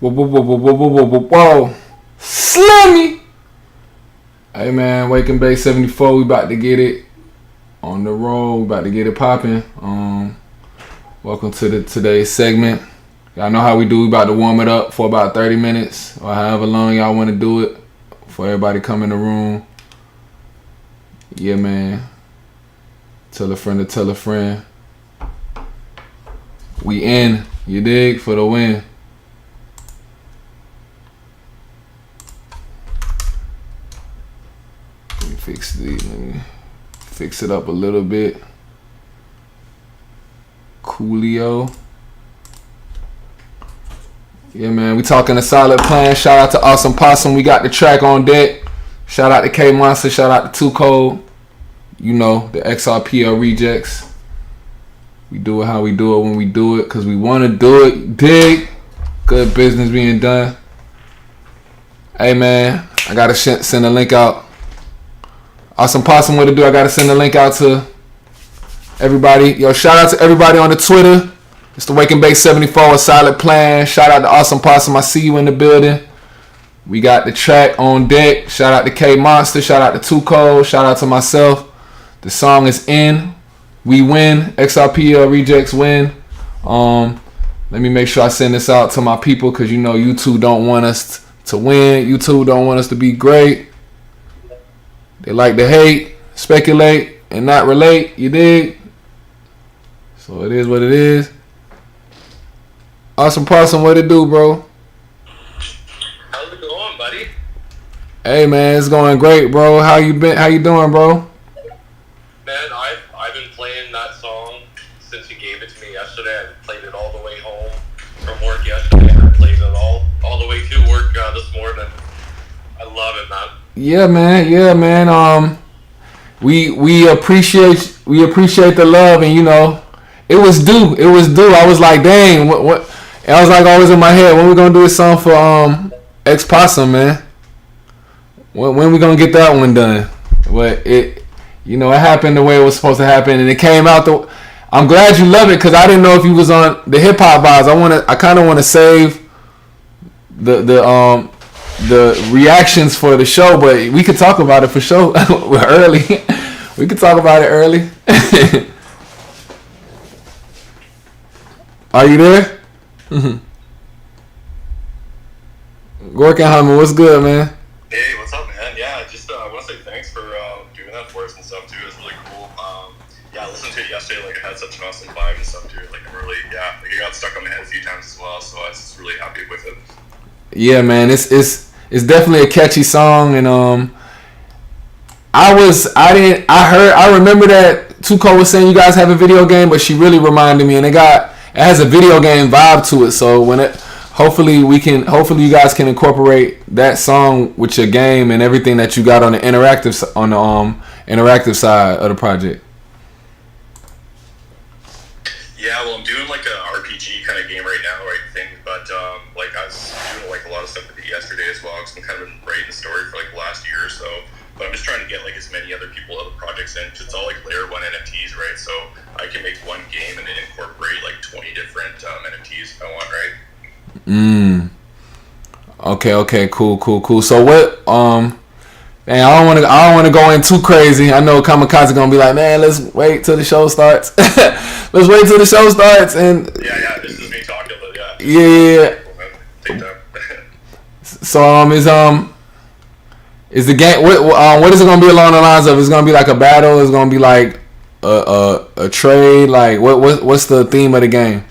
Whoa. Slimmy! Hey man, Wake and Bake 74, we about to get it on the road. We about to get it popping. Welcome to today's segment. Y'all know how we do. We about to warm it up for about 30 minutes or however long y'all want to do it for everybody come in the room. Yeah, man. Tell a friend to tell a friend. We in, you dig, for the win. Let me fix it up a little bit. Coolio. Yeah, man, we talking a solid plan. Shout out to Awesome Possum. We got the track on deck. Shout out to K Monster. Shout out to 2 Code. You know, the XRPL rejects. We do it how we do it when we do it, because we want to do it. Dig. Good business being done. Hey, man, I got to send a link out. Awesome Possum, what to do? I got to send a link out to everybody. Yo, shout out to everybody on the Twitter. It's the Wake and Bake 74, a solid plan. Shout out to Awesome Possum. I see you in the building. We got the track on deck. Shout out to K Monster. Shout out to 2 Code. Shout out to myself. The song is in. We win. XRPL rejects win. Let me make sure I send this out to my people, because you know YouTube don't want us to win. YouTube don't want us to be great. They like to hate, speculate, and not relate. You dig? So it is what it is. Awesome Possum, what it do, bro? How's it going, buddy? Hey, man, it's going great, bro. How you been? How you doing, bro? Man, I've been playing that song since you gave it to me yesterday. I played it all the way home from work yesterday. I played it all the way to work this morning. I love it, man. Yeah, man. We appreciate the love, and you know, it was due. I was like, dang, what? And I was like, always in my head, when we gonna do a song for X Possum, man? When we gonna get that one done? But it happened the way it was supposed to happen, and it came out I'm glad you love it, because I didn't know if you was on the hip hop vibes. I kind of want to save the reactions for the show, but we could talk about it for sure early. We could talk about it early. Are you there? Gorkenheimer, what's good, man? Hey, what's up, man? Yeah, just I want to say thanks for doing that for us and stuff too. It's really cool. I listened to it yesterday. Like, it had such an awesome vibe and stuff too. Like, it got stuck on my head a few times as well. So I was just really happy with it. Yeah, man, it's definitely a catchy song, and I remember that 2 Code was saying you guys have a video game, but she really reminded me, and it has a video game vibe to it. So hopefully you guys can incorporate that song with your game and everything that you got on the interactive side of the project. Yeah, well, I'm doing like a RPG kind of game right now, right? But like I was doing like a lot of stuff with it yesterday as well, because I'm kind of been writing the story for like the last year or so. But I'm just trying to get like as many other people, other projects in, because it's all like layer 1 NFTs, right? So I can make one game and then incorporate like 20 different NFTs if I want, right? Okay, cool. So what? Man, I don't want to go in too crazy. I know Kamikaze gonna be like, man, let's wait till the show starts. Let's wait till the show starts, and yeah, this is me talking, but yeah. Take time. So is the game what is it gonna be along the lines of? It's gonna be like a battle. It's gonna be like a trade. Like what's the theme of the game?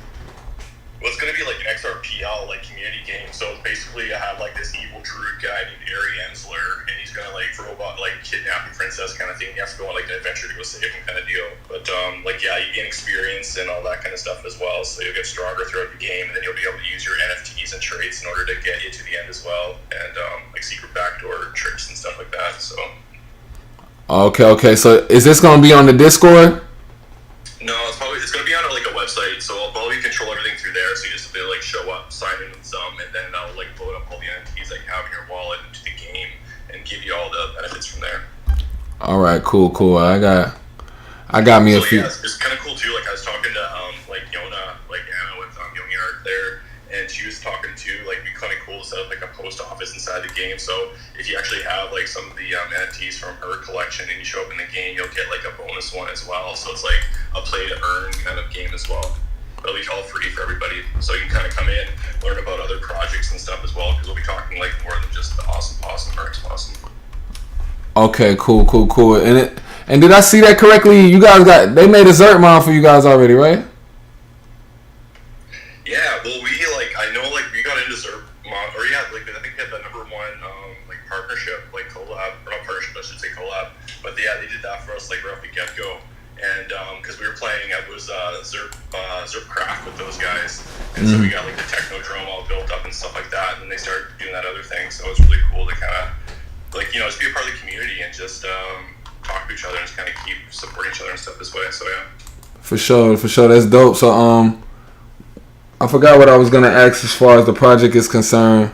Well, it's gonna be like an XRPL like community game. So it's basically I have like this evil druid guy named Ari Ensler, and he's gonna like robot like kidnap the princess kind of thing. You have to go on like an adventure to go save him kind of deal. But you gain experience and all that kind of stuff as well. So you'll get stronger throughout the game, and then you'll be able to use your NFTs and traits in order to get you to the end as well, and like secret backdoor tricks and stuff like that. So. Okay. So is this gonna be on the Discord? No, it's gonna be on like a website. So I'll probably control everything through there. So you just have to like show up, sign in with some, and then I'll like load up all the NFTs that you have in your wallet into the game and give you all the benefits from there. All right, cool. I got me a few. Yeah, it's kind of cool too. Like I was talking to like Yona, like Anna with Young Art there, and she was talking to like we kind of cool to set up like a post office inside the game. So if you actually have like some of the NFTs from her collection and you show up in the game, you'll get like a bonus one as well. So it's like a play to earn kind of game as well. It'll be all free for everybody, so you can kind of come in, learn about other projects and stuff as well, because we'll be talking like more than just the Awesome Possum or X-Possum. Okay, cool. And did I see that correctly? You guys they made a Zert mod for you guys already, right? Yeah, well, I know we got into Zerp mod, or yeah, like I think we had the #1 like partnership, like collab, or not partnership, I should say collab. But yeah, they did that for us like right off the get go, and because we were playing, it was Zerp Craft with those guys, and so we got like the Technodrome all built up and stuff like that, and then they started doing that other thing. So it's really cool to kind of just be a part of the community and just talk to each other and just kind of keep supporting each other and stuff this way. So yeah. For sure, that's dope. So I forgot what I was gonna ask as far as the project is concerned.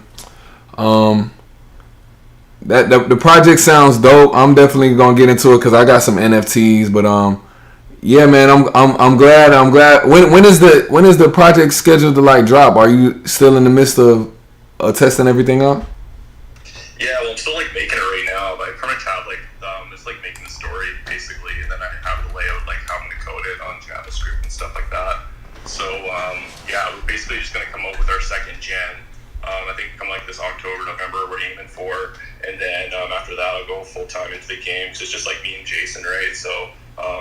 That the project sounds dope. I'm definitely gonna get into it because I got some NFTs. But yeah, man, I'm glad. When is the project scheduled to like drop? Are you still in the midst of testing everything out? Yeah, well, I'm still like making it right now. But I pretty much have it's like making the story basically, and then I have the layout, like how I'm gonna code it on JavaScript and stuff like that. So yeah, we're basically just gonna come out with our second gen. I think come like this October, November, we're aiming for, and then after that, I'll go full time into the game. Cause it's just like me and Jason, right? So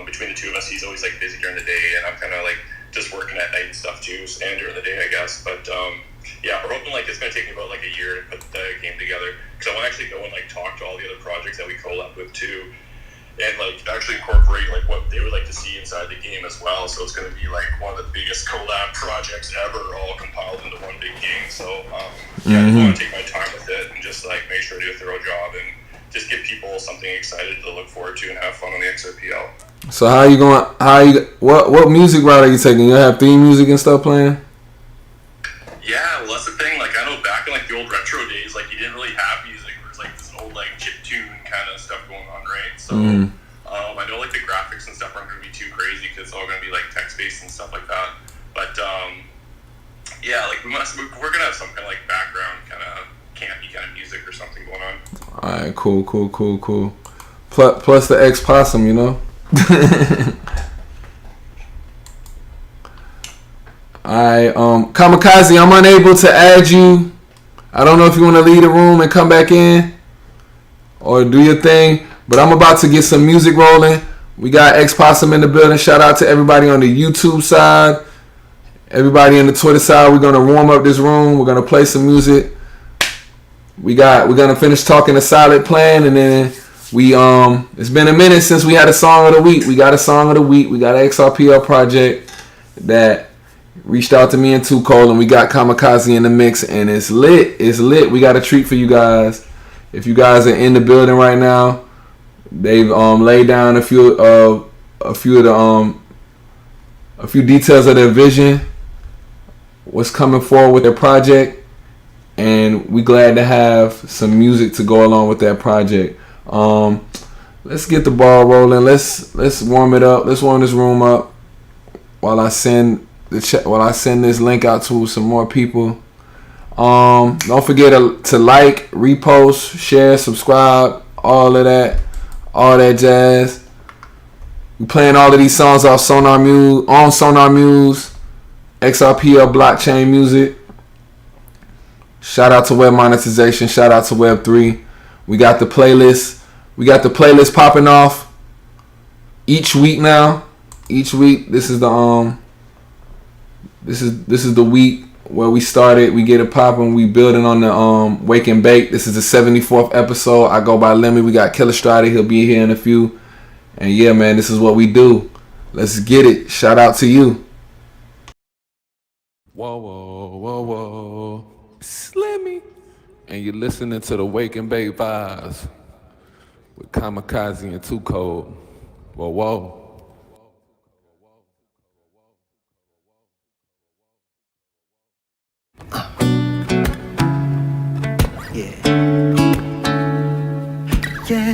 between the two of us, he's always like busy during the day, and I'm kind of like just working at night and stuff too, and during the day, I guess. But yeah, we're hoping like it's gonna take me about like a year to put the game together. Cause I want to actually go and like talk to all the other projects that we collab with too, and like actually incorporate like what they would like to see inside the game as well. So it's going to be like one of the biggest collab projects ever, all compiled into one big game. So yeah, I just want to take my time with it and just like make sure to do a thorough job and just give people something excited to look forward to and have fun on the XRPL. So what music route are you taking? You have theme music and stuff playing? Yeah, well that's the thing. Like I know back in like the old retro days, like you didn't really have music. There was like this old like chiptune kind of stuff going on, right? So I know like the graphics and stuff aren't going to be too crazy because it's all going to be like text based and stuff like that. But yeah, like we're going to have some kind of like background kind of campy kind of music or something going on. All right, cool. Plus the X-Possum, you know. Alright, Kamikaze, I'm unable to add you. I don't know if you want to leave the room and come back in or do your thing, but I'm about to get some music rolling. We got X-Possum in the building. Shout out to everybody on the YouTube side, everybody on the Twitter side. We're gonna warm up this room. We're gonna play some music. We're gonna finish talking the Solid Plan, and then it's been a minute since we had a song of the week. We got a song of the week. We got an XRPL project that reached out to me and Too Cold, and we got Kamikaze in the mix, and it's lit. We got a treat for you guys. If you guys are in the building right now, they've laid down a few details of their vision, what's coming forward with their project, and we glad to have some music to go along with that project. Let's get the ball rolling. Let's warm it up. Let's warm this room up while I send this link out to some more people. Don't forget to like, repost, share, subscribe, all that jazz. We playing all of these songs off Sonar Muse, XRPL blockchain music. Shout out to Web Monetization. Shout out to Web3. We got the playlist. Popping off each week now. Each week, this is the week where we started. We get it popping. We building on the Wake and Bake. This is the 74th episode. I go by Lemmy. We got Killer Strada. He'll be here in a few. And yeah, man, this is what we do. Let's get it. Shout out to you. Whoa. Slimmy. And you're listening to the Wake and Bake vibes with Kamikaze and Too Cold. Whoa. Yeah.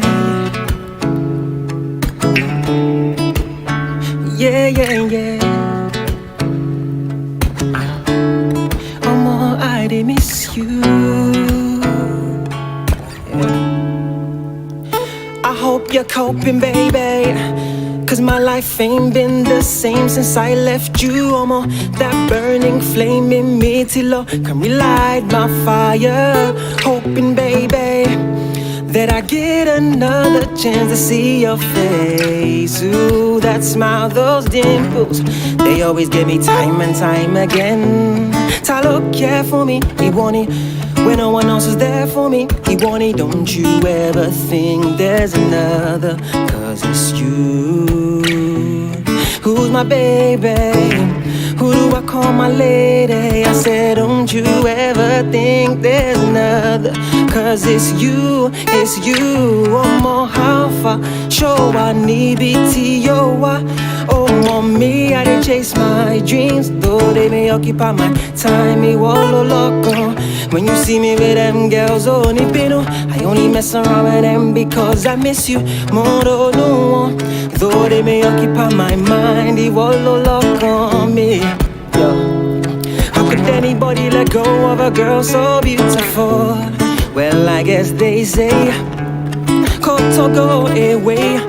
Omo, I dey miss you. I hope you're coping, baby, 'cause my life ain't been the same since I left you. I'm on that burning flame in me till can relight my fire. Hoping, baby, that I get another chance to see your face. Ooh, that smile, those dimples, they always give me time and time again. Tyler, care for me, he want it when no one else is there for me. He want it, don't you ever think there's another, 'cause it's you. Who's my baby? Who do I call my lady? I said, don't you ever think there's another, 'cause it's you, it's you. One more half, show I need BTO. Oh, mommy, I didn't chase my dreams, though they may occupy my time. Me wallow loco. When you see me with them girls, oh, I only mess around with them because I miss you more than no one. Though they may occupy my mind, they wallow loco me. Yo, how could anybody let go of a girl so beautiful? Well, I guess they say, come to go away.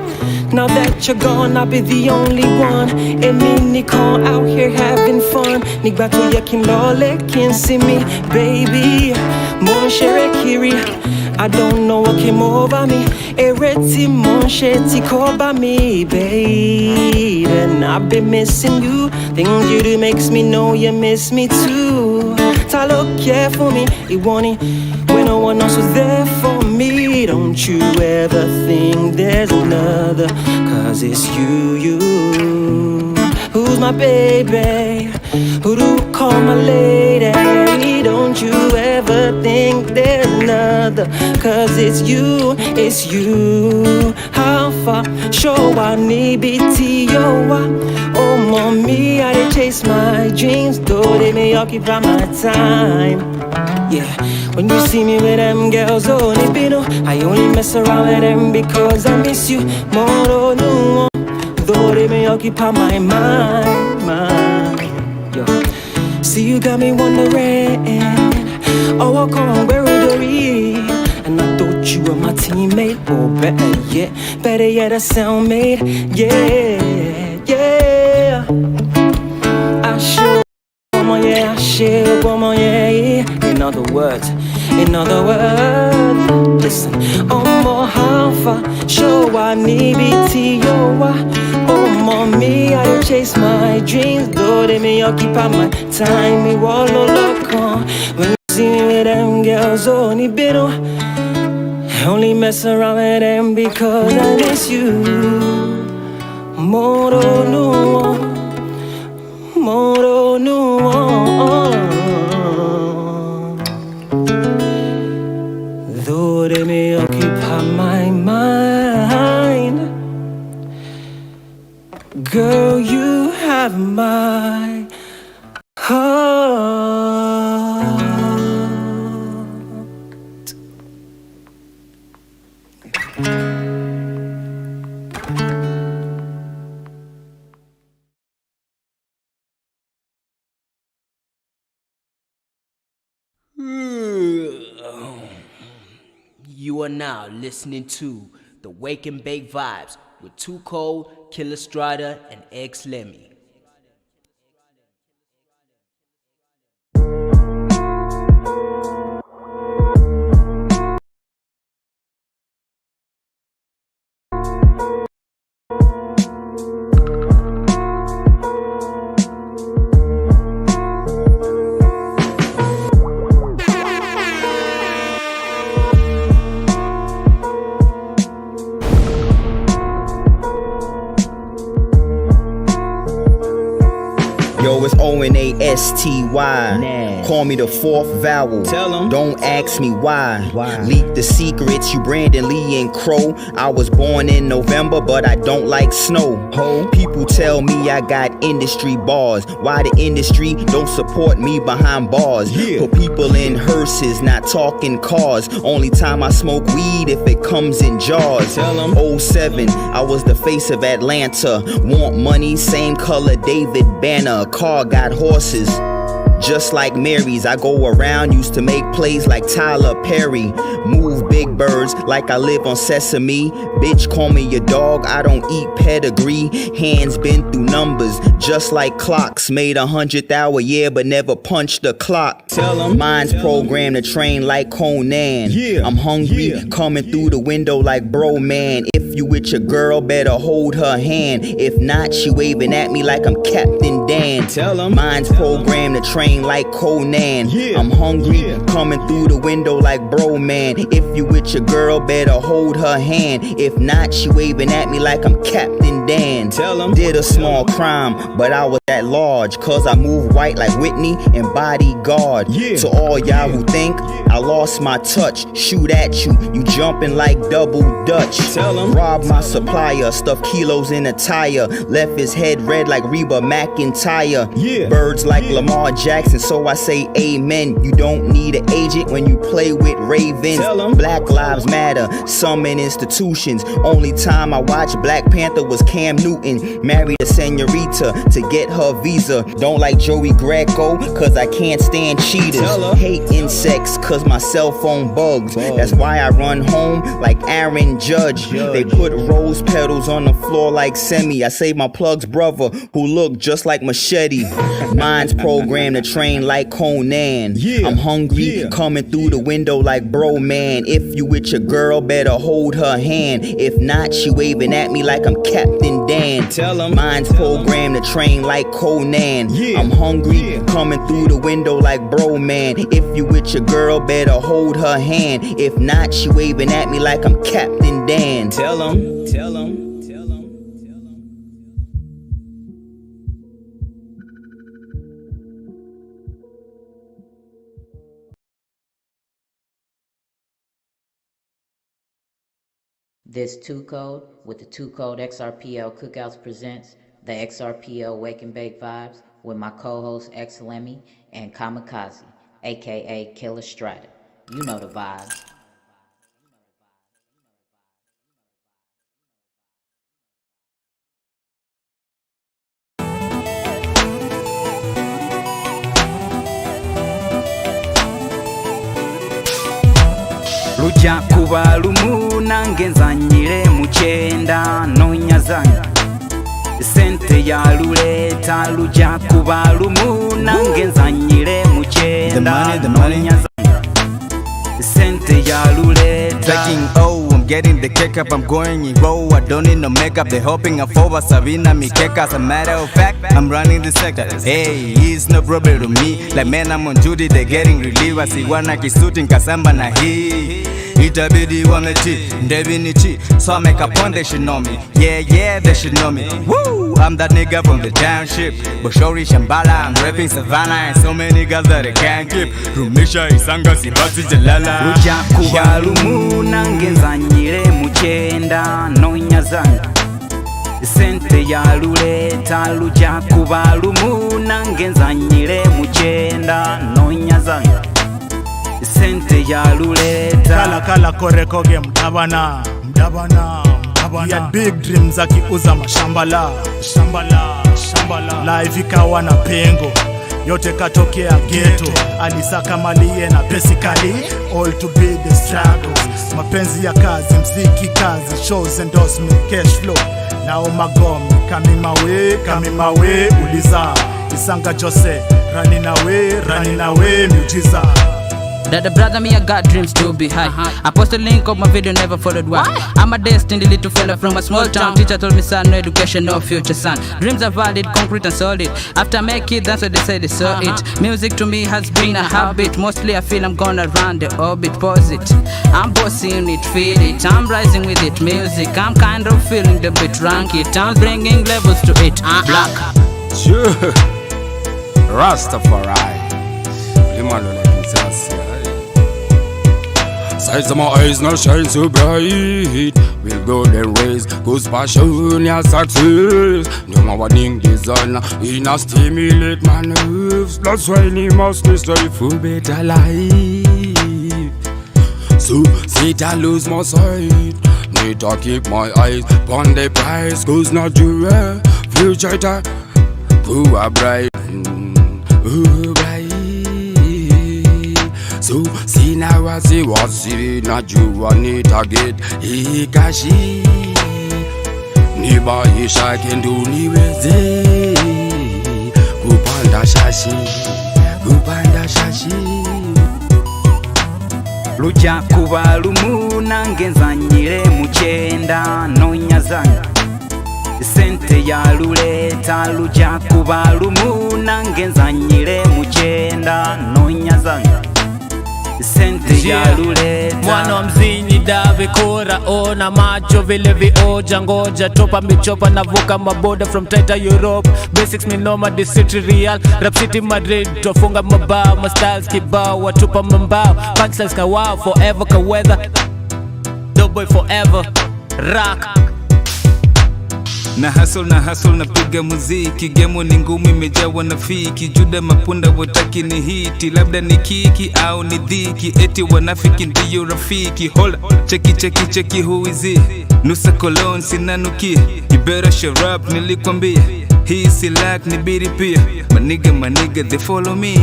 Now that you're gone, I'll be the only one. And me, Nicole, out here having fun. Nigbato yakin lole, can't see me, baby. Mon chere kiri, I don't know what came over me. Ereti mon sheti koba me, babe. And I've been missing you. Things you do makes me know you miss me too. Tyler, care for me, he want it when no one else was there for me. Don't you ever think there's another, 'cause it's you. Who's my baby? Who do I call my lady? Don't you ever think there's another, 'cause it's you, it's you. How far? Show I need BTO. Oh, mommy, I didn't chase my dreams, though they may occupy my time. Yeah, when you see me with them girls, oh, I only mess around with them because I miss you more than no one. Though they may occupy my mind. Yo, see you got me wondering, oh, what come on, where would you be? And I thought you were my teammate, or better yet, a cellmate. Yeah, I should. Yeah, I share woman, yeah. In other words, listen. Oh, more how far, show I need BTO. Oh, mommy, I don't chase my dreams, though they may occupy my time. Me wallow loco. When you see me with them girls, oh, I only mess around with them because I miss you. Moro no. Moro no. Though they may occupy my mind, girl, you have my heart. You are now listening to the Wake and Bake Vibes with Too Cold, Killer Strider, and X Lemmy. Yo, it's O-N-A-S-T-Y. Nah. Call me the fourth vowel. Tell 'em. Don't ask me why. Why? Leak the secrets, you Brandon Lee and Crow. I was born in November, but I don't like snow. Ho. People tell me I got industry bars. Why the industry don't support me behind bars? Yeah. Put people in hearses, not talking cars. Only time I smoke weed if it comes in jars. Tell 'em. 07, I was the face of Atlanta. Want money, same color David Banner. Car got horses. just like Mary's. I go around, used to make plays like Tyler Perry. Move big birds like I live on Sesame. Bitch, call me your dog, I don't eat pedigree. Hands been through numbers, just like clocks. Made 100th hour year, but never punched the clock. Tell 'em. Mine's programmed to train like Conan. I'm hungry, coming through the window like bro man. If you with your girl, better hold her hand. If not, she waving at me like I'm Captain Dan. Tell 'em. Mine's programmed to train like Conan. I'm hungry, coming through the window like bro man. If you with your girl, better hold her hand. If not, she waving at me like I'm Captain Dan. Tell 'em. Did a small crime, but I was at large. Cause I move white like Whitney and Bodyguard. To all y'all who think I lost my touch, shoot at you, you jumping like double Dutch. Tell 'em. Rob my supplier, stuff kilos in a tire. Left his head red like Reba McEntire. Birds like Lamar Jackson, so I say amen. You don't need an agent when you play with ravens. Black lives matter, some in institutions. Only time I watched Black Panther was Cam Newton. Married a senorita to get her visa. Don't like Joey Greco, cause I can't stand cheaters. Hate insects, cause my cell phone bugs. That's why I run home like Aaron Judge. They put rose petals on the floor like Semi. I say my plug's brother, who look just like Machete. Mine's programmed to train like Conan. I'm hungry, coming through the window like bro man. If you with your girl, better hold her hand. If not, she waving at me like I'm Captain Dan. Tell 'em. Mine's programmed to train like Conan. I'm hungry, coming through the window like bro man. If you with your girl, better hold her hand. If not, she waving at me like I'm Captain Dan. Tell 'em. Tell 'em. This 2 Code with the 2 Code XRPL Cookouts presents the XRPL Wake and Bake Vibes with my co-hosts X Lemmy and Kamikaze, aka Killer Strider. You know the vibes. Lujja kuba lumu nange nzanyire mu kyenda nonyazanya sente yaluleeta. Lujja kuba lumu nange nzanyire mu kyenda nonyazanya sente yaluleeta. Taking I'm getting the kick up, I'm going in row. I don't need no makeup, they hoping I'm for Sabina Mikeka. As a matter of fact, I'm running the sector. Hey, it's no problem to me. Like man, I'm on duty, they're getting relief. I see one like shooting Kasamba na hii. Itabidi wamechi, ndebinichi. So I make a point, they should know me. Yeah, they should know me. Woo! I'm that nigga from the township. Boshori Shambhala, I'm rapping Savannah. And so many girls that I can't keep. Rumisha Isanga Sibasi Jalala. Lujja kuba lumu nange nzanyire mu kyenda nonyazanya sente yaluleeta. Lujja kuba lumu nange nzanyire mu kyenda nonyazanya sente yaluleeta. Kala korekoge mdabana. He had big dreams akiuza mashambala. Life ikawa na pengo, yote katokea ghetto. Alisaka maliye na basically all to be the struggles. Mapenzi ya kazi, mziki kazi, shows endorsement, cash flow. Now magome, coming my way, uliza Isanga Jose, running away, miujiza. That brother me I got dreams to be high. I posted a link of my video, never followed why. I'm a destined little fella from a small town. Teacher told me son, no education, no future son. Dreams are valid, concrete and solid. After I make it, that's what they say they saw it. Music to me has been a habit. Mostly I feel I'm gonna run the orbit. Pause it, I'm bossing it, feel it. I'm rising with it, music. I'm kind of feeling the beat, rank it. I'm bringing levels to it. Black. Sure. Rastafari. Size of my eyes now shine so bright. With golden rays, goes passion, yeah, success. No more ding design, in a stimulate my nerves. That's why he must strive for better life. So, sit and lose my sight. Need to keep my eyes on the prize. Cause not you future, poor bright, bright. So sina wasiwasi, najua nitaget hii kashi, nibaisha kendo niweze kupanda shashi, kupanda shashi. Luja kuba lumu nange nzanyire mukyenda nonyazanga sente ya luleta. Luja kuba lumu nange nzanyire mukyenda nonyazanga sente ya luleta. Mwana wa mzini Davi kora ona macho vile vioja ngoja topa michopa navuka maboda from Taita Europe. Basics minoma the city real rap city Madrid tofunga mabao my styles kibao watupa mambao punchlines ka wow forever ka weather doughboy forever rock na hustle napiga muziki, gemo ni ngumu imejawa na fiki, juda mapunda wataki ni hiti, labda ni kiki au ni dhiki, eti wanafiki ndiyo rafiki. Hola cheki who is it? Nusa cologne sinanukia, you better shut up nilikwambia, hii si like ni biri pia. My nigga they follow me,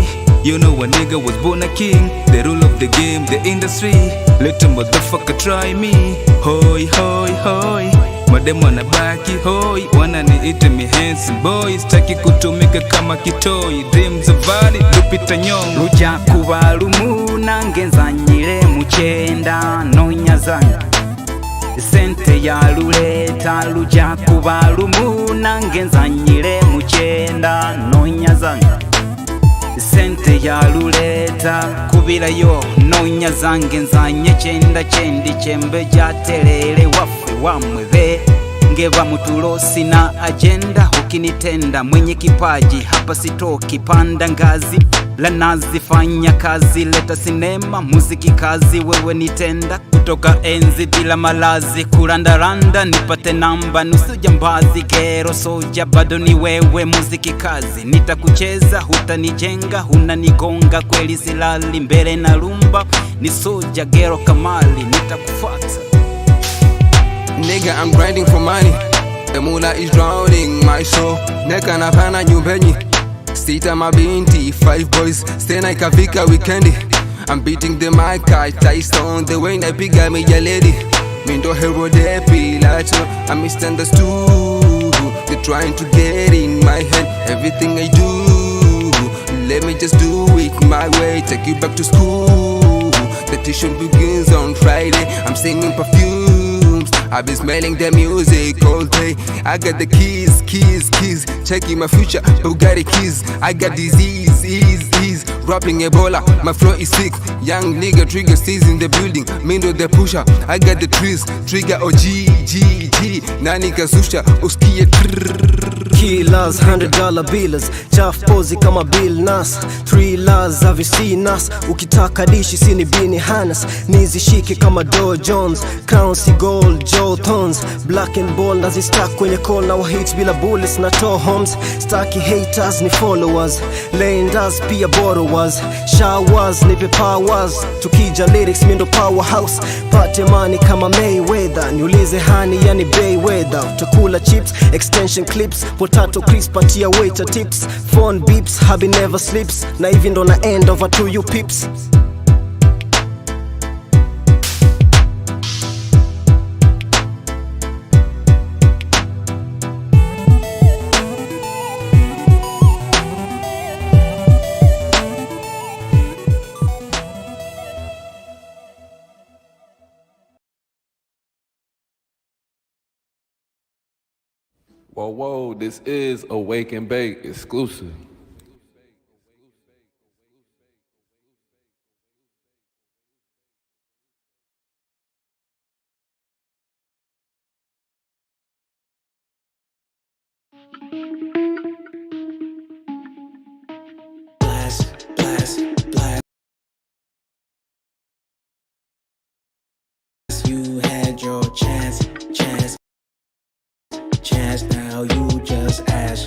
you know a nigga was born a king, the rule of the game, the industry, let a motherfucker try me. Hoi mademu wanabaki hoi, wananiita mi handsome boy, sitaki kutumika kama kitoi, dreams of valley lupita nyongo. Luja kuba lumu nange nzanyire mukyenda nonyazanga sente ya luleta. Luja kuba lumu nange nzanyire mukyenda nonyazanga sente ya luleta. Kubirayo nonyazange nzanye kyenda kyendi kyembe jatelele waffe wamwebe ngeva mutulo sina agenda. Ukinitenda mwenye kipaji hapa sitoki, panda ngazi la nazi, fanya kazi, leta sinema muziki kazi, wewe nitenda kutoka enzi bila malazi, kurandaranda nipate namba, nusu jambazi gero soja, bado ni wewe muziki kazi, nitakucheza hutanijenga, hunanigonga kweli silali, mbele na rumba ni soja gero kamali, nitakufuata. Nigga, I'm grinding for money. The moolah is drowning my soul. Neka nafana nyumbeni. Sita mabinti, 5 boys. Stena ikafika weekendi. I'm beating the mic, I Tyson. The way napiga meja lady. Mindo hero de pilato. I'm misunderstood. They're trying to get in my head. Everything I do, let me just do it my way. Take you back to school. The tuition begins on Friday. I'm singing perfumes, I've been smelling the music all day. I got the keys. Checking my future, Bugatti keys. I got disease, rapping Ebola, my flow is sick. Young nigga trigger stays in the building. Mindo the pusher, I got the trees. Trigger OG, Nani kasusha, uskie Killers, $100 billers, chaff pozi kama Bill Nas. 3 laws, have you seen us? Ukitaka dishi sini bini Hanas. Nizishike kama Doe Jones, Crowncy Gold, Joe Tones. Black and bold nazistack kwenye call na hits bila bullets na toe homes. Staki haters ni followers, lenders pia borrowers. Showers nipe powers, tukija lyrics mindo powerhouse. Pate money kama Mayweather, niulize hani yani Bayweather. Utakula chips, extension clips, potato crisp, patia waiter tips. Phone beeps, hubby never sleeps, na hivi ndo na end over to you peeps. Whoa, this is a Wake and Bake exclusive. You had your chance. Now you just ash.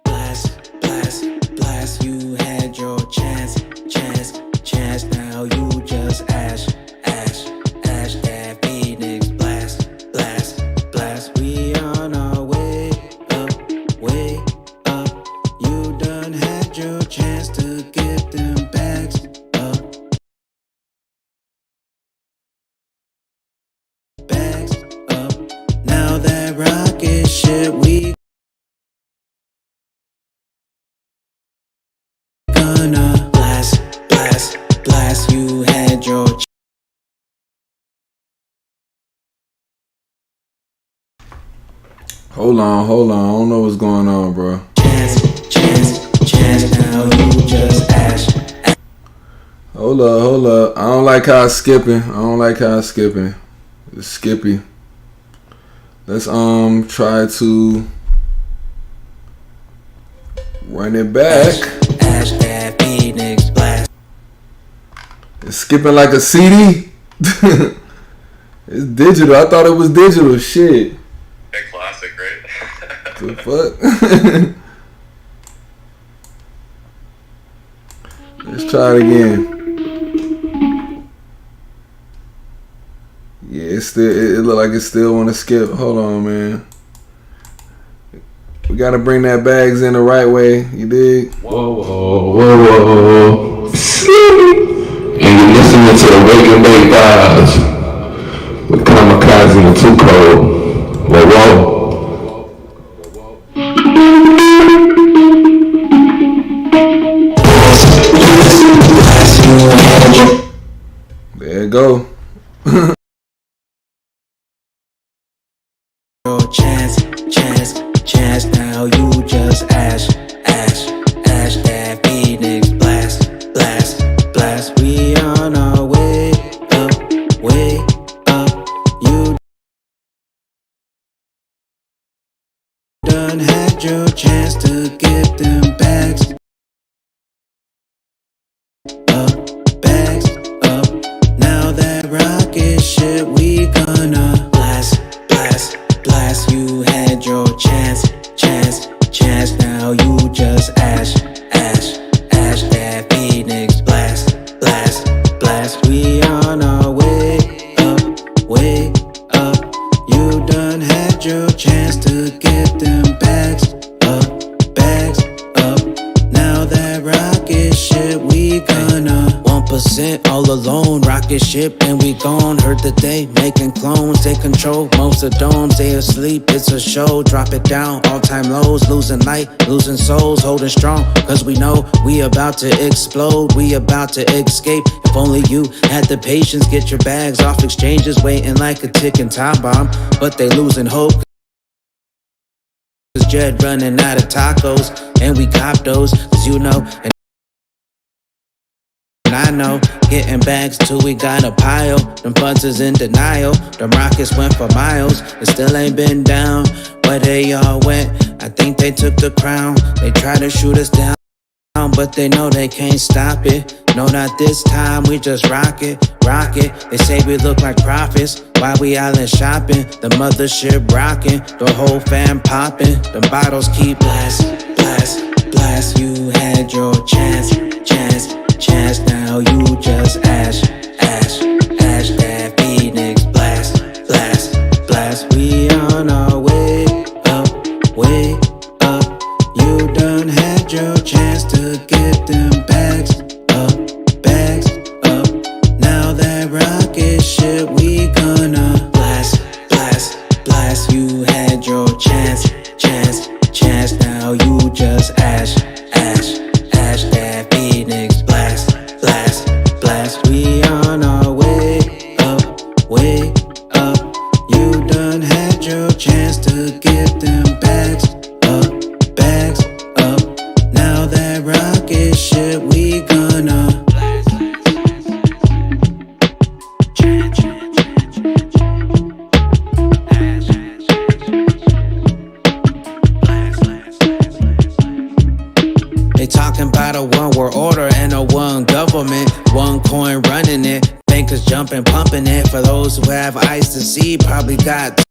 Blast. blast, blast. You had your chance, chance, chance. Now you just ash, ash, ash. That Phoenix blast, blast, blast. We on our way up, way up. You done had your chance to get them bags up, bags up. Now that rocket ship, we gonna blast, blast, blast. You had your Hold on. I don't know what's going on, bro. chance, chance. Now you just ash. Hold up. I don't like how it's skipping. It's skippy. Let's try to run it back. Ash that Phoenix blast. It's skipping like a CD. It's digital. I thought it was digital. Shit. That classic, right? The fuck? Let's try it again. Yeah, it look like it still want to skip. Hold on, man. We gotta bring that bags in the right way. You dig? Whoa. And you're listening to the Wake and Bake Vibes with Kamikaze and Too Cold. Whoa. There you go. Your chance, chance. Now you just ash, ash, ash. That Phoenix blast, blast, blast. We on our way up, way up. You done had your chance to get them bags up, bags up. Now that rocket ship, we gonna blast, blast, blast. You had your chance, chance. Now you just ash, ash, ash. That Phoenix blast, blast, blast. We on our way up, way up. You done had your chance to get them bags up, bags up. Now that rocket ship, we gonna 1% all alone, rocket ship, and we gone. Hurt the day, making clones, take control. Most of don't stay asleep, it's a show. Drop it down, all time lows, losing light, losing souls, holding strong. Cause we know we about to explode, we about to escape. If only you had the patience, get your bags off exchanges, waiting like a ticking time bomb. But they losing hope. Cause Jed running out of tacos, and we cop those, cause you know. And I know, getting bags till we got a pile. Them funds is in denial. Them rockets went for miles. It still ain't been down. Where they all went, I think they took the crown. They try to shoot us down, but they know they can't stop it. No, not this time, we just rock it, rock it. They say we look like prophets while we island shopping. The mothership rocking, the whole fam popping. The bottles keep blast, blast, blast. You had your chance, chance, chance. Now you just ash, ash, ash. That Phoenix blast, blast, blast. We on our way up, way up. You done had your chance to get them bags up, bags up. Now that rocket ship, we gonna blast, blast, blast. You had your chance, chance, chance. Now you just ash, ash, ash. That Phoenix blast, blast, blast. We on our way up, way up. You done had your chance to get them bags up, bags up. Now that rocket ship, we gonna blast. They talking about a one world order and a one government, one coin running it. Bankers jumping, pumping it. For those who have eyes to see, probably got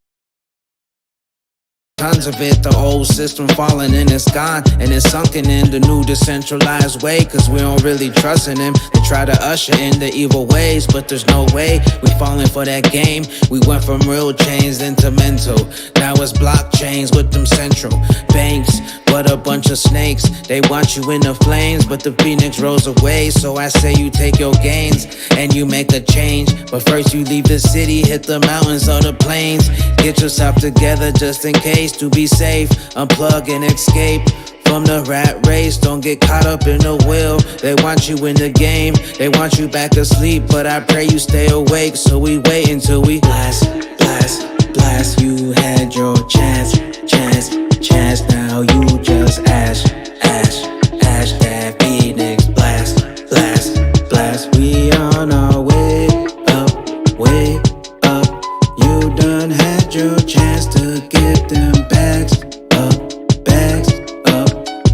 Tons of it, the old system falling and it's gone. And it's sunken in the new decentralized way, cause we don't really trust in them. They try to usher in the evil ways, but there's no way we falling for that game. We went from real chains into mental. Now it's blockchains with them central banks. What a bunch of snakes. They want you in the flames, but the phoenix rose away. So I say you take your gains and you make a change. But first you leave the city, hit the mountains or the plains. Get yourself together just in case, to be safe. Unplug and escape from the rat race. Don't get caught up in the wheel. They want you in the game, they want you back asleep, but I pray you stay awake. So we wait until we blast, blast, blast. You had your chance, chance, chance. Now you just ash, ash, ash. That phoenix blast, blast, blast. We on our way up, way up. You done had your chance to get them bags up, bags up.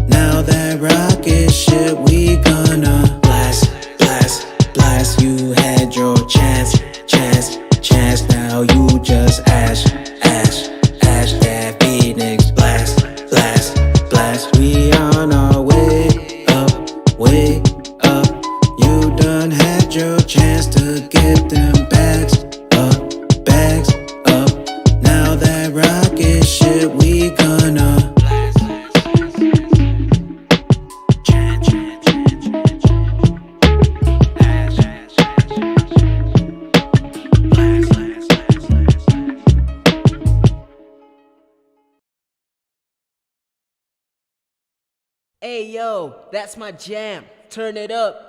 Now that rocket ship, we gonna blast, blast, blast. You had your chance, chance, chance. Now you just ash, ash, ash. That phoenix blast, blast, blast. We on our way up, way up. You done had your chance to get them bags up, bags up. Now that rocket ship, we gonna Hey yo, that's my jam. Turn it up.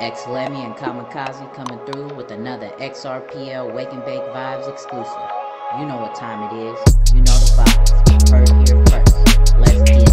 X Lemmy and Kamikaze coming through with another XRPL Wake and Bake Vibes exclusive. You know what time it is. You know the vibes. Heard here first. Let's get it.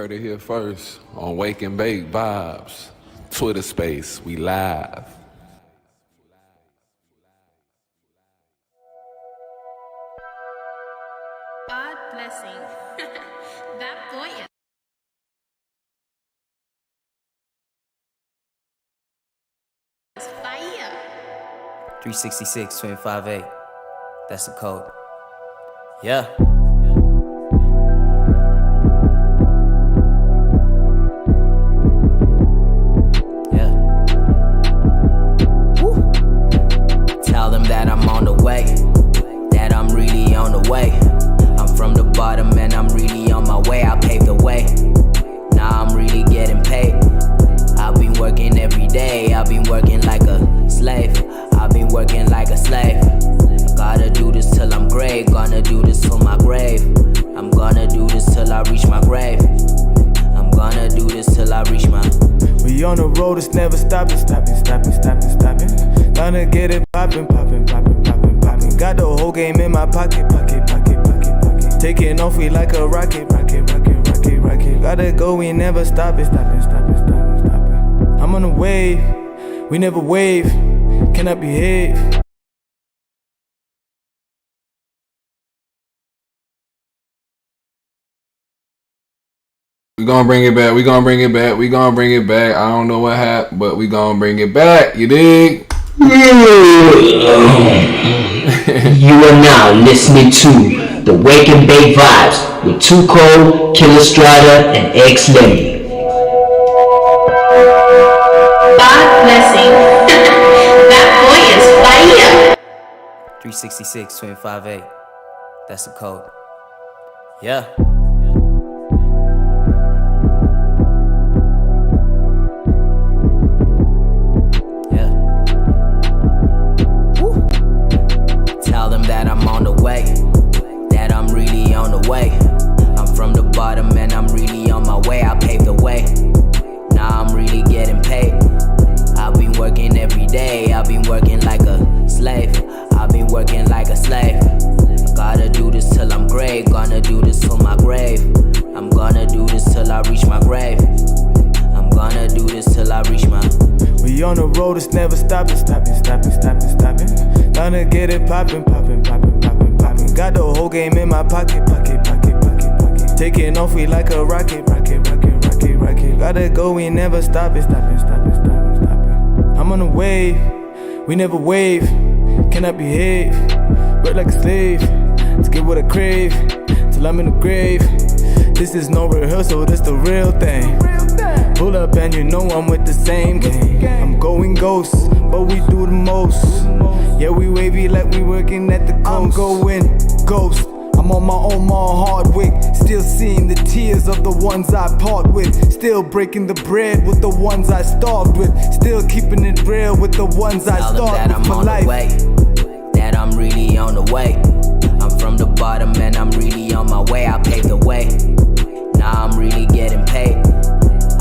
heard it here first on Wake and Bake Vibes. Twitter space, we live. God blessing. That boy is fire. 366 258. That's the code. Yeah. Tell them that I'm on the way, that I'm really on the way. I'm from the bottom and I'm really on my way. I paved the way, now I'm really getting paid. I've been working every day, I've been working like a slave. I've been working like a slave. I gotta do this till I'm great, gonna do this till my grave. I'm gonna do this till I reach my grave. I'm gonna do this till I reach my. We on the road, it's never stopping, stopping, stopping, stopping, stopping. Gonna get it poppin', poppin', poppin', poppin', poppin'. Got the whole game in my pocket, pocket, pocket, pocket, pocket. Taking off, we like a rocket, rocket, rocket, rocket, rocket. Gotta go, we never stopping, stopping, stopping, stopping, stopping. I'm on a wave, we never wave. Can I behave? We gonna bring it back, we gonna bring it back, we gonna bring it back. I don't know what happened, but we gonna bring it back, you dig? You are now listening to the Wake and Bake Vibes with Too Cold, Killer Strider, and X Lemmy. God blessing. That boy is fire. 366 258. That's the code. Yeah. Tell them that I'm on the way, that I'm really on the way. I'm from the bottom and I'm really on my way. I paved the way, now I'm really getting paid. I've been working every day, I've been working like a slave. I've been working like a slave. I gotta do this till I'm great, gonna do this till my grave. I'm gonna do this till I reach my grave. I'm gonna do this till I reach my. We on the road, it's never stopping, stopping, stopping, stopping, stopping. Gonna get it poppin', poppin', poppin', poppin', poppin'. Got the whole game in my pocket, pocket, pocket, pocket, pocket. Taking off, we like a rocket, rocket, rocket, rocket, rocket. Gotta go, we never stopping, stopping, stopping, stopping, stopping. I'm on a wave, we never wave. Can I behave? Work like a slave, to get what I crave, till I'm in the grave. This is no rehearsal, this the real thing. Pull up and you know I'm with the same gang. I'm going ghost, but we do the most. Yeah, we wavy like we working at the coast. I'm going ghost, I'm on my own more Hardwick. Still seeing the tears of the ones I part with. Still breaking the bread with the ones I starved with. Still keeping it real with the ones I starved with for life. That I'm really on the way. I'm from the bottom and I'm really on my way. I paved the way, now I'm really getting paid.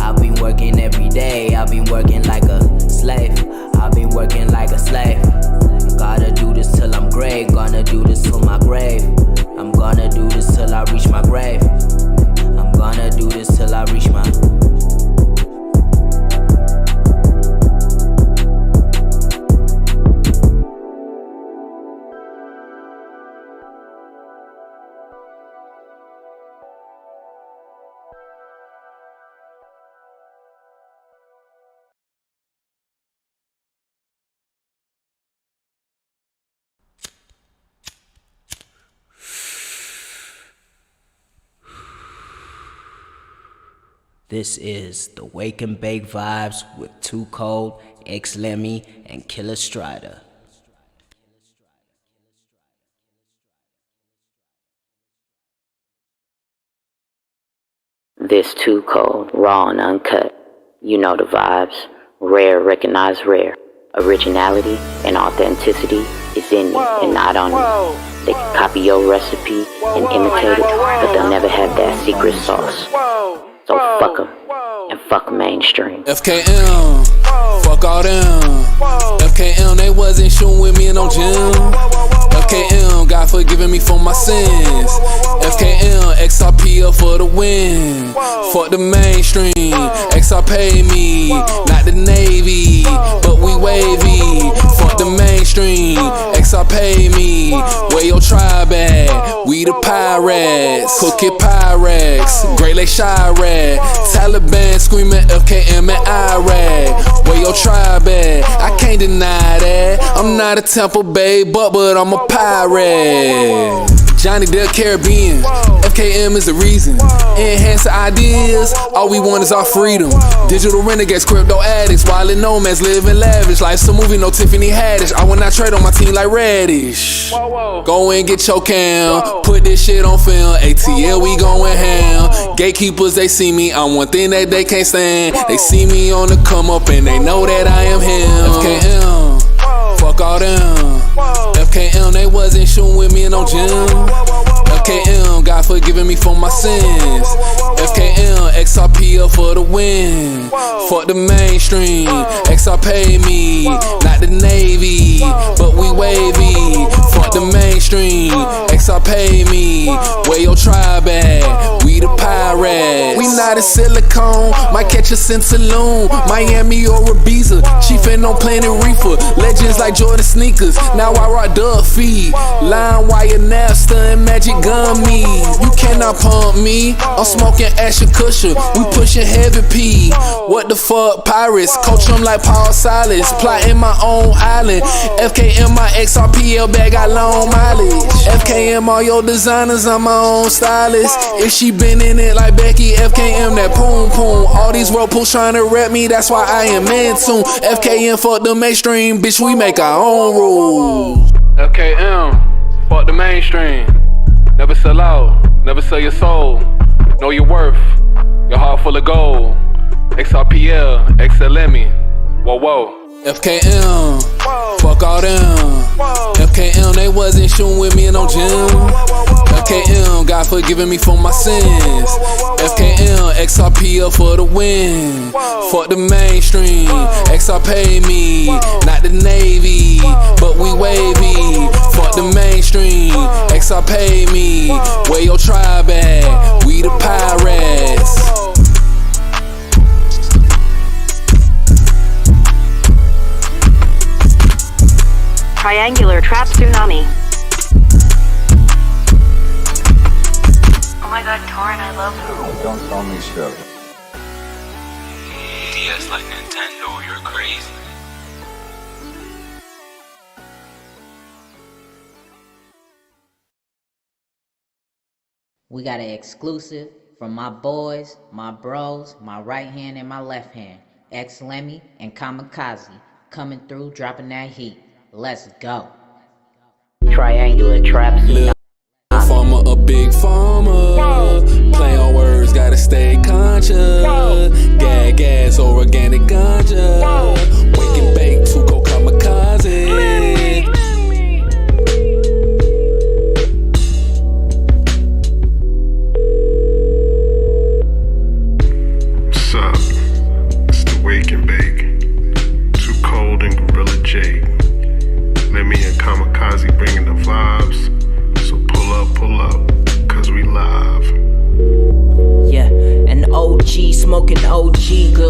I've been working every day, I've been working like a slave. I've been working like a slave. I gotta do this till I'm great, gonna do this till my grave. I'm gonna do this till I reach my grave. I'm gonna do this till I reach my. This is the Wake and Bake Vibes with Too Cold, X Lemmy, and Killer Strider. This Too Cold, raw and uncut. You know the vibes. Rare, recognize rare. Originality and authenticity is in you and not on you. They can copy your recipe and imitate it, but they'll never have that secret sauce. So fuck them, and fuck mainstream. FKM, fuck all them. FKM, they wasn't shooting with me in no gym. FKM, God forgiving me for my sins. FKM, XRPL for the win. Fuck the mainstream, XR pay me, not the Navy, but we wavy. Fuck the mainstream, XR pay me. Where your tribe at? We the pirates, Cookie Pyrex, Great Lake Chirac, Taliban screaming FKM and Iraq. Where your tribe at? I can't deny that. I'm not a Tampa Bay but I'm a pirate. Johnny Depp Caribbean, FKM is the reason. Enhance the ideas, all we want is our freedom. Digital renegades, crypto addicts, wildin' nomads, living lavish. Life's a movie, no Tiffany Haddish. I will not trade on my team like Reddish. Go and get your cam, put this shit on film. ATL, we going ham. Gatekeepers, they see me, I'm one thing that they can't stand. They see me on the come up and they know that I am him. FKM, fuck all them. FKM, they wasn't shooting with me in no gym. FKM, God forgiving me for my sins. FKM, XRPL for the win. Fuck the mainstream, XR pay me, not the Navy, but we wavy. Fuck the mainstream, XR pay me. Where your tribe at? We the pirates. We not in Silicone, might catch us in Tulum, Miami or Ibiza. Chiefin' on Planet Reefer, legends like Jordan sneakers. Now I rock Dub feed, Line Wire Napster and Magic Gummies. You cannot pump me, I'm smoking Asher Kusher. We pushing heavy P. What the fuck, pirates? Coach them like Paul Silas, plotting my own island. FKM, my XRPL bag got long mileage. FKM, all your designers, I'm my own stylist. If she been in it like Becky, FKM that poom poom. All these whirlpools trying to rep me, that's why I am in tune. FKM, fuck the mainstream, bitch, we make our own rules. FKM, fuck the mainstream. Never sell out, never sell your soul. Know your worth, your heart full of gold. XRPL, XLM, whoa whoa. FKM, fuck all them. FKM, they wasn't shooting with me in no gym. FKM, God forgiving me for my sins. FKM, XRPL for the win. Fuck the mainstream, XR pay me, not the Navy, but we wavy. Fuck the mainstream, XR pay me. Where your tribe at? We the pirates. Triangular trap tsunami. Oh my god, Torrin, I love you. Don't call me Shirley. DS like Nintendo, you're crazy. We got an exclusive from my boys, my bros, my right hand and my left hand, X Lemmy and Kamikaze, coming through, dropping that heat. Let's go. Triangular traps. Little farmer, a big farmer. Play on words, gotta stay conscious. Gag gas or organic ganja. Wake and bake, Tuco Kamikaze. What's up? It's the Wake and Bake. Too Cold and Gorilla Jake. Let me and Kamikaze bringing the vibes. So pull up, cause we live. Yeah, an OG, smoking OG.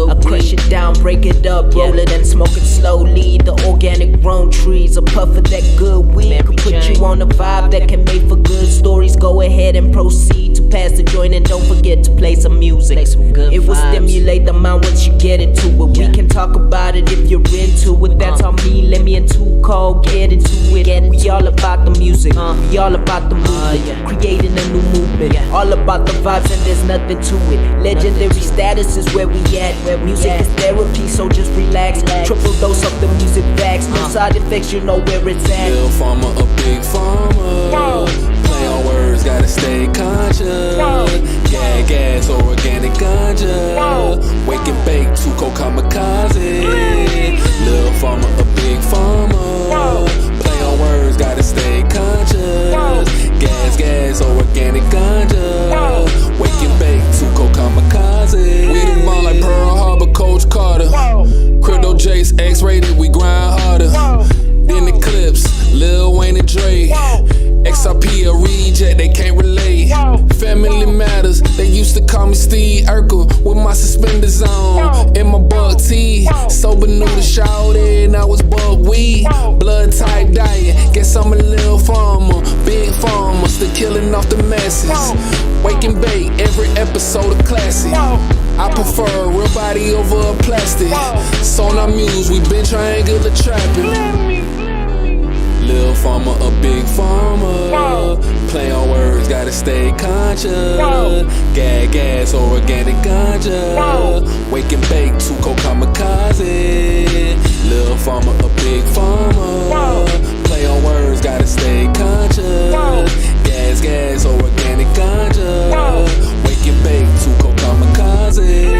I crush it down, break it up, roll it and smoke it slowly. The organic grown trees, a puff of that good weed. Could put you on a vibe that can make for good stories. Go ahead and proceed to pass the joint and don't forget to play some music. It will stimulate the mind once you get into it. We can talk about it if you're into it. That's all me, let me and Too Cold get into it. We all about the music, we all about the movement, creating a new movement. All about the vibes and there's nothing to it. Legendary status is where we at. Music is therapy, so just relax. Triple dose of the music facts. No side effects, you know where it's at. Little farmer, a big farmer. Play on words, gotta stay conscious. Gag gas or organic ganja. Wake and bake, Tuco Kamikaze. Little farmer, a big farmer. Play on words, gotta stay conscious. Gas or organic ganja. Wake and bake, Tuco Kamikaze. We the ball like Pearl Harbor, Coach Carter. Crypto Jace, X-rated, we grind harder. Then the clips, Lil Wayne and Dre. matters. They used to call me Steve Urkel with my suspenders on. In my bug tee, sober new to shout it. Now it's bug weed, blood type diet. Guess I'm a little farmer, big farmer, still killing off the masses. Wake and bake, every episode a classic. I prefer real body over a plastic. Sonar Muse, we been triangular trapping. Lil' farmer, a big farmer. Play on words, gotta stay conscious. Gas or organic ganja. Wake and bake, Tuco kamikaze. Lil' farmer, a big farmer. Play on words, gotta stay conscious. Gas or organic ganja. Wake and bake, Tuco kamikaze.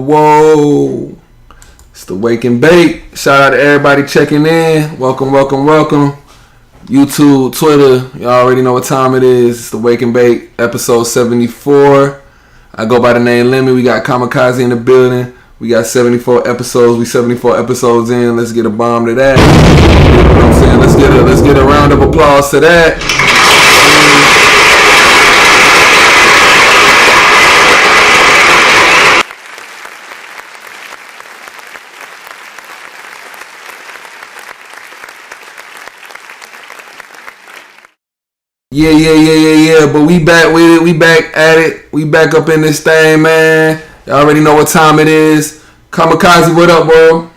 Whoa. It's the Wake and Bake. Shout out to everybody checking in. Welcome. YouTube, Twitter, y'all already know what time it is. It's the Wake and Bake, episode 74. I go by the name Lemmy. We got Kamikaze in the building. We got 74 episodes. We 74 episodes in. Let's get a bomb to that. You know what I'm saying? Let's get a round of applause to that. Yeah. But we back with it. We back at it. We back up in this thing, man. Y'all already know what time it is. Kamikaze, what up, bro?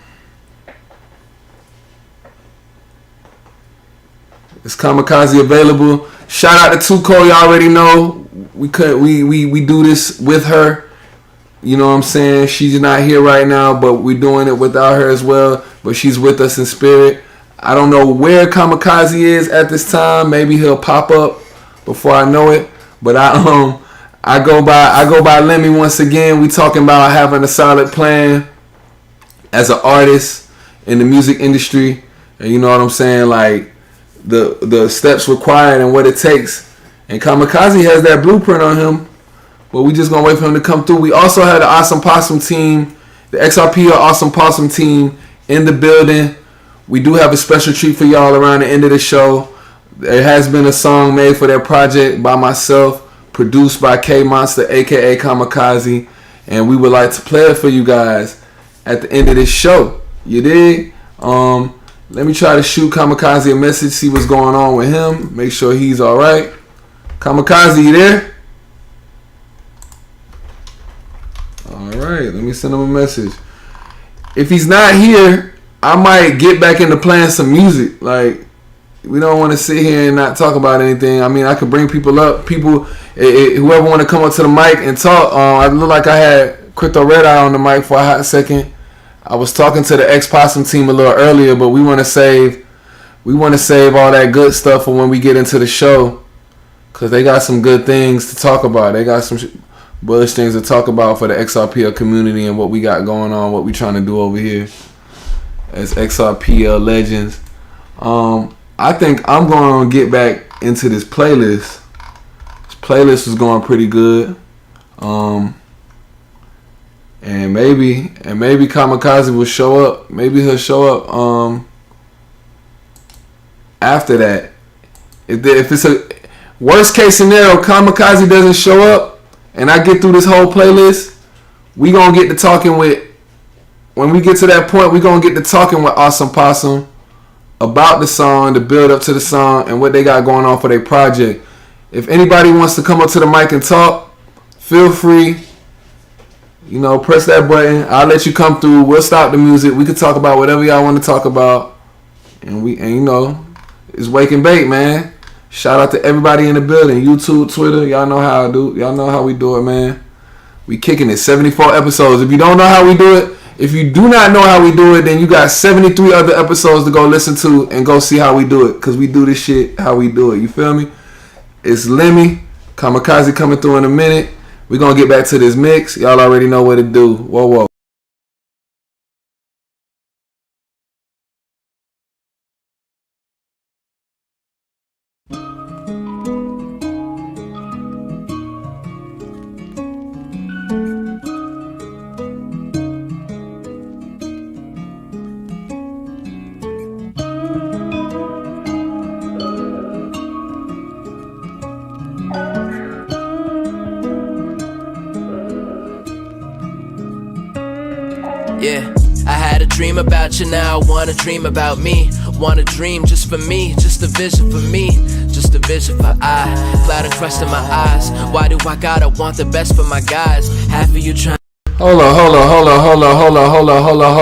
Is Kamikaze available? Shout out to Tuco. Y'all already know we do this with her. You know what I'm saying? She's not here right now, but we're doing it without her as well. But she's with us in spirit. I don't know where Kamikaze is at this time. Maybe he'll pop up before I know it. But I go by Lemmy once again. We talking about having a solid plan as an artist in the music industry, and you know what I'm saying, like the steps required and what it takes. And Kamikaze has that blueprint on him, but we just gonna wait for him to come through. We also had the Awesome Possum team, the XRP or Awesome Possum team in the building. We do have a special treat for y'all around the end of the show. There has been a song made for that project by myself, produced by K Monster, aka Kamikaze, and we would like to play it for you guys at the end of this show. You dig? Let me try to shoot Kamikaze a message, see what's going on with him, make sure he's alright. Kamikaze, you there? Alright, let me send him a message. If he's not here, I might get back into playing some music. Like, we don't want to sit here and not talk about anything. I mean, I could bring people up. Whoever want to come up to the mic and talk. I look like I had Crypto Red Eye on the mic for a hot second. I was talking to the X-Possum team a little earlier, but we want to save all that good stuff for when we get into the show, because they got some good things to talk about. They got some bullish things to talk about for the XRPL community and what we got going on, what we trying to do over here as XRPL legends. I think I'm going to get back into this playlist. This playlist was going pretty good. And maybe Kamikaze will show up. Maybe he'll show up after that. If it's a worst case scenario, Kamikaze doesn't show up and I get through this whole playlist, we going to get to talking with, when we get to that point, we going to get to talking with Awesome Possum about the song, the build up to the song, and what they got going on for their project. If anybody wants to come up to the mic and talk, feel free. You know, press that button. I'll let you come through. We'll stop the music. We can talk about whatever y'all want to talk about. And you know, it's Wake and Bake, man. Shout out to everybody in the building. YouTube, Twitter. Y'all know how I do. Y'all know how we do it, man. We kicking it. 74 episodes. If you don't know how we do it, if you do not know how we do it, then you got 73 other episodes to go listen to and go see how we do it. Because we do this shit how we do it. You feel me? It's Lemmy. Kamikaze coming through in a minute. We're going to get back to this mix. Y'all already know what to do. Whoa. Yeah, I had a dream about you, now I wanna dream about me. Wanna dream just for me, just a vision for me, just a vision for I. Cloud and crust in my eyes. Why do I gotta want the best for my guys? Half of you trying. Hold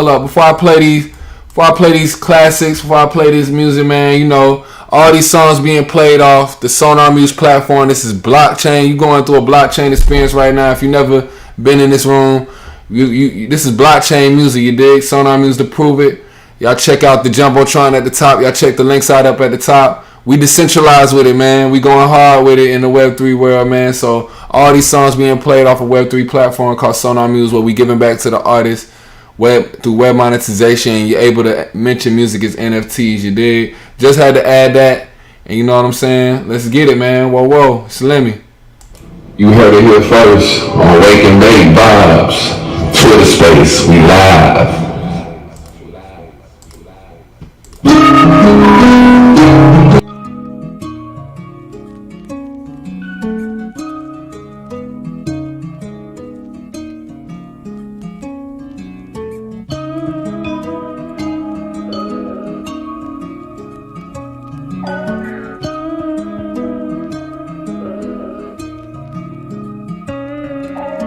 up. Before I play these classics, before I play this music, man, you know, all these songs being played off the Sonar Muse platform. This is blockchain. You going through a blockchain experience right now. If you never been in this room, this is blockchain music, you dig? Sonar Muse to prove it. Y'all check out the Jumbotron at the top. Y'all check the link side up at the top. We decentralized with it, man. We going hard with it in the Web3 world, man. So all these songs being played off a Web3 platform called Sonar Muse, where we giving back to the artists through web monetization. And you're able to mention music as NFTs, you dig? Just had to add that, and you know what I'm saying? Let's get it, man. Whoa, Slimmy. You heard it here first on Wake and Bake Vibes, Twitter Space, we live.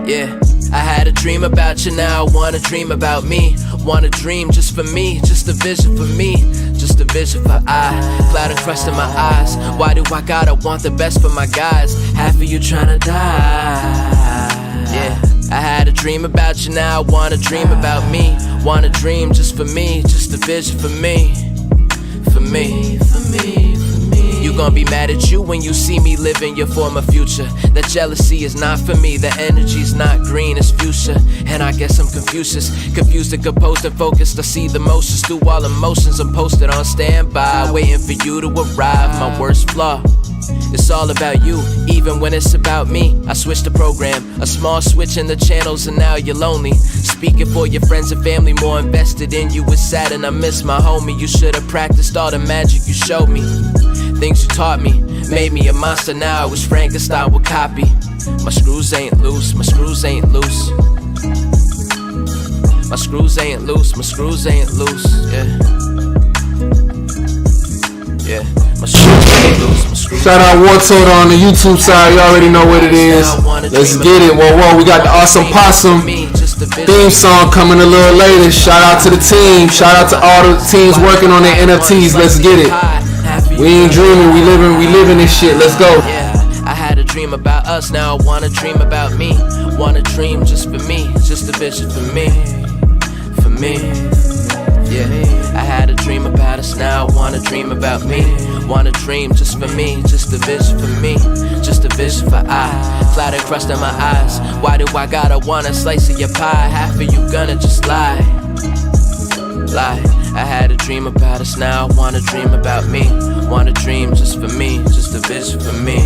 Yeah, I had a dream about you, now I wanna dream about me. Wanna dream just for me, just a vision for me, just a vision for I. Cloud and crust in my eyes. Why do I gotta want the best for my guys? Half of you tryna die. Yeah, I had a dream about you, now I wanna dream about me. Wanna dream just for me, just a vision for me, for me, for me. You gon' be mad at you when you see me living your former future. That jealousy is not for me, the energy's not green, it's fuchsia. And I guess I'm Confucius, confused and composed and focused. I see the motions through all emotions. I'm posted on standby, waiting for you to arrive. My worst flaw, it's all about you, even when it's about me. I switched the program, a small switch in the channels, and now you're lonely. Speaking for your friends and family, more invested in you. It's sad and I miss my homie. You should've practiced all the magic you showed me. Things you taught me made me a monster. Now I wish Frankenstein would copy. My screws ain't loose, my screws ain't loose. My screws ain't loose, my screws ain't loose. Yeah, yeah. My screws ain't loose, my screws. Shout out War Total on the YouTube side. You already know what it is. Let's get it. Whoa. We got the Awesome Possum theme song coming a little later. Shout out to the team. Shout out to all the teams working on their NFTs. Let's get it. We ain't dreaming, we living this shit. Let's go. Yeah, I had a dream about us, now I wanna dream about me. Wanna dream just for me, just a vision for me, for me. Yeah, I had a dream about us, now I wanna dream about me. Wanna dream just for me, just a vision for me, just a vision for I. Cloud and crust in my eyes. Why do I gotta want a slice of your pie? Half of you gonna just lie. I had a dream about us, now I wanna dream about me. Wanna dream just for me, just a vision for me.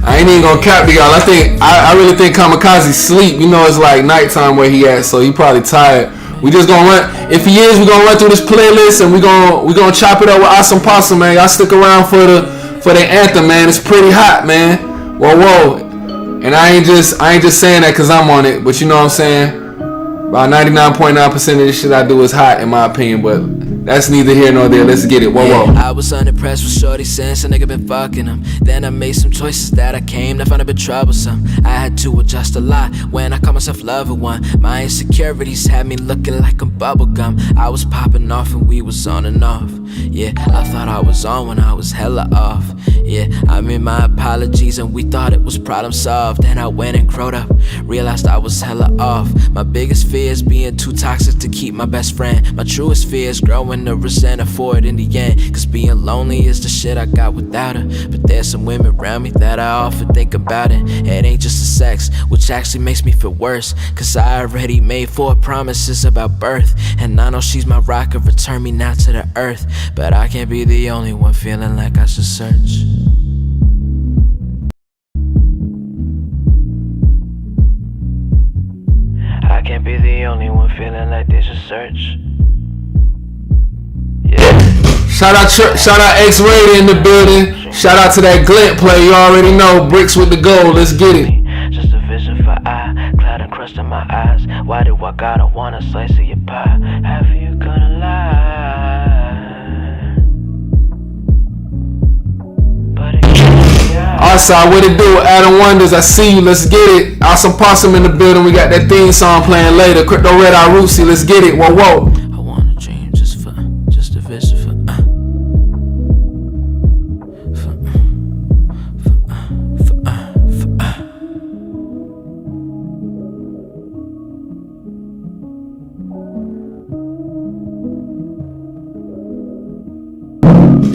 I ain't even gonna cap y'all. I really think Kamikaze sleep. You know it's like nighttime where he at, so he probably tired. We just gonna run. If he is, we gonna run through this playlist and we gonna chop it up with Awesome Possum, man. Y'all stick around for the anthem, man. It's pretty hot, man. Whoa. And I ain't just saying that cause I'm on it, but you know what I'm saying. About 99.9% of this shit I do is hot, in my opinion, but that's neither here nor there. Let's get it. Whoa. I was unimpressed with shorty since a nigga been fucking him. Then I made some choices that I came to find a bit troublesome. I had to adjust a lot when I call myself loving one. My insecurities had me looking like I'm bubblegum. I was popping off and we was on and off. Yeah, I thought I was on when I was hella off. Yeah, I made my apologies and we thought it was problem solved. Then I went and crowed up, realized I was hella off. My biggest fear is being too toxic to keep my best friend. My truest fear is growing to resent for it in the end. Cause being lonely is the shit I got without her. But there's some women around me that I often think about it. It ain't just the sex, which actually makes me feel worse. Cause I already made 4 promises about birth. And I know she's my rocker, return me now to the earth. But I can't be the only one feeling like I should search. I can't be the only one feeling like they should search. Yeah. Shout out X-Rated in the building. Shout out to that Glint play. You already know. Bricks with the gold. Let's get it. Just a vision for I. cloud crust in my eyes. Why do I gotta want a slice of your pie? Have you gonna lie? But it Outside, what it do? Adam Wonders, I see you. Let's get it. Awesome Possum in the building. We got that theme song playing later. Crypto Red Eye Rootsy. Let's get it. Whoa, whoa. I wanna dream just a vision for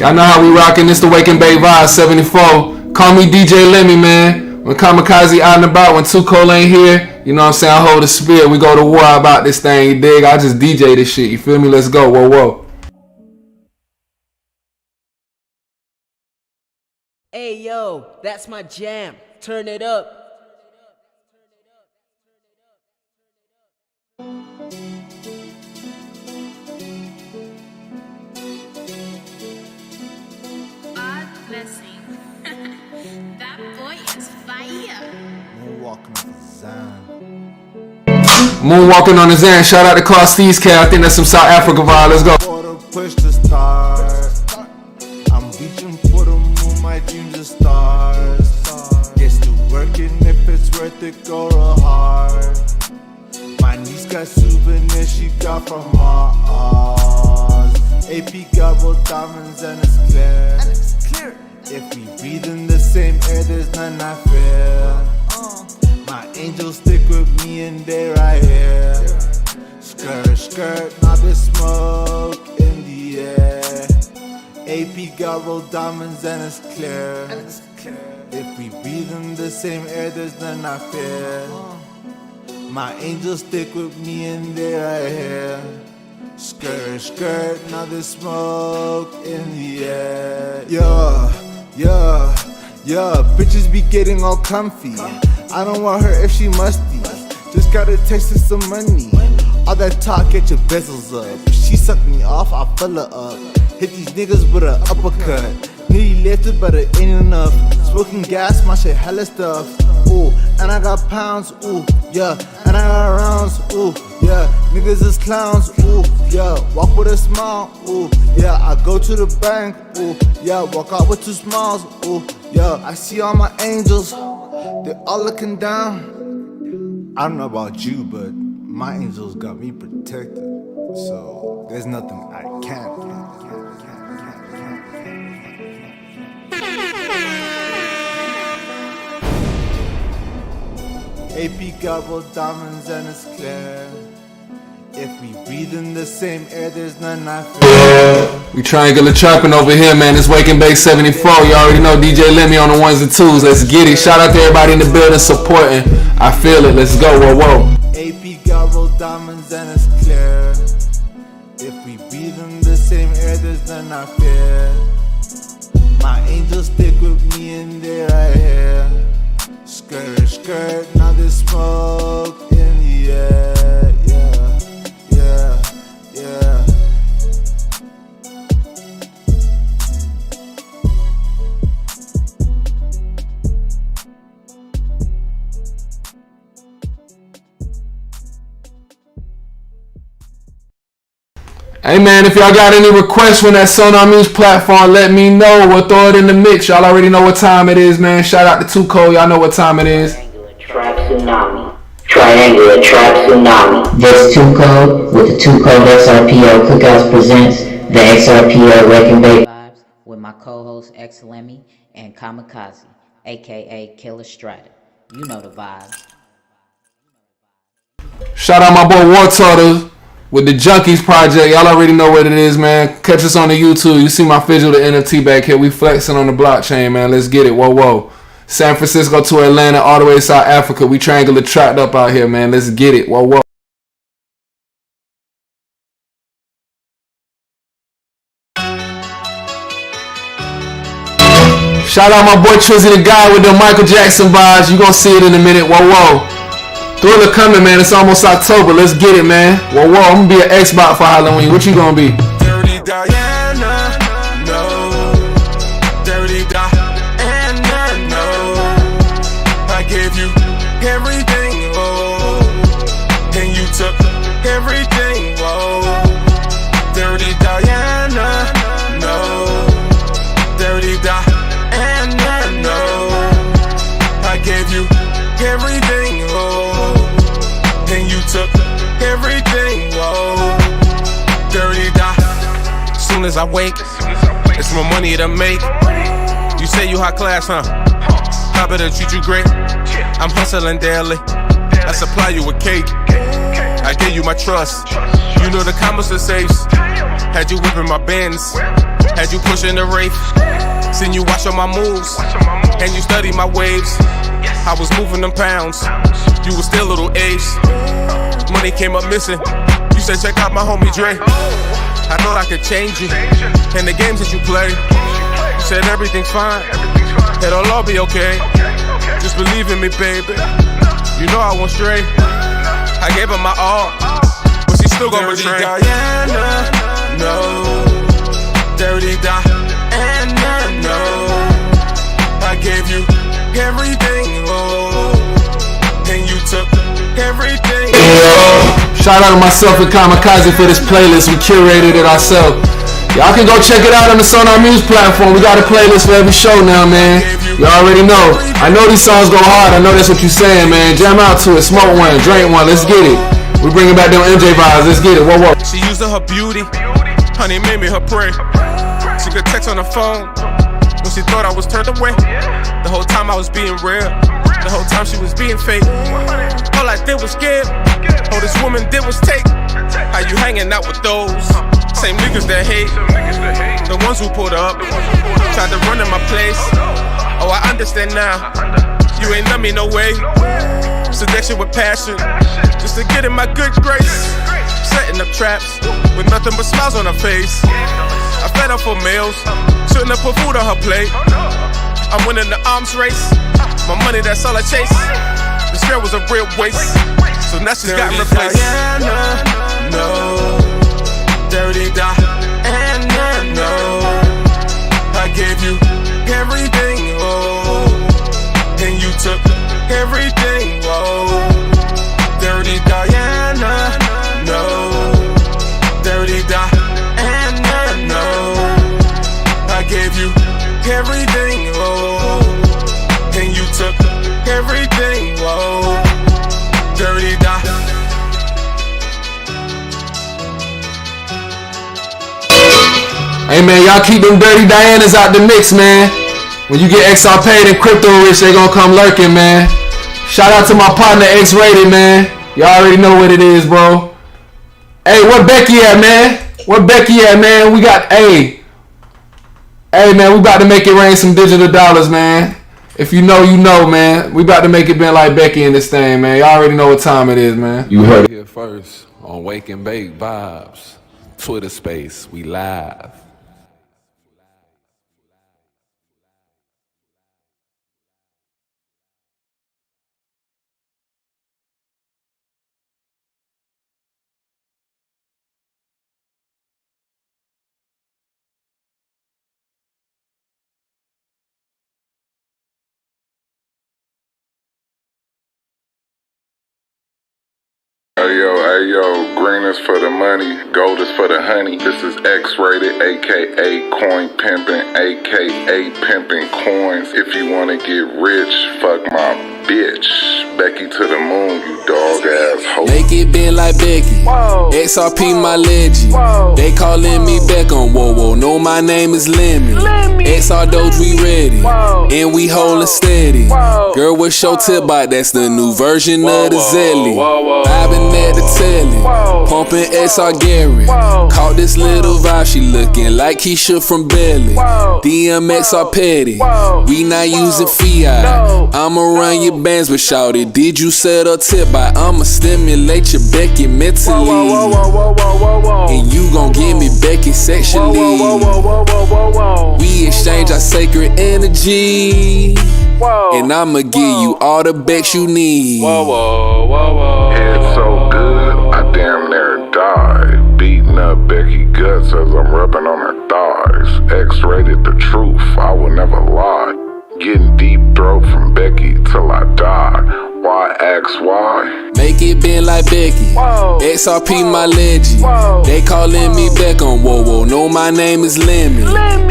Y'all know how we rockin'. This the Wake and Bake Vibe 74. Call me DJ Lemmy, man. When Kamikaze out and about, when Too Cold ain't here, you know what I'm saying? I hold the spirit. We go to war about this thing, you dig? I just DJ this shit, you feel me? Let's go. Whoa, whoa. Hey yo, that's my jam. Turn it up. God blessing. That boy is fire. Moonwalking on the Zan. Shout out to Carl Steve's cat. I think that's some South Africa vibe. Let's go. Push to start. I'm reaching for the moon, my dreams are stars. Get still working if it's worth it, go real hard. My niece got souvenirs she got from Mars. AP got both diamonds and it's clear. If we breathe in the same air, there's none I fear. My angels stick with me and they right here. Skirt, skirt, now there's smoke in the air. AP got rolled diamonds and it's clear. If we breathe in the same air, there's none I fear. My angels stick with me and they right here. Skirt, skirt, now there's smoke in the air. Yeah, bitches be getting all comfy. I don't want her if she musty. Just gotta text her some money. All that talk, get your bezels up. If she suck me off, I'll fill her up. Hit these niggas with an uppercut. Nearly left it, but it ain't enough. Smoking gas, my shit hella stuff. Ooh, and I got pounds, ooh, yeah. And I got rounds, ooh, yeah. Niggas is clowns, ooh, yeah. Walk with a smile, ooh, yeah. I go to the bank, ooh, yeah. Walk out with 2 smiles, ooh, yeah. I see all my angels, they all looking down. I don't know about you, but my angels got me protected. So there's nothing I can't do. AP got both diamonds and it's clear. If we breathe in the same air, there's none I fear. We triangular trapping over here, man. It's Wake and Bake 74. You already know DJ Lemmy on the ones and twos. Let's get it. Shout out to everybody in the building supporting. I feel it. Let's go. Whoa, whoa. AP got rolled diamonds and it's clear. If we breathe in the same air, there's none I fear. My angels stick with me and they right here. Skirt, skirt, now there's smoke in the air. Yeah. Hey man, if y'all got any requests from that Sonar Music platform, let me know. We'll throw it in the mix. Y'all already know what time it is, man. Shout out to Too Cold. Y'all know what time it is. Trap Tsunami. Triangular Trap Tsunami. This Too Cold with the Too Cold XRPO Cookouts presents the XRPO Wake and Bake Vibes with my co-hosts X Lemmy and Kamikaze, aka Killer Strata. You know the vibes. Shout out my boy War Turtle with the Junkies Project. Y'all already know what it is, man. Catch us on the YouTube. You see my visual, the NFT back here. We flexing on the blockchain, man. Let's get it. Whoa, whoa. San Francisco to Atlanta, all the way to South Africa. We triangular trapped up out here, man. Let's get it. Whoa, whoa. Shout out my boy Trizzy the guy with the Michael Jackson vibes. You gonna see it in a minute. Whoa, whoa. Thriller coming, man. It's almost October. Let's get it, man. Whoa, whoa. I'm gonna be an Xbox for Halloween. What you gonna be? Dirty Diana, no. Dirty Diana, no. I gave you everything, oh. and you took everything, whoa. Dirty die. Soon as I wake, it's more money to make. You say you high class, huh? I better treat you great. I'm hustling daily. I supply you with cake. I gave you my trust. You know the commas and safes. Had you whipping my Benz. Had you pushing the Wraith. Seen you watch all my moves. And you study my waves. I was moving them pounds. You was still little ace. Money came up missing. You said check out my homie Dre. I thought I could change you. And the games that you play. You said everything's fine. It'll all be okay. Just believe in me, baby. You know I won't stray. I gave her my all, but she still gon' betray. Dirty Diana, no. Dirty Diana, no. I gave you everything, oh, and you took everything. Shout out to myself and Kamikaze for this playlist. We curated it ourselves. Y'all can go check it out on the Sonar Music platform. We got a playlist for every show now, man. You already know. I know these songs go hard. I know that's what you're saying, man. Jam out to it. Smoke one. Drink one. Let's get it. We bringing back them MJ vibes. Let's get it. Whoa, whoa. She used her beauty. Honey made me her prey. She could text on the phone when she thought I was turned away. The whole time I was being real. The whole time she was being fake. All I did was give. All this woman did was take. How you hanging out with those same niggas that hate? The ones who pulled up, tried to run in my place. Oh, I understand now. You ain't love me no way. Seduction with passion, just to get in my good grace. Setting up traps with nothing but smiles on her face. I fed her for meals, shouldn't have put food on her plate. I'm winning the arms race. My money, that's all I chase. This girl was a real waste, so now she's gotten replaced. Diana, no. Dirty Diana, no. I gave you everything, oh, and you took everything, oh. Dirty Diana, no. Dirty Diana, no. I gave you everything, oh, and you took everything, oh. Dirty Diana. Hey man, y'all keep them Dirty Dianas out the mix, man. When you get XR paid and crypto rich, they gonna come lurking, man. Shout out to my partner X-Rated, man. Y'all already know what it is, bro. Hey, where Becky at, man? Where Becky at, man? We got, hey man, we about to make it rain some digital dollars, man. If you know, you know, man. We about to make it been like Becky in this thing, man. Y'all already know what time it is, man. You heard it here first on Wake and Bake Vibes. Twitter space, we live. Hey yo, green is for the money, gold is for the honey. This is X-Rated, aka Coin Pimpin', aka Pimpin' Coins. If you wanna get rich, fuck my bitch. Becky to the moon, you dog ass hoe. Make it bend like Becky. Whoa. XRP my legend. Whoa. They calling me back on whoa whoa. Know my name is Lemmy. XR Doge, we ready. Whoa. And we holding steady. Whoa. Girl, what's your tip about? That's the new version of the Zelly. Vibing at the telly. Pumping XR Gary. Caught this little vibe, she looking like Keisha from Belly. DMX are petty. We not using fiat. I'ma run your bands, but shout it. Did you set a tip by? I'ma stimulate your Becky mentally. And you gon' give me Becky sexually. We exchange our sacred energy. And I'ma give you all the Becks you need. Head so good, I damn near died. Beating up Becky guts as I'm rubbing on her thighs. X-Rated the truth, I will never lie. Getting deep throat from Becky till I die. Why ask why? Make it bend like Becky. XRP my legend. They calling me Beckham. Whoa, whoa. No, my name is Lemmy.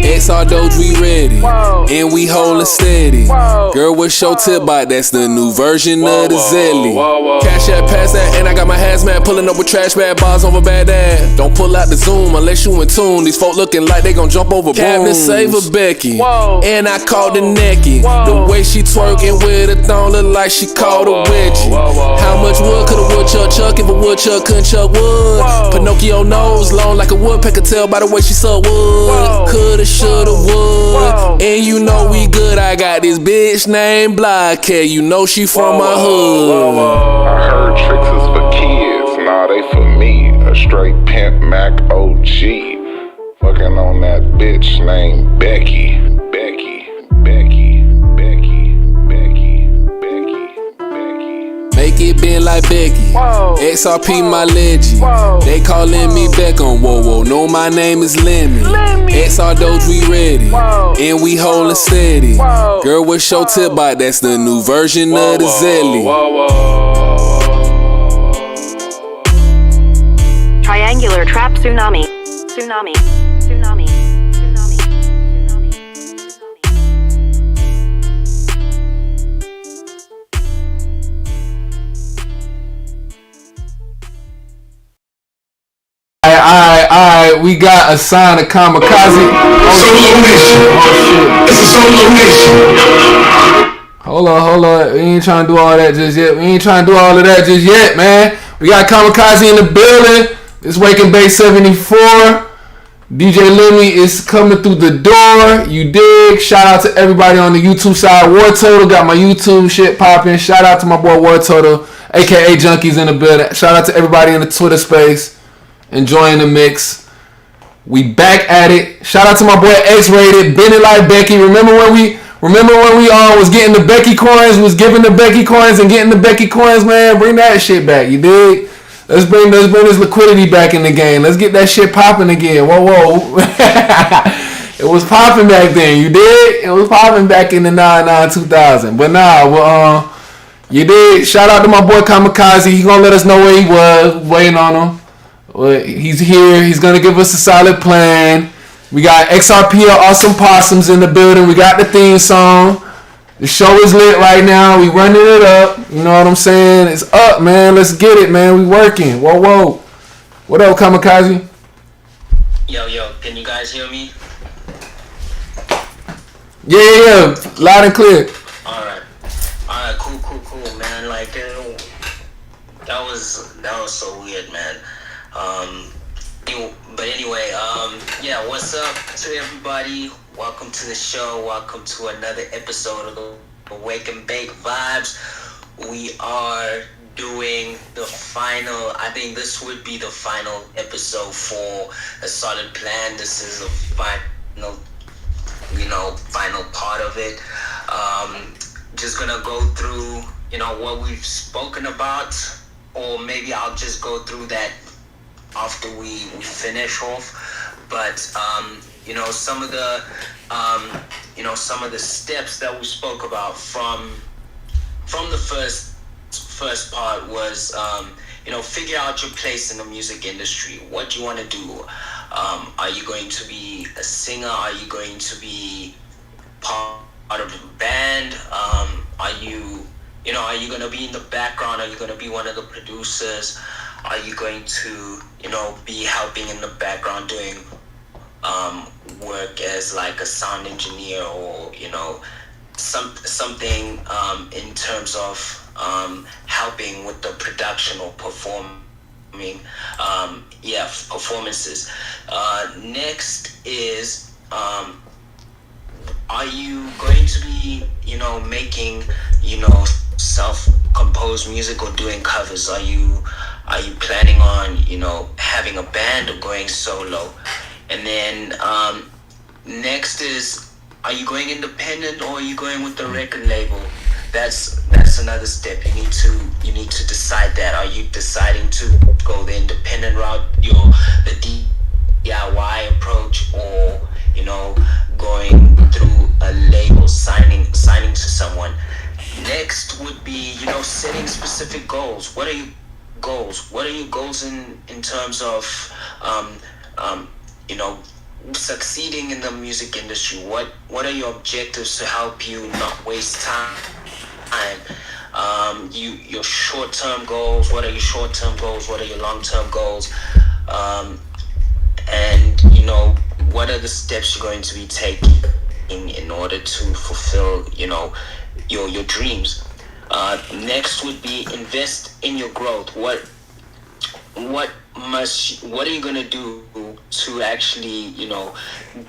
XR Doge, we ready. And we holding steady. Girl, what's your tip about? That's the new version of the Zelly. Cash that, pass that, and I got my hazmat. Pulling up with trash bag bars over bad ass. Don't pull out the zoom unless you in tune. These folk looking like they gon' jump over Cabinet saver Becky. And I called the necky. The way she twerking with a thong look like she called a wedgie. How much wood could a woodchuck chuck if a woodchuck couldn't chuck wood? Pinocchio nose long like a woodpecker, tell by the way she suck wood. Coulda, shoulda, would. And you know we good. I got this bitch named Blockhead. You know she from my hood. I heard tricks is for kids, nah they for me. A straight pimp Mac OG. Fucking on that bitch named Becky. Make it bend like Becky. XRP my legend. They calling me Beckham. Whoa, whoa. No, my name is Lemmy. XR Doge, we ready. And we holding steady. Girl, what's your tip about? That's the new version of the Zelly. Triangular trap tsunami. Tsunami. Tsunami. Alright, we got a sign of kamikaze. It's a solo mission. Hold on. We ain't trying to do all that just yet. Man. We got kamikaze in the building. It's Waking Bay 74. DJ Lemmy is coming through the door. You dig? Shout out to everybody on the YouTube side. War Total got my YouTube shit popping. Shout out to my boy War Total, aka Junkies in the building. Shout out to everybody in the Twitter space. Enjoying the mix. We back at it. Shout out to my boy X-Rated, Bending Like Becky. Remember when we was getting the Becky coins, was giving the Becky coins and getting the Becky coins, man? Bring that shit back, you dig? Let's bring this liquidity back in the game. Let's get that shit popping again. Whoa. It was popping back then, you dig? It was popping back in the 2000. But nah, you dig? Shout out to my boy Kamikaze. He gonna let us know where he was. Waiting on him. He's here. He's gonna give us a solid plan. We got XRP Awesome Possums in the building. We got the theme song. The show is lit right now. We running it up. You know what I'm saying? It's up, man. Let's get it, man. We working. Whoa. What up, Kamikaze? Yo. Can you guys hear me? Yeah. Loud and clear. All right. Cool, man. Like, that was so weird, man. But anyway, yeah, what's up to everybody? Welcome to the show. Welcome to another episode of the Wake and Bake Vibes. We are doing the final, I think this would be the final episode for A Solid Plan. This is a final part of it. Just gonna go through, what we've spoken about, or maybe I'll just go through that after we finish off. But some of the steps that we spoke about from the first part was figure out your place in the music industry. What do you want to do? Are you going to be a singer? Are you going to be part of a band? Are you going to be in the background? Are you going to be one of the producers? Are you going to, be helping in the background doing work as like a sound engineer, or, something in terms of helping with the production or performances. Next is, are you going to be, making, self-composed music or doing covers? Are you planning on, having a band or going solo? And then next is, are you going independent or are you going with the record label? That's another step. You need to decide that. Are you deciding to go the independent route, the DIY approach, or going through a label, signing to someone? Next would be, setting specific goals. What are your goals? What are your goals in terms of, um, you know, succeeding in the music industry? What are your objectives to help you not waste time? Your short-term goals. What are your short-term goals? What are your long-term goals? And what are the steps you're going to be taking in order to fulfill your dreams. Next would be invest in your growth. What are you gonna do to actually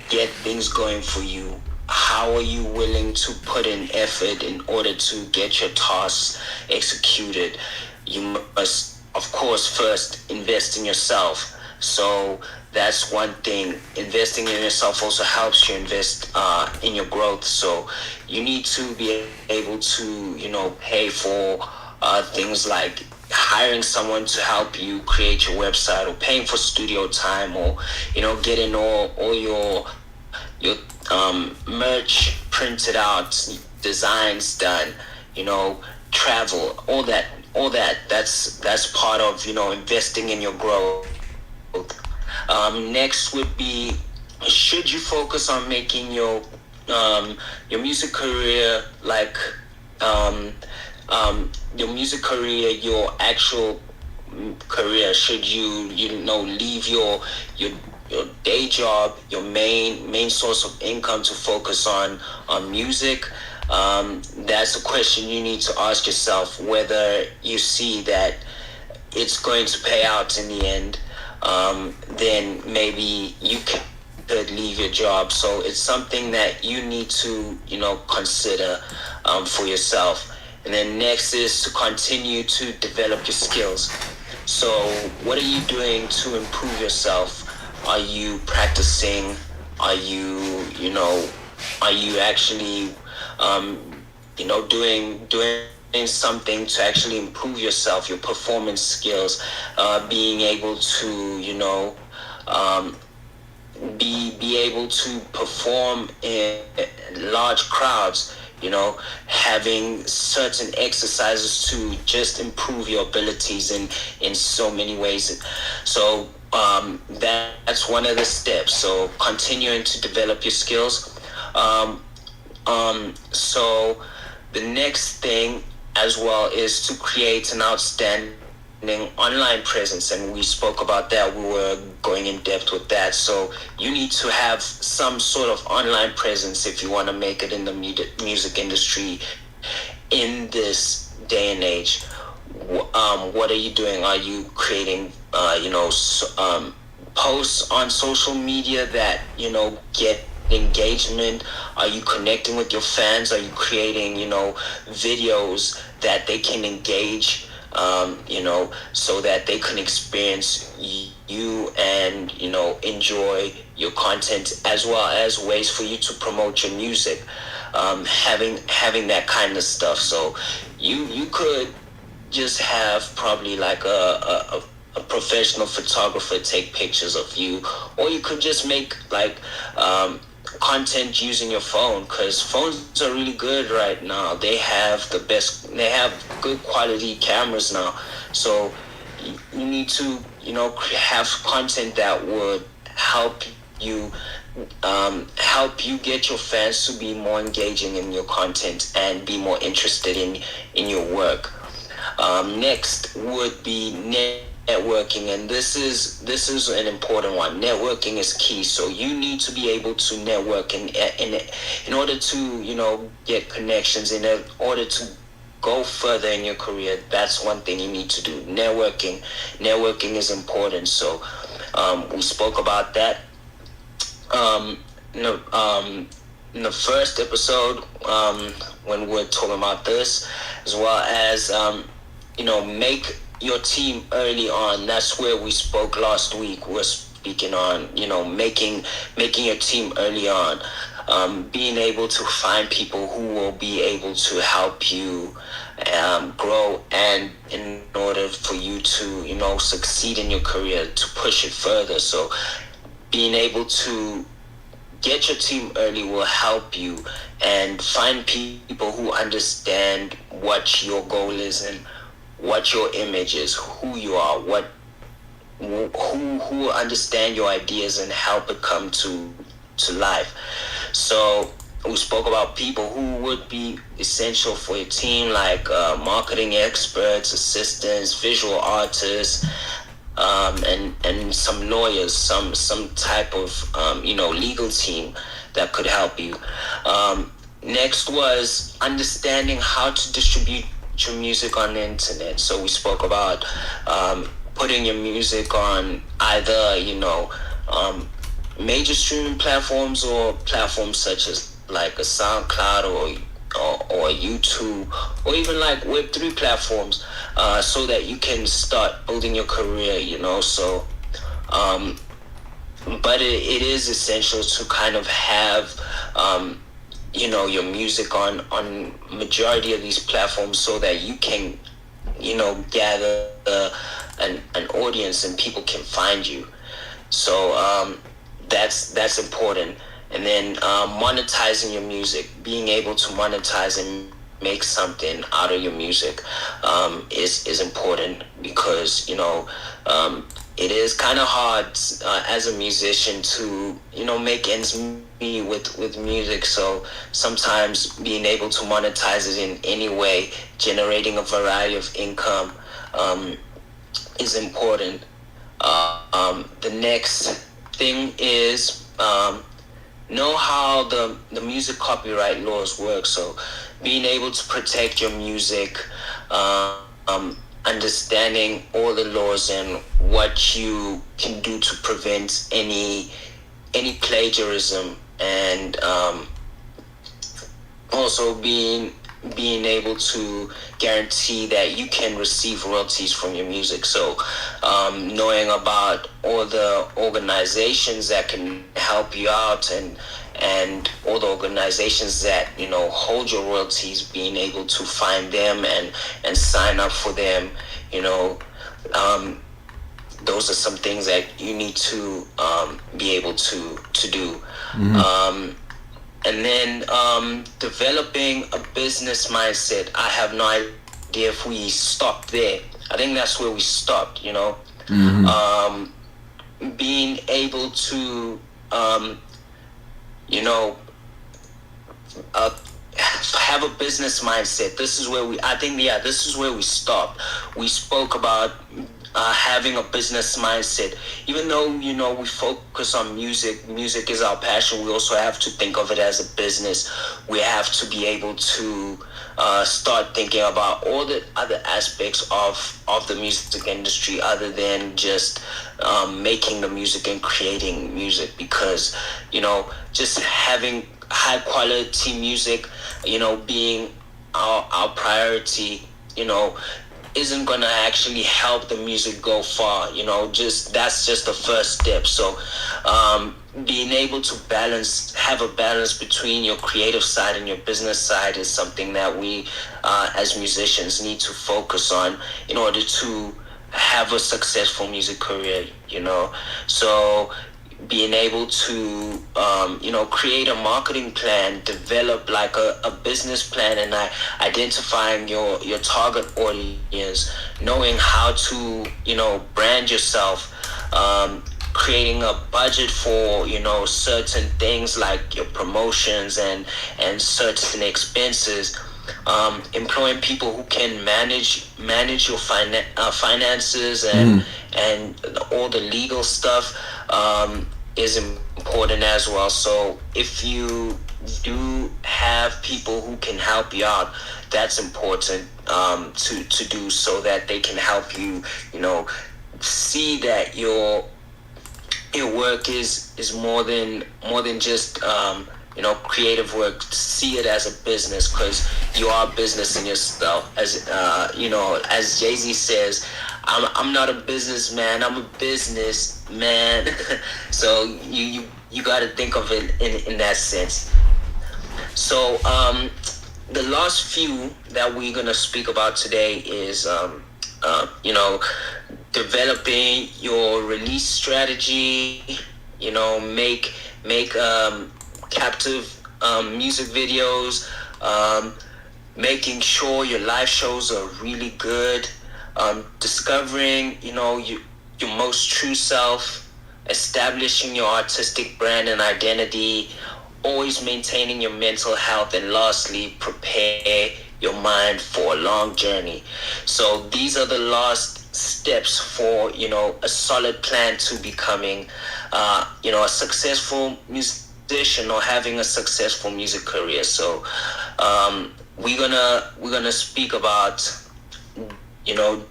get things going for you? How are you willing to put in effort in order to get your tasks executed? You must, of course, first invest in yourself. So that's one thing. Investing in yourself also helps you invest in your growth. So you need to be able to, pay for things like hiring someone to help you create your website, or paying for studio time, or getting all your merch printed out, designs done, travel, that's part of investing in your growth. Next would be, should you focus on making your music career your actual career? Should you leave your day job, your main source of income, to focus on music? That's a question you need to ask yourself, whether you see that it's going to pay out in the end. Then maybe you could leave your job. So it's something that you need to consider for yourself. And then next is to continue to develop your skills. So what are you doing to improve yourself? Are you practicing? Are you actually doing something to actually improve yourself, your performance skills, being able to be able to perform in large crowds, having certain exercises to just improve your abilities in so many ways. So that's one of the steps. So continuing to develop your skills. So the next thing as well is to create an outstanding online presence, and we spoke about that. We were going in depth with that. So you need to have some sort of online presence if you want to make it in the music industry in this day and age. What are you doing? Are you creating posts on social media that get engagement? Are you connecting with your fans? Are you creating videos that they can engage, so that they can experience you and enjoy your content, as well as ways for you to promote your music, having that kind of stuff. So you could just have probably like a professional photographer take pictures of you, or you could just make content using your phone, because phones are really good right now. They have good quality cameras now. So you need to have content that would help you get your fans to be more engaging in your content and be more interested in your work. Next would be networking, and this is an important one. Networking is key. So you need to be able to network in order to get connections, in order to go further in your career. That's one thing you need to do. Networking is important. So we spoke about that in the first episode, when we were talking about this, as well as make your team early on. That's where we spoke last week. We're speaking on making your team early on, being able to find people who will be able to help you grow, and in order for you to succeed in your career, to push it further. So being able to get your team early will help you, and find people who understand what your goal is and what your image is, who you are, who understand your ideas and help it come to life. So we spoke about people who would be essential for your team, like marketing experts, assistants, visual artists, and some lawyers, some type of legal team that could help you. Next was understanding how to distribute your music on the internet. So we spoke about putting your music on either major streaming platforms or platforms such as like a SoundCloud or YouTube, or even like Web3 platforms, so that you can start building your career, so but it is essential to kind of have your music on majority of these platforms, so that you can gather an audience and people can find you. So that's important. And then monetizing your music, being able to monetize and make something out of your music is important, because it is kind of hard as a musician to make ends meet with music. So sometimes being able to monetize it in any way, generating a variety of income, is important. The next thing is know how the music copyright laws work. So being able to protect your music, understanding all the laws and what you can do to prevent any plagiarism, and also being able to guarantee that you can receive royalties from your music. So knowing about all the organizations that can help you out, and all the organizations that hold your royalties, being able to find them and sign up for them, those are some things that you need to be able to do. Mm-hmm. And then developing a business mindset. I have no idea if we stopped there. I think that's where we stopped, Mm-hmm. Being able to, have a business mindset. This is where this is where we stopped. We spoke about having a business mindset. Even though we focus on music is our passion, we also have to think of it as a business. We have to be able to start thinking about all the other aspects of the music industry, other than just making the music and creating music, because just having high quality music being our priority isn't gonna actually help the music go far. That's just the first step. So being able to have a balance between your creative side and your business side is something that we as musicians need to focus on in order to have a successful music career. So being able to create a marketing plan, develop like a business plan, and identifying your target audience, knowing how to brand yourself, creating a budget for certain things like your promotions and certain expenses, employing people who can manage your finances and all the legal stuff is important as well. So if you do have people who can help you out, that's important to do, so that they can help you see that your work is more than just creative work. See it as a business, because you are a business in yourself. As as Jay-Z says, I'm not a businessman, I'm a business man. So you got to think of it in that sense. So the last few that we're gonna speak about today is developing your release strategy. make captive music videos, making sure your live shows are really good, discovering, your most true self, establishing your artistic brand and identity, always maintaining your mental health, and lastly, prepare your mind for a long journey. So these are the last steps for, a solid plan to becoming, a successful musician or having a successful music career. So we're gonna speak about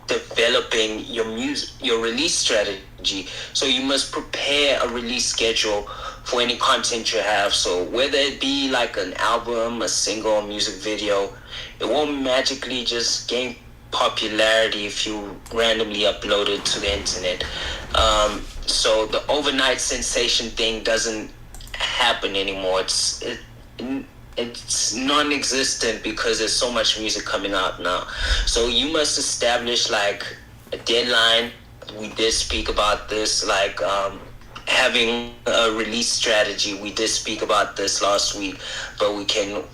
developing your release strategy. So you must prepare a release schedule for any content you have. So whether it be like an album, a single, music video, it won't magically just gain popularity if you randomly upload it to the internet. So the overnight sensation thing doesn't happen anymore. It's non-existent because there's so much music coming out now. So you must establish like a deadline. We did speak about this, like having a release strategy. We did speak about this last week, but we can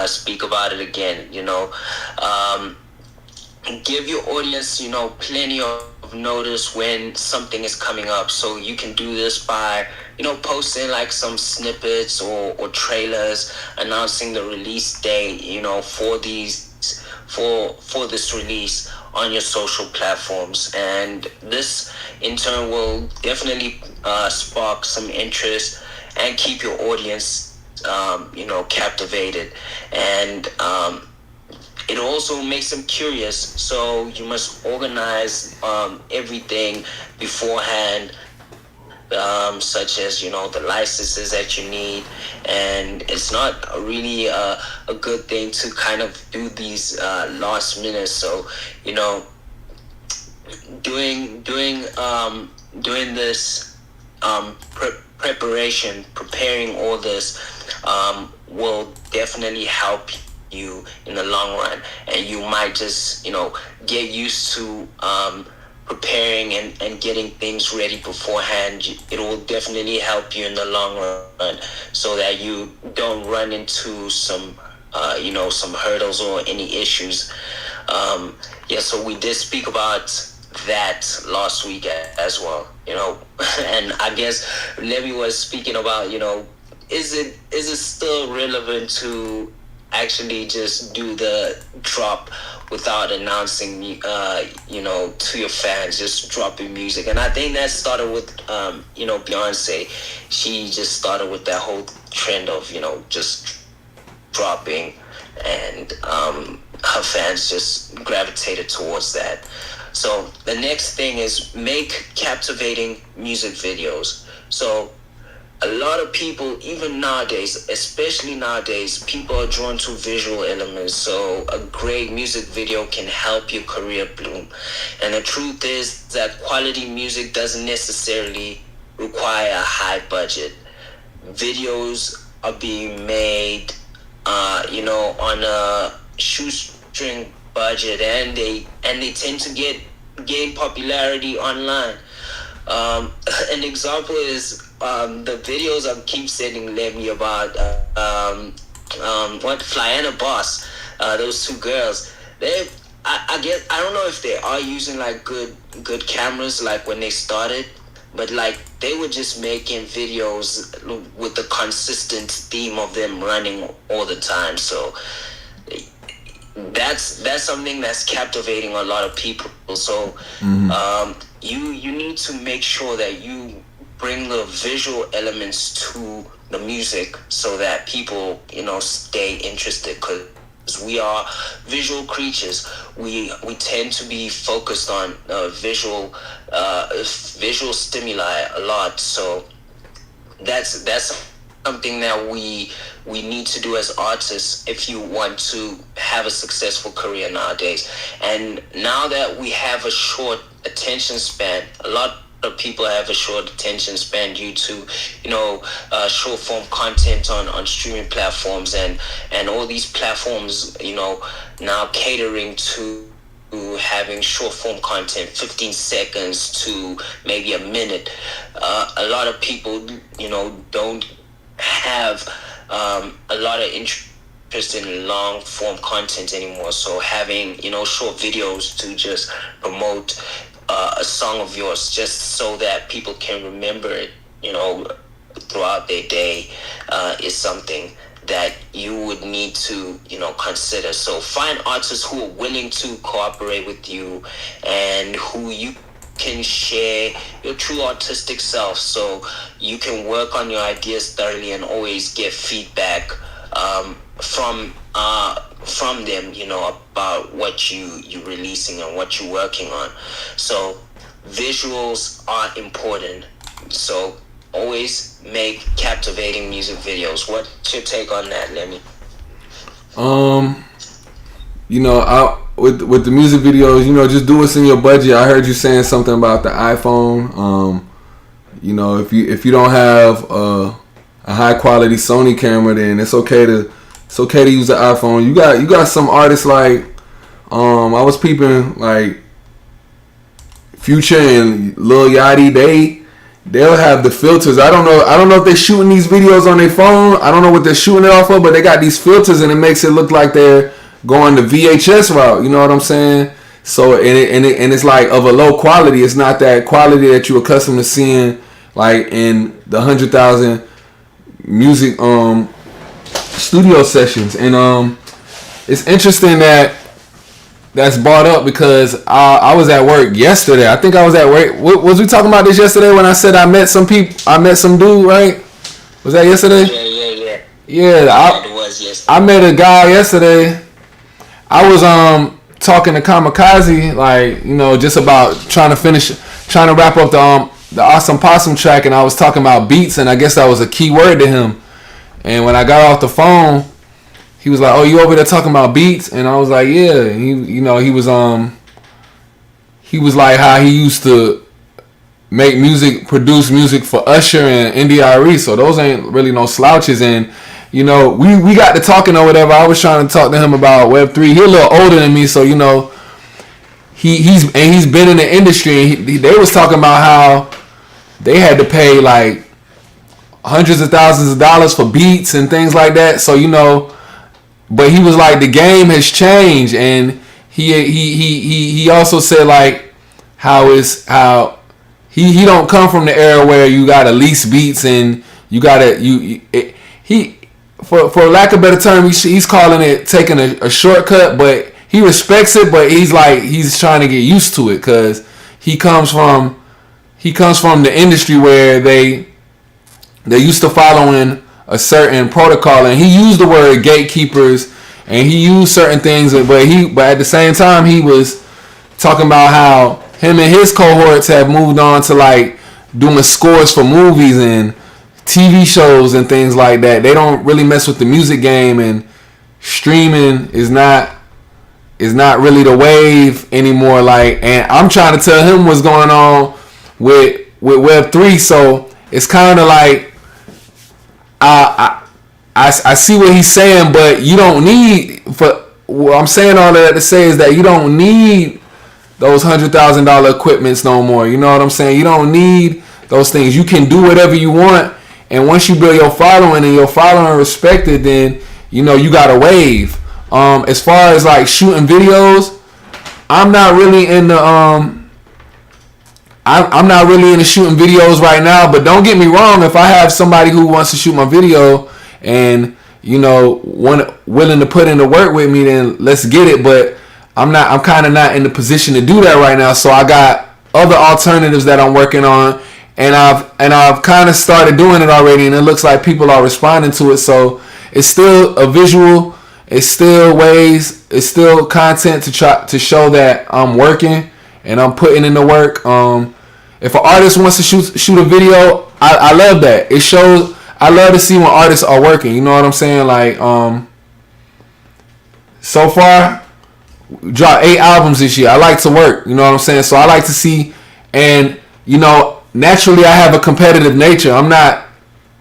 speak about it again. Give your audience, plenty of notice when something is coming up. So you can do this by, posting like some snippets or trailers announcing the release date, for this release on your social platforms. And this in turn will definitely spark some interest and keep your audience, captivated. And it also makes them curious. So you must organize everything beforehand, such as the licenses that you need. And it's not really a good thing to kind of do these last minute. So doing this preparation, preparing all this will definitely help you in the long run. And you might just get used to preparing and getting things ready beforehand. It will definitely help you in the long run, so that you don't run into some some hurdles or any issues. So we did speak about that last week as well, and I guess Levi was speaking about, is it still relevant to actually just do the drop without announcing, to your fans, just dropping music. And I think that started with, Beyonce. She just started with that whole trend of, just dropping, and her fans just gravitated towards that. So the next thing is make captivating music videos. So a lot of people, even nowadays, especially nowadays, people are drawn to visual elements. So a great music video can help your career bloom. And the truth is that quality music doesn't necessarily require a high budget. Videos are being made, on a shoestring budget, and they tend to gain popularity online. An example is the videos I keep sending Lemmy about Flyana Boss, those two girls. I guess I don't know if they are using like good cameras like when they started, but like they were just making videos with the consistent theme of them running all the time. So that's something that's captivating a lot of people. So you need to make sure that you bring the visual elements to the music so that people stay interested, because we are visual creatures. We tend to be focused on visual stimuli a lot. So that's something that we need to do as artists if you want to have a successful career nowadays. And now that we have a short attention span, a lot of people have a short attention span due to short form content on streaming platforms, and all these platforms now catering to having short form content, 15 seconds to maybe a minute. A lot of people, don't have a lot of interest in long form content anymore. So having, short videos to just promote a song of yours, just so that people can remember it, throughout their day, is something that you would need to, consider. So find artists who are willing to cooperate with you and who you can share your true artistic self, so you can work on your ideas thoroughly and always get feedback from them, about what you're releasing and what you're working on. So visuals are important. So always make captivating music videos. What's your take on that, Lemmy? With the music videos, just do what's in your budget. I heard you saying something about the iPhone. If you don't have a high quality Sony camera, then it's okay to use the iPhone. You got some artists like I was peeping like Future and Lil Yachty. They'll have the filters. I don't know if they're shooting these videos on their phone. I don't know what they're shooting it off of, but they got these filters and it makes it look like they're going the VHS route. You know what I'm saying? So and it's like of a low quality. It's not that quality that you're accustomed to seeing like in the 100,000 music studio sessions. And it's interesting that's brought up because I was at work yesterday. I think I was at work. Was we talking about this yesterday when I said I met some people? I met some dude, right? Was that yesterday? Yeah. It was yesterday. I met a guy yesterday. I was talking to Kamikaze, like, just about trying to wrap up the Awesome Possum track, and I was talking about beats, and I guess that was a key word to him. And when I got off the phone, he was like, "Oh, you over there talking about beats?" And I was like, "Yeah." And he was like how he used to produce music for Usher and NDRE. So those ain't really no slouches. And we got to talking or whatever. I was trying to talk to him about Web3. He a little older than me, so he's been in the industry. And they was talking about how they had to pay like hundreds of thousands of dollars for beats and things like that. So but he was like, the game has changed, and he also said like how he don't come from the era where you gotta lease beats and you gotta for lack of a better term, he's calling it taking a shortcut, but he respects it, but he's trying to get used to it because he comes from the industry where they're used to following a certain protocol, and he used the word gatekeepers and he used certain things, but at the same time he was talking about how him and his cohorts have moved on to like doing scores for movies and TV shows and things like that. They don't really mess with the music game, and streaming is not really the wave anymore. Like, and I'm trying to tell him what's going on with Web3. So it's kind of like I see what he's saying, but you don't need I'm saying all that to say is that you don't need those $100,000 equipments no more. You know what I'm saying? You don't need those things. You can do whatever you want, and once you build your following and your following respected, then you got a wave. As far as like shooting videos, I'm not really into I'm not really into shooting videos right now. But don't get me wrong, if I have somebody who wants to shoot my video and willing to put in the work with me, then let's get it. But I'm kind of not in the position to do that right now. So I got other alternatives that I'm working on, and I've kind of started doing it already, and it looks like people are responding to it. So it's still a visual, it's still ways, it's still content to try to show that I'm working and I'm putting in the work. If an artist wants to shoot a video, I love that. It shows. I love to see when artists are working. You know what I'm saying? Like, so far, dropped 8 albums this year. I like to work. You know what I'm saying? So I like to see, and naturally I have a competitive nature. I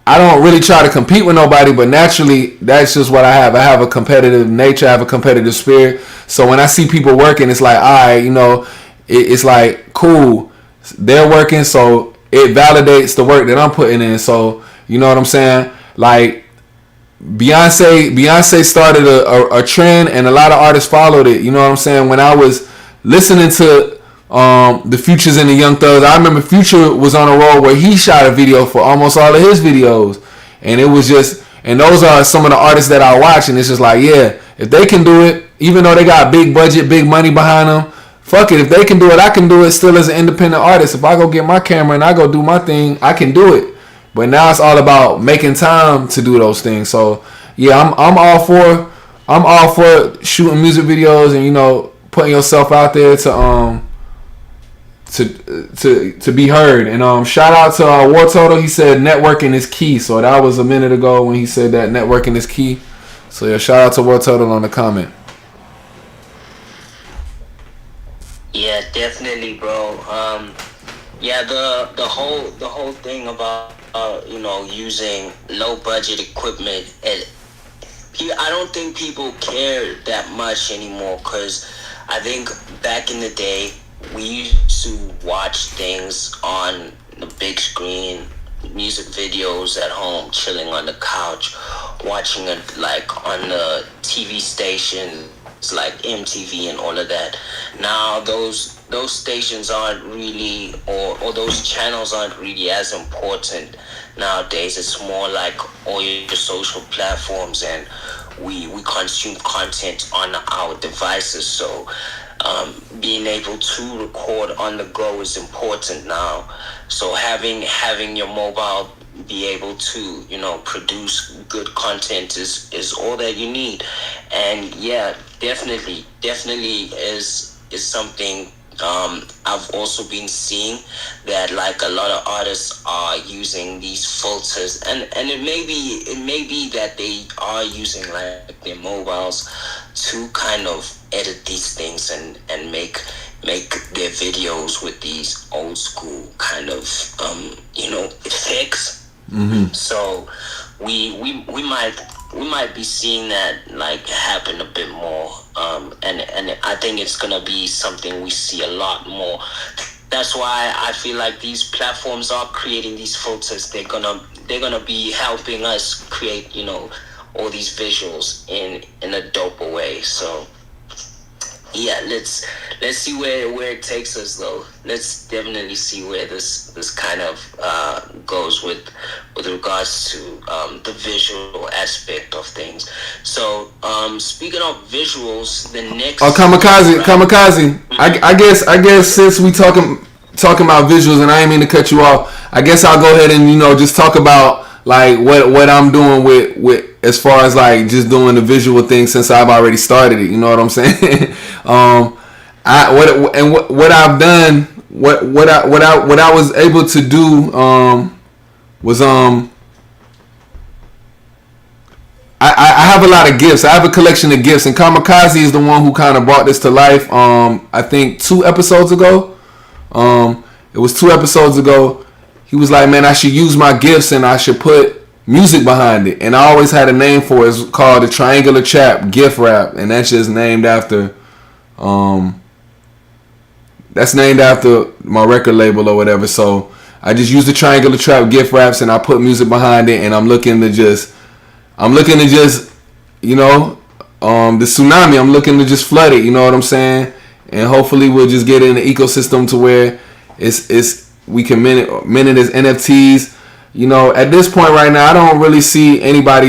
I don't really try to compete with nobody, but naturally, that's just what I have. I have a competitive nature. I have a competitive spirit. So when I see people working, it's like, all right, you know, it's like, cool, they're working, so it validates the work that I'm putting in. So, you know what I'm saying? Like, Beyonce started a trend, and a lot of artists followed it. You know what I'm saying? When I was listening to the Futures and the Young Thugs, I remember Future was on a roll where he shot a video for almost all of his videos, and it was just, and those are some of the artists that I watch, and it's just like, yeah, if they can do it, even though they got big budget, big money behind them, fuck it. If they can do it, I can do it still as an independent artist. If I go get my camera and I go do my thing, I can do it. But now it's all about making time to do those things. So yeah, I'm all for shooting music videos and, you know, putting yourself out there to be heard. And shout out to War Total. He said networking is key. So that was a minute ago when he said that networking is key. So yeah, shout out to War Total on the comment. Yeah, definitely, bro. Yeah, the whole thing about you know, using low budget equipment, and I don't think people care that much anymore, because I think back in the day we used to watch things on the big screen, music videos at home, chilling on the couch, watching it like on the TV stations like MTV and all of that. Now those stations aren't really, or those channels aren't really as important nowadays. It's more like all your social platforms, and we consume content on our devices. So being able to record on the go is important now. So having your mobile be able to, you know, produce good content is all that you need. And yeah, definitely is something I've also been seeing, that like a lot of artists are using these filters, and it may be that they are using like their mobiles to kind of edit these things and make their videos with these old school kind of you know, effects. Mm-hmm. So we might be seeing that like happen a bit more, and I think it's gonna be something we see a lot more. That's why I feel like these platforms are creating these filters. They're gonna be helping us create, you know, all these visuals in a doper way. So yeah, let's see where it takes us, though. Let's definitely see where this kind of goes with regards to the visual aspect of things. So speaking of visuals, the next Kamikaze. Mm-hmm. I guess since we talking about visuals, and I ain't mean to cut you off, I guess I'll go ahead and, you know, just talk about like what I'm doing with as far as like just doing the visual thing, since I've already started it. You know what I'm saying? What I've done, what I was able to do was I have a lot of gifts. I have a collection of gifts, and Kamikaze is the one who kind of brought this to life. I think 2 episodes ago. It was 2 episodes ago. He was like, man, I should use my gifts and I should put music behind it. And I always had a name for it. It's called the Triangular Trap Gift Wrap, and that's just named after my record label or whatever. So I just use the Triangular Trap Gift Wraps, and I put music behind it, and I'm looking to just you know, the tsunami, I'm looking to just flood it, you know what I'm saying? And hopefully we'll just get in the ecosystem to where we can mint it as NFTs. You know, at this point right now, I don't really see anybody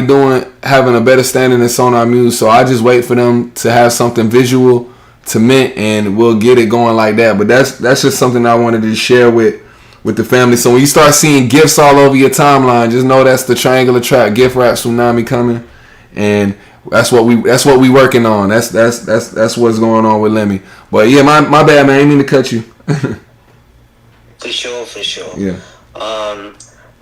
having a better standing than Sonar Muse. So I just wait for them to have something visual to mint, and we'll get it going like that. But that's just something I wanted to share with the family. So when you start seeing gifts all over your timeline, just know that's the Triangular Trap Gift Wrap Tsunami coming, and that's what we working on. That's what's going on with Lemmy. But yeah, my bad, man. I didn't mean to cut you. For sure. Yeah.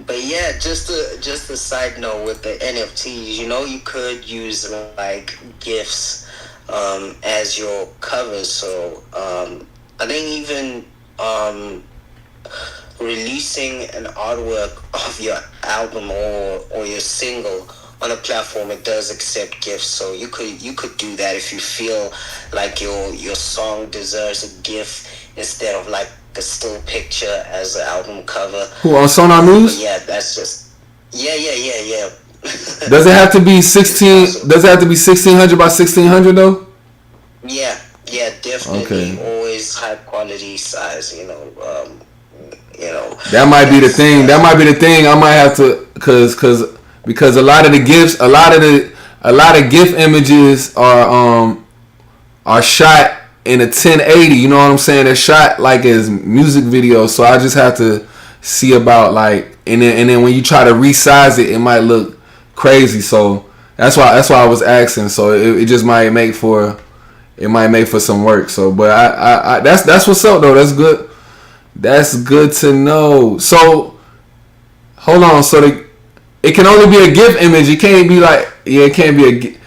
But yeah, just a side note with the NFTs, you know, you could use like GIFs as your covers. So I think even releasing an artwork of your album or your single on a platform, it does accept GIFs. So you could do that if you feel like your song deserves a GIF instead of like a still picture as an album cover. Who on Sonar News? But yeah, that's just yeah. Does it have to be 16? Does it have to be 1600 by 1600 though? Yeah, definitely. Okay. Always high quality size. That might be the thing. That might be the thing. I might have to, because a lot of the GIFs, a lot of GIF images are shot in a 1080. You know what I'm saying? They're shot like as music videos. So I just have to see about like, and then when you try to resize it, it might look crazy. So that's why I was asking. So it just might make for some work. So, but I that's what's up though. That's good. That's good to know. So hold on. So it can only be a GIF image. It can't be like, it can't be a GIF.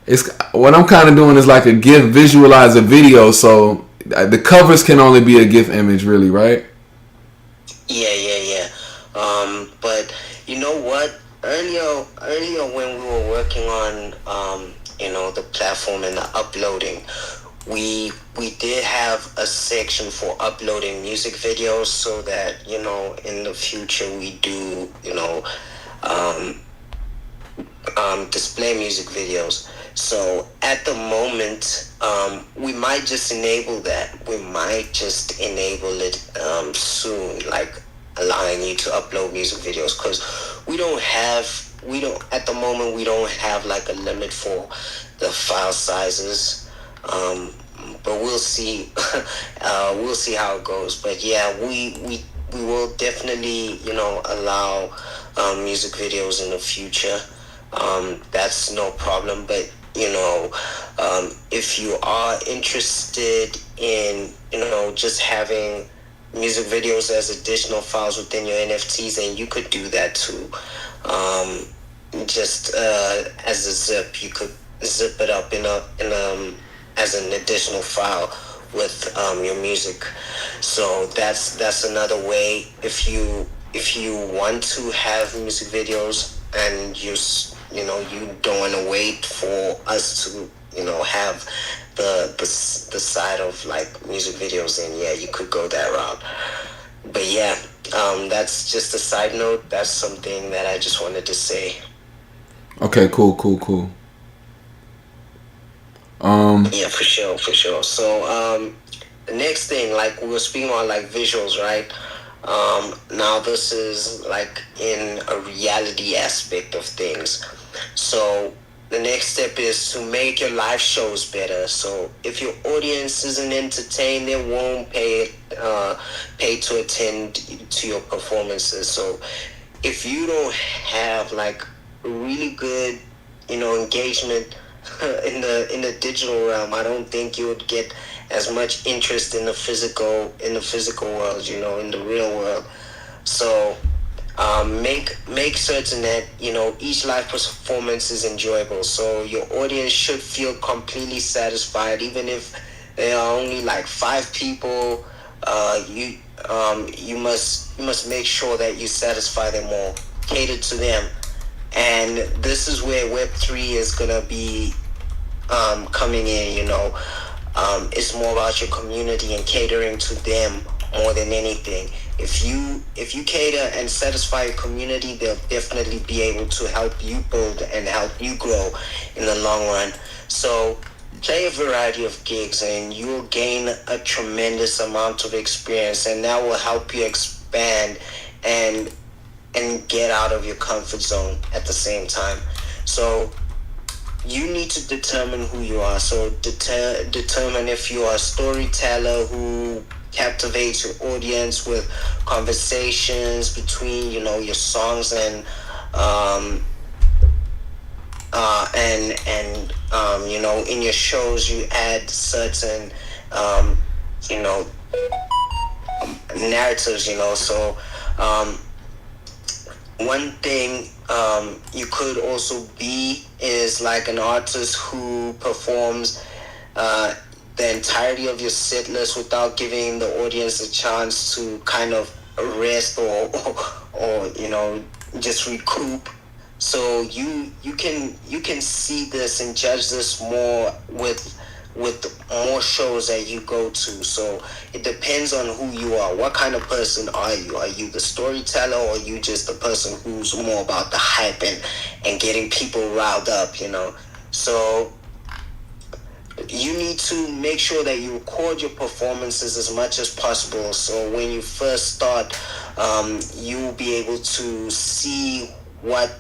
It's what I'm kind of doing is like a GIF visualizer video. So the covers can only be a GIF image, really, right? Yeah. But you know what? Earlier when we were working on the platform and the uploading, we did have a section for uploading music videos, so that in the future we do display music videos. So at the moment, we might just enable that. We might just enable it soon, like allowing you to upload music videos, because at the moment we don't have like a limit for the file sizes. But we'll see. We'll see how it goes. But yeah, we will definitely allow music videos in the future. That's no problem. But if you are interested in just having music videos as additional files within your NFTs, and you could do that too. Just as a zip, you could zip it up in as an additional file with your music. So that's another way. If you want to have music videos and you don't want to wait for us to have the side of like music videos, then yeah, you could go that route. But yeah, that's just a side note. That's something that I just wanted to say. Okay, cool. Yeah, for sure. So the next thing, like we were speaking about, like visuals, right? Now this is like in a reality aspect of things. So the next step is to make your live shows better. So if your audience isn't entertained, they won't pay to attend to your performances. So if you don't have like really good engagement in the digital realm, I don't think you would get as much interest in the physical world, in the real world. So make certain that each live performance is enjoyable. So your audience should feel completely satisfied, even if there are only like 5 people. You must make sure that you satisfy them all, cater to them. And this is where Web3 is gonna be coming in. It's more about your community and catering to them more than anything. If you cater and satisfy your community, they'll definitely be able to help you build and help you grow in the long run. So play a variety of gigs and you'll gain a tremendous amount of experience, and that will help you expand and get out of your comfort zone at the same time. So you need to determine who you are. So determine if you are a storyteller who captivates your audience with conversations between your songs and in your shows you add certain narratives. So one thing you could also be is like an artist who performs the entirety of your set list without giving the audience a chance to kind of rest or just recoup. So you can see this and judge this more with more shows that you go to. So it depends on who you are. What kind of person are you? Are you the storyteller, or are you just the person who's more about the hype and getting people riled up, So you need to make sure that you record your performances as much as possible. So when you first start, you'll be able to see what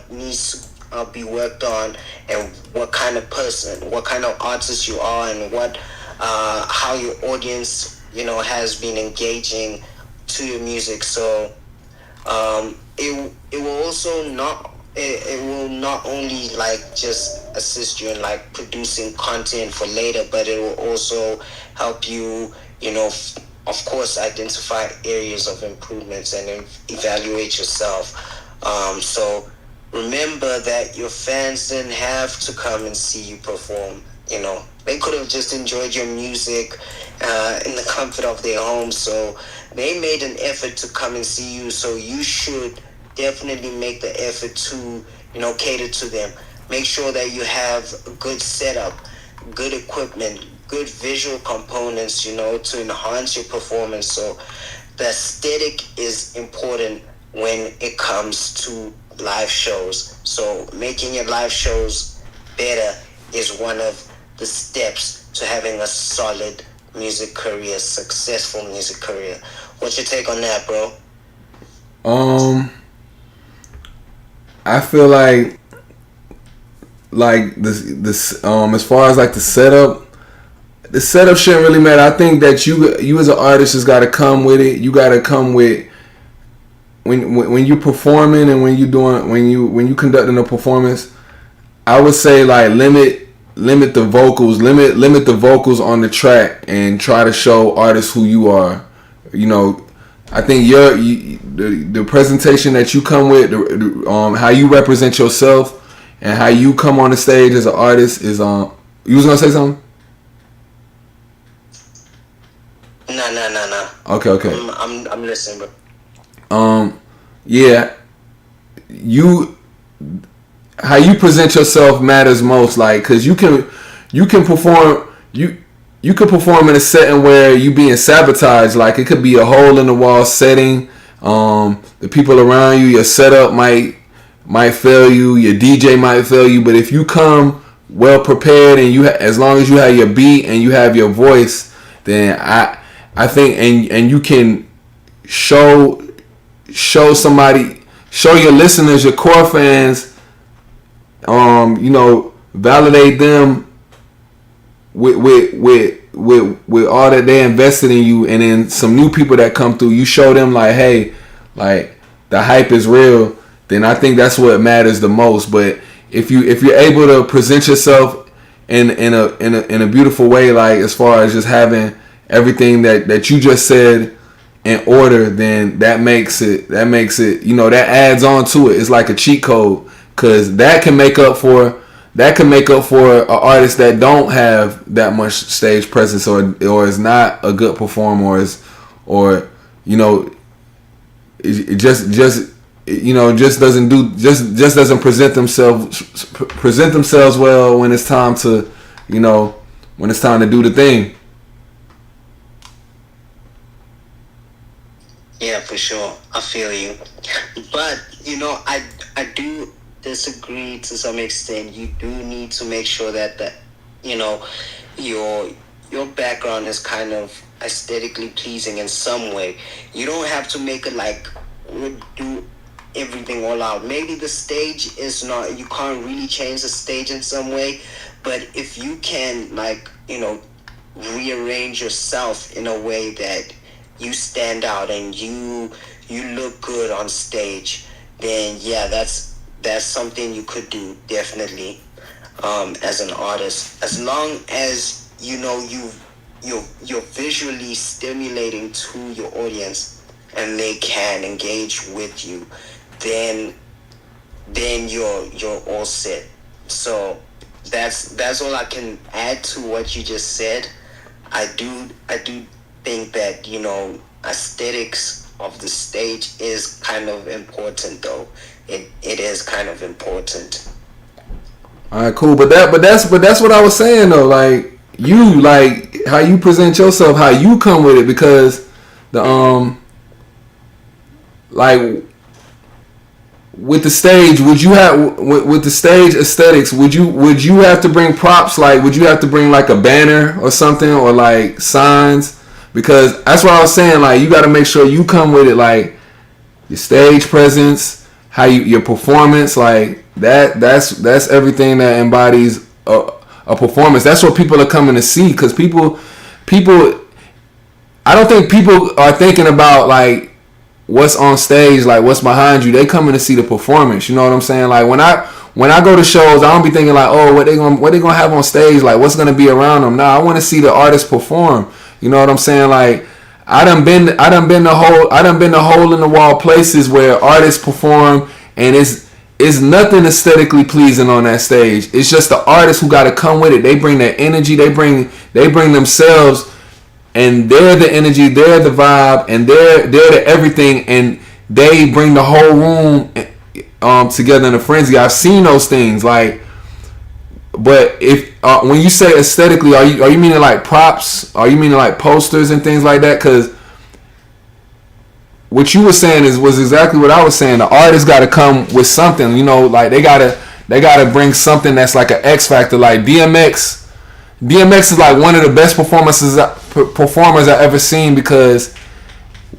needs to be worked on, and what kind of person, what kind of artist you are, and how your audience, has been engaging to your music. So it will also not it will not only like just assist you in like producing content for later, but it will also help you, of course, identify areas of improvements and evaluate yourself. So remember that your fans didn't have to come and see you perform. They could have just enjoyed your music in the comfort of their home. So they made an effort to come and see you. So you should definitely make the effort to, cater to them. Make sure that you have a good setup, good equipment, good visual components, to enhance your performance. So the aesthetic is important when it comes to live shows. So making your live shows better is one of the steps to having a solid music career, successful music career. What's your take on that, bro? I feel like this as far as like the setup shouldn't really matter. I think that you as an artist just got to come with it. You got to come with when you performing and when you conducting a performance. I would say like limit the vocals, limit the vocals on the track, and try to show artists who you are. I think the presentation that you come with, how you represent yourself, and how you come on the stage as an artist is You was gonna say something? No. Okay. I'm listening, bro. Yeah. How you present yourself matters most, like, cause you can perform you could perform in a setting where you being sabotaged. Like, it could be a hole in the wall setting. The people around you, your setup might fail you, your DJ might fail you. But if you come well prepared and as long as you have your beat and you have your voice, then I think and you can show somebody, show your listeners, your core fans, validate them with all that they invested in you, and then some new people that come through, you show them like, hey, like, the hype is real. Then I think that's what matters the most. But if you're able to present yourself in a beautiful way, like as far as just having everything that you just said in order, then that makes it that adds on to it. It's like a cheat code, because that can make up for an artist that don't have that much stage presence, or is not a good performer, or it just doesn't present themselves well when it's time to do the thing. Yeah, for sure. I feel you. But, I do disagree to some extent. You do need to make sure that your background is kind of aesthetically pleasing in some way. You don't have to make it like do everything all out. Maybe the stage is not, you can't really change the stage in some way, but if you can rearrange yourself in a way that you stand out and you look good on stage, then yeah, that's something you could do, definitely, as an artist. As long as you're visually stimulating to your audience and they can engage with you, then you're all set. So that's all I can add to what you just said. I do think that aesthetics of the stage is kind of important, though. It is kind of important. All right, cool. But that's what I was saying though. Like you, like how you present yourself, how you come with it, because the like with the stage, would you have with the stage aesthetics? Would you have to bring props? Like, would you have to bring like a banner or something, or like signs? Because that's what I was saying. Like, you got to make sure you come with it, like your stage presence, how your performance, like that. That's everything that embodies a performance. That's what people are coming to see. Because people, I don't think people are thinking about like what's on stage, like what's behind you. They coming to see the performance. You know what I'm saying? Like when I go to shows, I don't be thinking like, oh, what they gonna have on stage, like what's gonna be around them. Nah, I want to see the artist perform. You know what I'm saying? Like I done been the hole in the wall places where artists perform and it's nothing aesthetically pleasing on that stage. It's just the artist who got to come with it. They bring their energy. They bring themselves. And they're the energy, they're the vibe, and they're the everything, and they bring the whole room together in a frenzy. I've seen those things, like, but if when you say aesthetically, are you meaning like props? Are you meaning like posters and things like that? Because what you were saying was exactly what I was saying. The artist got to come with something, you know, like they gotta bring something that's like an X factor, like DMX. DMX is like one of the best performers I've ever seen, because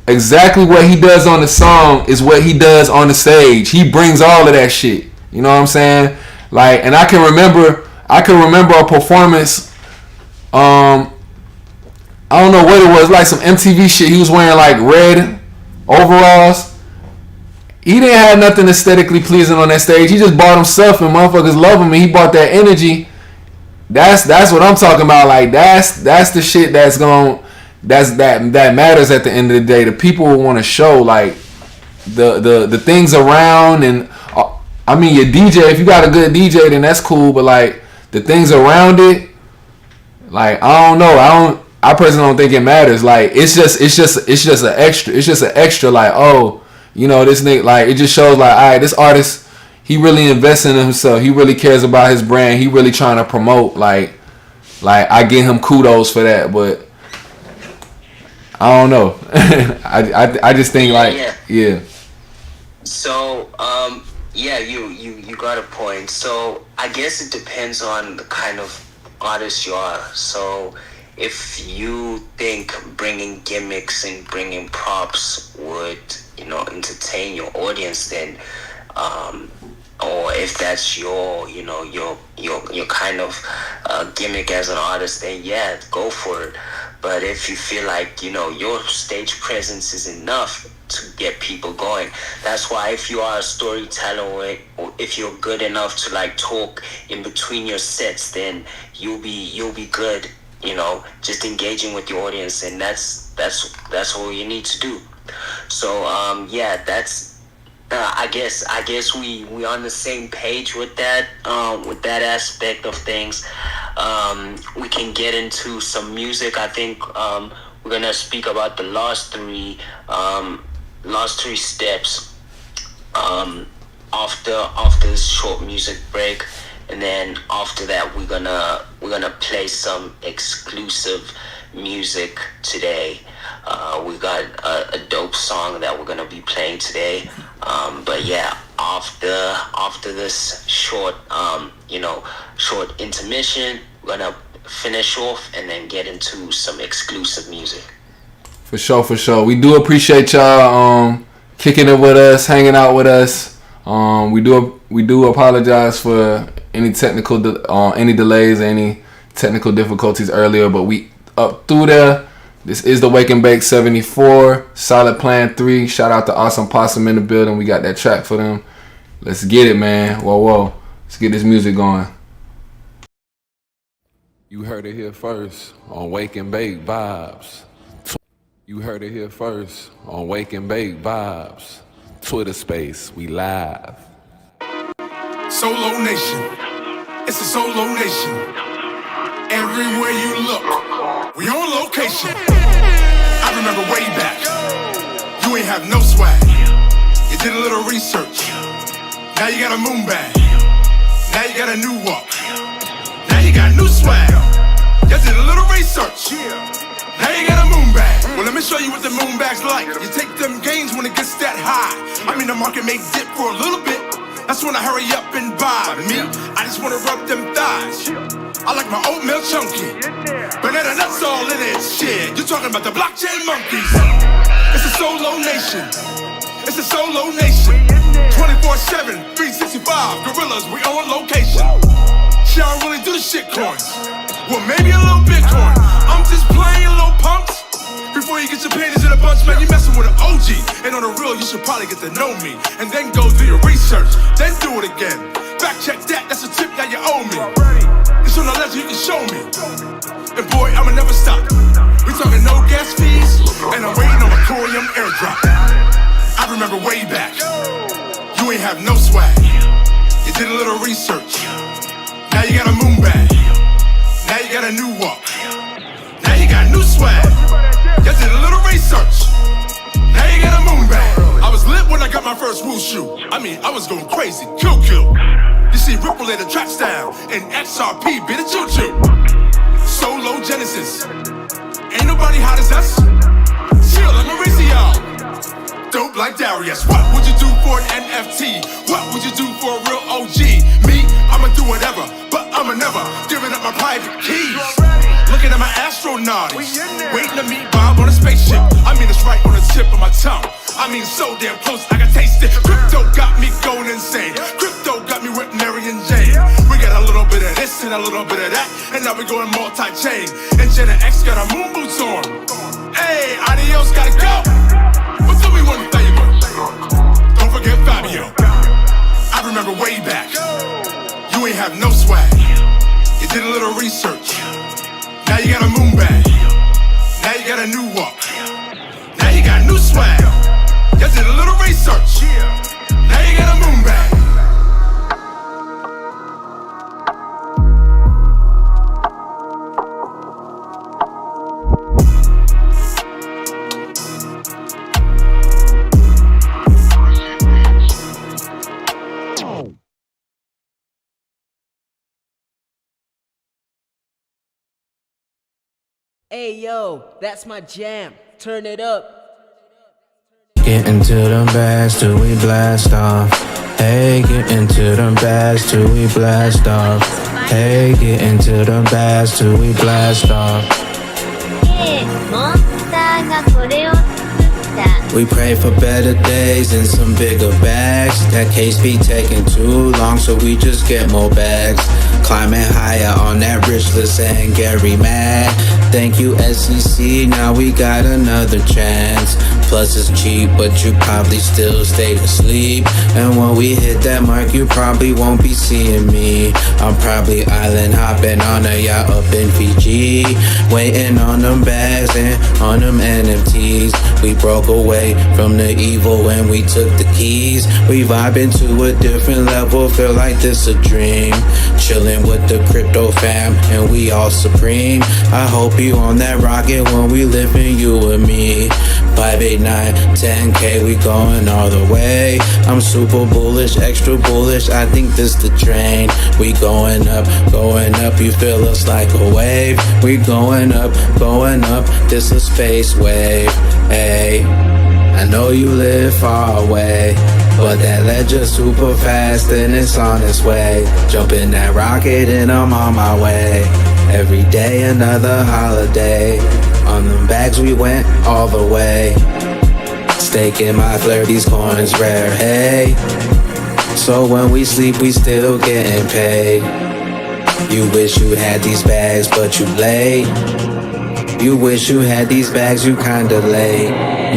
exactly what he does on the song is what he does on the stage. He brings all of that shit. You know what I'm saying? Like, and I can remember a performance. I don't know what it was, like some MTV shit. He was wearing like red overalls. He didn't have nothing aesthetically pleasing on that stage. He just bought himself, and motherfuckers love him, and he bought that energy. That's what I'm talking about. Like that's the shit that matters at the end of the day. The people will want to show like the things around, and I mean your DJ. If you got a good DJ, then that's cool. But like the things around it, like I don't know. I personally don't think it matters. Like it's just an extra. It's just an extra. Like, oh, you know, this nigga. Like it just shows like, all right, this artist, he really invests in himself. He really cares about his brand. He really trying to promote. Like I give him kudos for that. But I don't know. I just think yeah. So yeah, you got a point. So I guess it depends on the kind of artist you are. So if you think bringing gimmicks and bringing props would, you know, entertain your audience, then or if that's your, you know, your kind of gimmick as an artist, then yeah, go for it. But if you feel like, you know, your stage presence is enough to get people going, that's why if you are a storyteller, or if you're good enough to like talk in between your sets, then you'll be good, you know, just engaging with your audience, and that's all you need to do. So yeah, that's I guess we on the same page with that aspect of things. We can get into some music. I think we're gonna speak about the last three steps after this short music break, and then after that we're gonna play some exclusive music today. We got a dope song that we're gonna be playing today. But yeah, after this short intermission, we're gonna finish off and then get into some exclusive music. For sure. We do appreciate y'all kicking it with us, hanging out with us. We do apologize for any any delays, any technical difficulties earlier, but we up through there. This is the Wake and Bake 74, Solid Plan 3. Shout out to Awesome Possum in the building. We got that track for them. Let's get it, man. Whoa. Let's get this music going. You heard it here first on Wake and Bake Vibes. You heard it here first on Wake and Bake Vibes. Twitter space, we live. Solo Nation. It's a Solo Nation. Everywhere you look, we on location. I remember way back, you ain't have research. Now you got a moon bag. Now you got a new walk. Now you got new swag. You did a little research. Now you got a moon bag. Well, let me show you what the moon bag's like. You take them gains when it gets that high. I mean, the market may dip for a little bit. That's when I hurry up and buy. Me, I just wanna rub them thighs. I like my oatmeal chunky. Banana nuts all in it. Shit, you're talking about the blockchain monkeys. It's a solo nation. It's a solo nation. 24/7, 365. Gorillas, we on location. Shit, I don't really do the shit coins. Well, maybe a little Bitcoin. I'm just playing, little punks. Before you get your panties in a bunch, man, you messing with an OG. And on the real, you should probably get to know me. And then go do your research, then do it again. Fact check that, that's a tip that you owe me. It's on the ledger, you can show me. And boy, I'ma never stop. We talking no gas fees, and I'm waiting on a Corium airdrop. I remember way back, you ain't have no swag. You did a little research. Now you got a moon bag. Now you got a new walk. Now you got new swag. You did a little research. Now you got a moon bag. I was lit when I got my first wushu. I mean, I was going crazy. Kill. You see Ripple lay the tracks down, and XRP be the choo-choo. Solo Genesis. Ain't nobody hot as us. Chill, I'm Mauricio. Dope like Darius. What would you do for an NFT? What would you do for a real OG? Me, I'ma do whatever, but I'ma never giving up my private keys. Looking at my astronauts, waiting to meet Bob on a spaceship. I mean, it's right on the tip of my tongue. I mean, so damn close, I can taste it. Crypto got me going insane. Crypto got me with Mary and Jane. We got a little bit of this and a little bit of that, and now we going multi-chain. And Jenna X got her moon boots on. Hey, adios, gotta go. But do me one favor, don't forget Fabio. I remember way back, you ain't have no swag. You did a little research. Now you got a moon bag. Now you got a new walk. Now you got new swag. You did a little research. Now you got a moon bag. Hey yo, that's my jam. Turn it up. Get into them bags till we blast off. Hey, get into them bags till we blast off. Hey, get into them bags till we blast off. We pray for better days and some bigger bags. That case be taking too long, so we just get more bags. Climbing higher on that rich list and Gary mad. Thank you SEC, now we got another chance. Plus it's cheap, but you probably still stayed asleep. And when we hit that mark, you probably won't be seeing me. I'm probably island hopping on a yacht up in Fiji, waiting on them bags and on them NFTs. We broke away from the evil when we took the keys. We vibing to a different level, feel like this a dream. Chilling with the crypto fam and we all supreme. I hope you on that rocket when we living, you and me. 589, 10K, we going all the way. I'm super bullish, extra bullish, I think this the train. We going up, you feel us like a wave. We going up, this a space wave. Hey, I know you live far away, but that ledger super fast and it's on its way. Jump in that rocket and I'm on my way. Every day another holiday. On them bags we went all the way. Staking my flair, these coins rare, hey. So when we sleep we still getting paid. You wish you had these bags but you late. You wish you had these bags, you kinda late.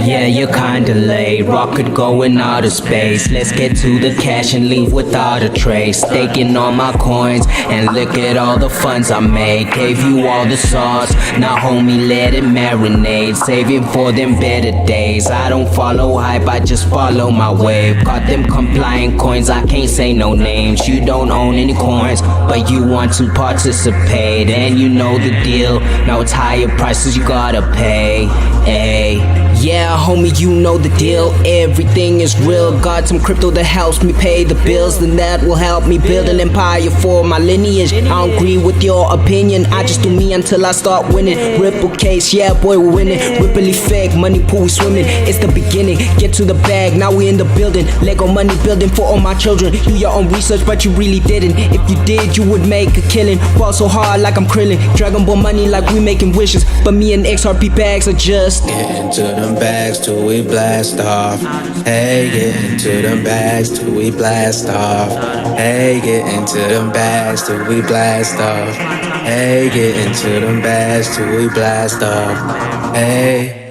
Yeah, you're kinda late. Rocket going out of space. Let's get to the cash and leave without a trace. Staking all my coins and look at all the funds I made. Gave you all the sauce, now homie let it marinate. Saving for them better days. I don't follow hype, I just follow my wave. Got them compliant coins, I can't say no names. You don't own any coins, but you want to participate. And you know the deal, now it's higher prices you gotta pay. Ay. Yeah, homie, you know the deal. Everything is real. Got some crypto that helps me pay the bills, then that will help me build an empire for my lineage. I don't agree with your opinion. I just do me until I start winning. Ripple case, yeah, boy, we're winning. Ripply fake, money pool swimming. It's the beginning. Get to the bag, now we in the building. Lego money building for all my children. Do your own research, but you really didn't. If you did, you would make a killing. Ball so hard like I'm Krillin. Dragon Ball money like we making wishes. But me and XRP bags are just get into them bags till we blast off. Hey, get into them bags till we blast off. Hey, get into them bags till we blast off. Hey, get into them bags till we blast off. Hey.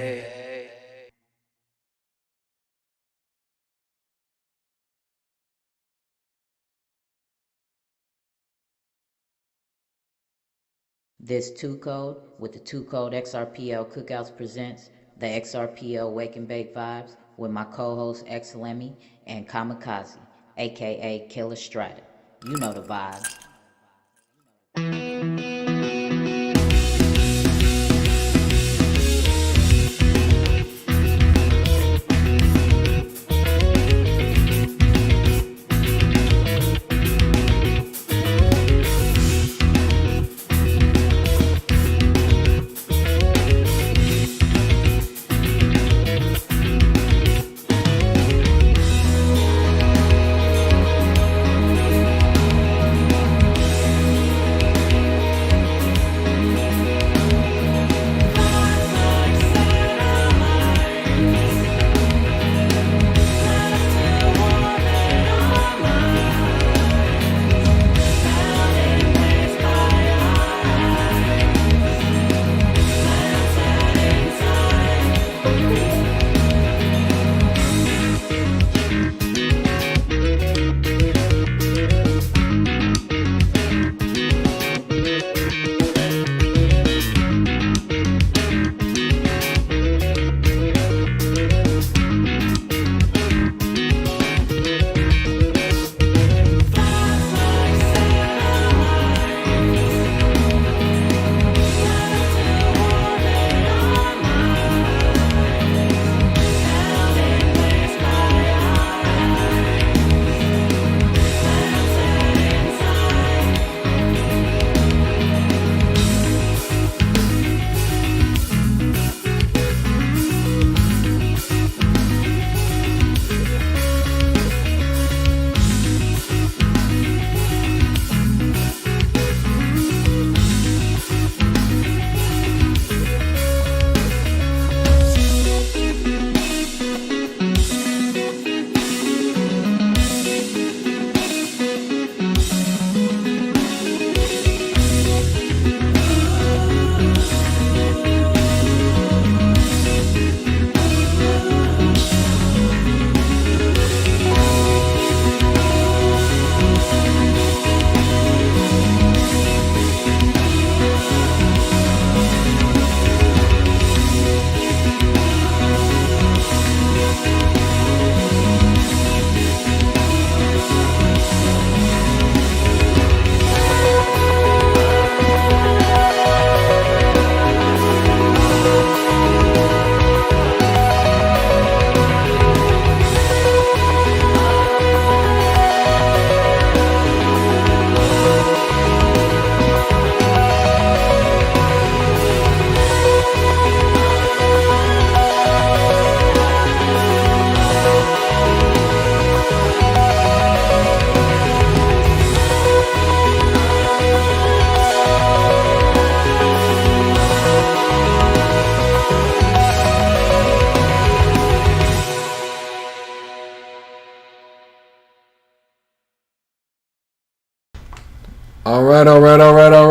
This 2 Code with the 2 Code XRPL Cookouts presents the XRPL Wake and Bake Vibes with my co-hosts X Lemmy and Kamikaze, aka Killer Strata. You know the vibes.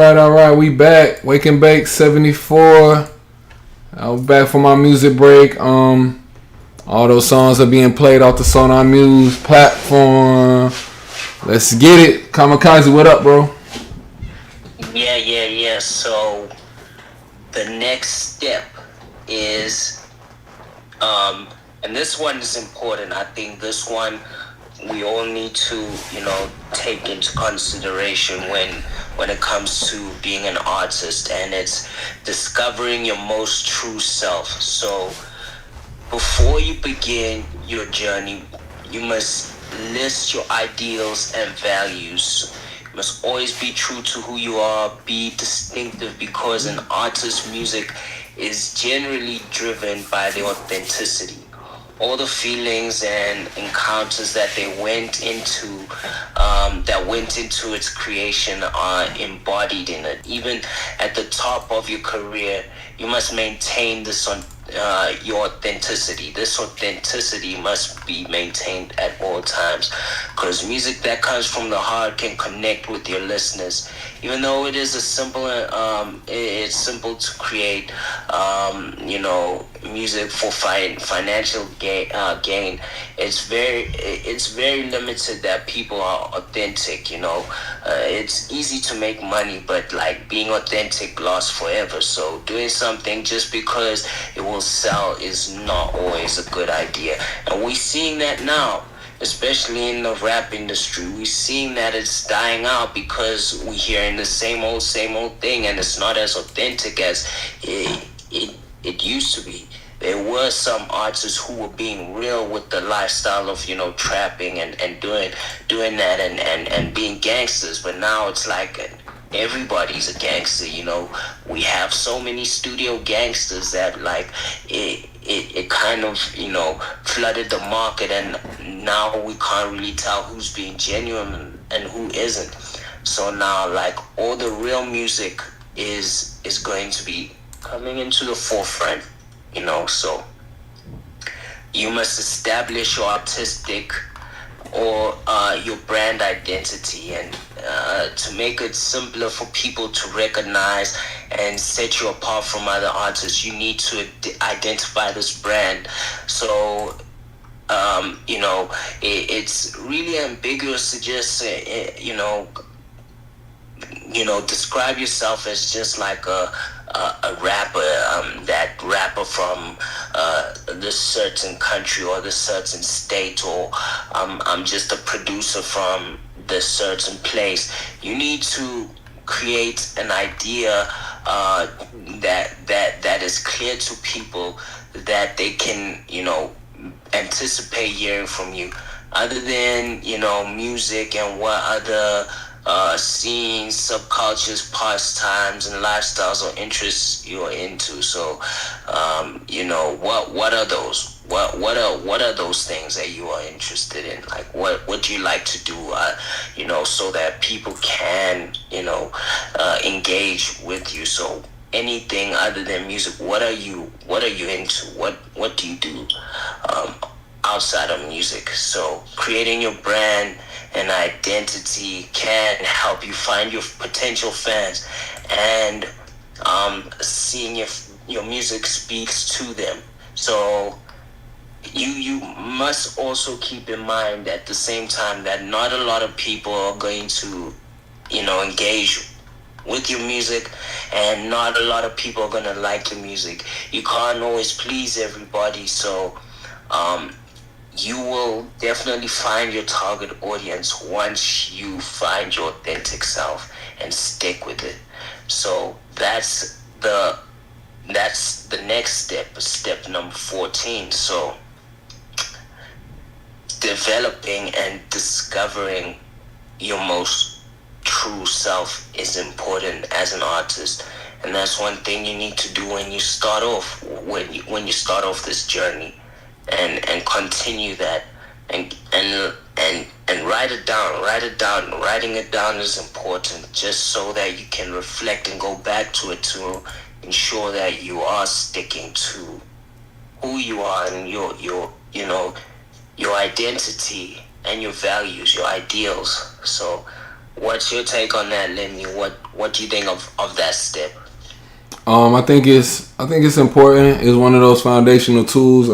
All right. We back. Wake and Bake 74. I was back for my music break. All those songs are being played off the Sonar Muse platform. Let's get it. Kamikaze, what up, bro? Yeah. So the next step is, and this one is important. I think this one we all need to, take into consideration when it comes to being an artist, and it's discovering your most true self. So before you begin your journey, you must list your ideals and values. You must always be true to who you are, be distinctive, because an artist's music is generally driven by the authenticity. All the feelings and encounters that went into its creation are embodied in it. Even at the top of your career, you must maintain your authenticity. This authenticity must be maintained at all times, because music that comes from the heart can connect with your listeners. Even though it is it's simple to create, music for financial gain. It's very limited that people are authentic. It's easy to make money, but like being authentic lasts forever. So doing something just because it will sell is not always a good idea, and we're seeing that now. Especially in the rap industry, we're seeing that it's dying out because we're hearing the same old thing, and it's not as authentic as it used to be. There were some artists who were being real with the lifestyle of, trapping and doing that and being gangsters, but now it's like everybody's a gangster. We have so many studio gangsters that like it kind of flooded the market, and now we can't really tell who's being genuine and who isn't. So now like all the real music is going to be coming into the forefront. So you must establish your artistic or your brand identity, and to make it simpler for people to recognize and set you apart from other artists, you need to identify this brand. So it's really ambiguous to just describe yourself as just like a rapper, that rapper from this certain country or this certain state, or I'm just a producer from this certain place. You need to create an idea that is clear to people, that they can anticipate hearing from you, other than music and what other scenes, subcultures, pastimes, and lifestyles or interests you're into. So, what are those? What are those things that you are interested in? Like, what do you like to do? So that people can, engage with you. So anything other than music, what are you into? What do you do outside of music? So creating your brand and identity can help you find your potential fans, and seeing if your music speaks to them. So you must also keep in mind at the same time that not a lot of people are going to engage with your music, and not a lot of people are gonna like your music. You can't always please everybody, so you will definitely find your target audience once you find your authentic self and stick with it. So that's the next step number 14. So developing and discovering your most true self is important as an artist, and that's one thing you need to do when you start off this journey, and continue that, and write it down. Writing it down is important, just so that you can reflect and go back to it to ensure that you are sticking to who you are and your identity and your values, your ideals. So what's your take on that, Lemmy? What do you think of that step? I think it's important. It's one of those foundational tools.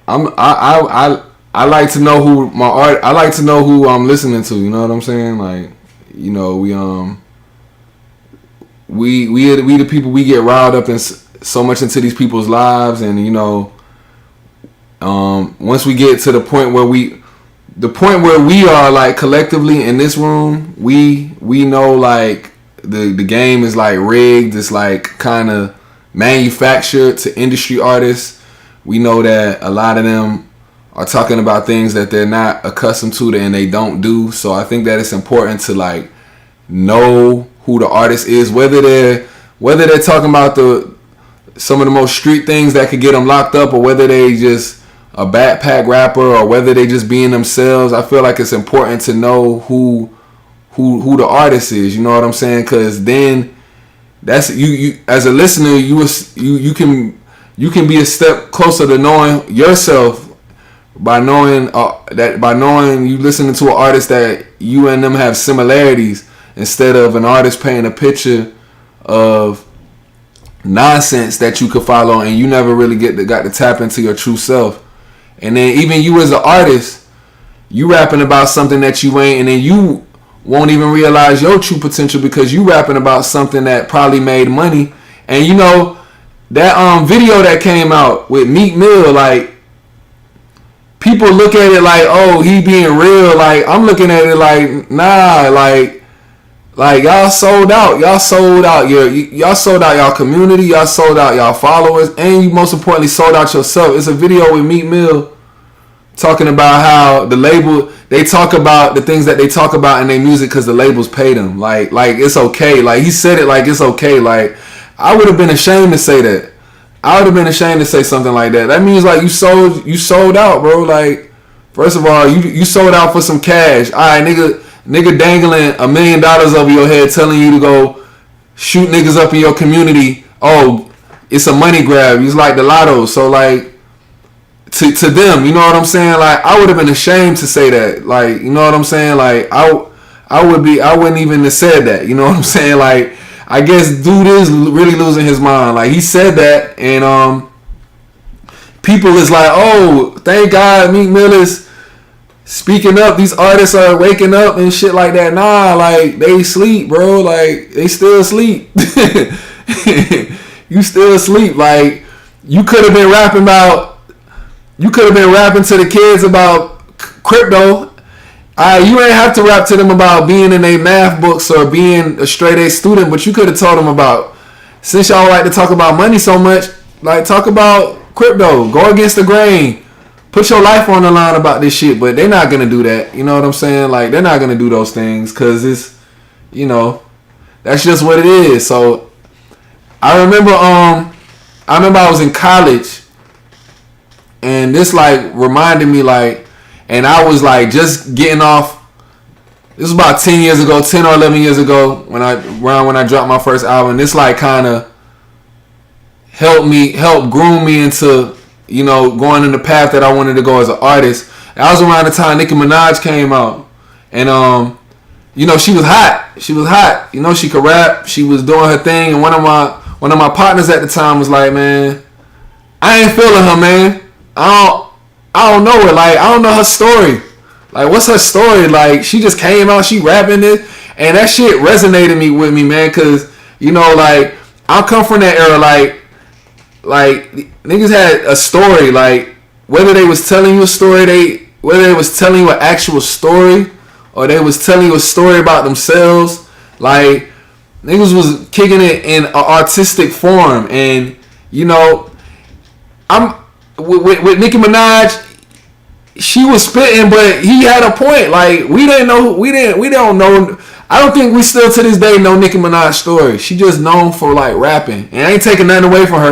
I like to know who my art. I like to know who I'm listening to. You know what I'm saying? Like, we the people, we get riled up in so much into these people's lives, and once we get to the point where we are like collectively in this room, we know like the game is like rigged. It's like kind of manufactured to industry artists. We know that a lot of them are talking about things that they're not accustomed to and they don't do. So I think that it's important to like know who the artist is, whether they're talking about some of the most street things that could get them locked up, or whether they just a backpack rapper, or whether they just being themselves. I feel like it's important to know who the artist is. You know what I'm saying? Because then that's you as a listener, you can be a step closer to knowing yourself by knowing you listening to an artist that you and them have similarities, instead of an artist painting a picture of nonsense that you could follow and you never really got to tap into your true self. And then even you as an artist, you rapping about something that you ain't, and then you won't even realize your true potential because you rapping about something that probably made money. And you know that video that came out with Meek Mill, like, people look at it like, oh, he being real. Like, I'm looking at it like, nah, like y'all sold out. Y'all sold out y'all sold out y'all community. Y'all sold out y'all followers, and you most importantly sold out yourself. It's a video with Meek Mill talking about how the label, they talk about the things that they talk about in their music because the labels pay them. Like it's okay. Like, he said it like it's okay. Like, I would have been ashamed to say that. I would have been ashamed to say something like that. That means like you sold out, bro. Like, first of all, you sold out for some cash. All right, nigga dangling $1 million over your head, telling you to go shoot niggas up in your community. Oh, it's a money grab. It's like the lotto. So like, to them, you know what I'm saying? Like, I would have been ashamed to say that. Like, you know what I'm saying? Like, I wouldn't even have said that. You know what I'm saying? Like, I guess dude is really losing his mind. Like, he said that, and people is like, oh, thank God Meek Mill is speaking up. These artists are waking up and shit like that. Nah, like, they sleep, bro. Like, they still sleep. You still sleep. Like, you could have been rapping to the kids about crypto. You ain't have to rap to them about being in a math books or being a straight A student, but you could have told them about, since y'all like to talk about money so much, like, talk about crypto, go against the grain, put your life on the line about this shit. But they're not gonna do that. You know what I'm saying? Like, they're not gonna do those things because it's, you know, that's just what it is. So I remember I was in college, and this like reminded me, like, and I was like just getting off. This was about 10 years ago, 10 or 11 years ago, when I dropped my first album. This like kind of helped groom me into, you know, going in the path that I wanted to go as an artist. That was around the time Nicki Minaj came out, and you know, she was hot. She was hot. You know, she could rap. She was doing her thing, and one of my partners at the time was like, man, I ain't feeling her, man. I don't know her. Like, I don't know her story. Like, what's her story? Like, she just came out, she rapping it, and that shit resonated with me, man. Cause, you know, like, I come from that era. Like niggas had a story. Like, whether they was telling you a story, whether they was telling you an actual story, or they was telling you a story about themselves. Like, niggas was kicking it in an artistic form, and you know, I'm with Nicki Minaj. She was spitting, but he had a point. Like, we don't know. I don't think we still to this day know Nicki Minaj's story. She just known for like rapping, and I ain't taking nothing away from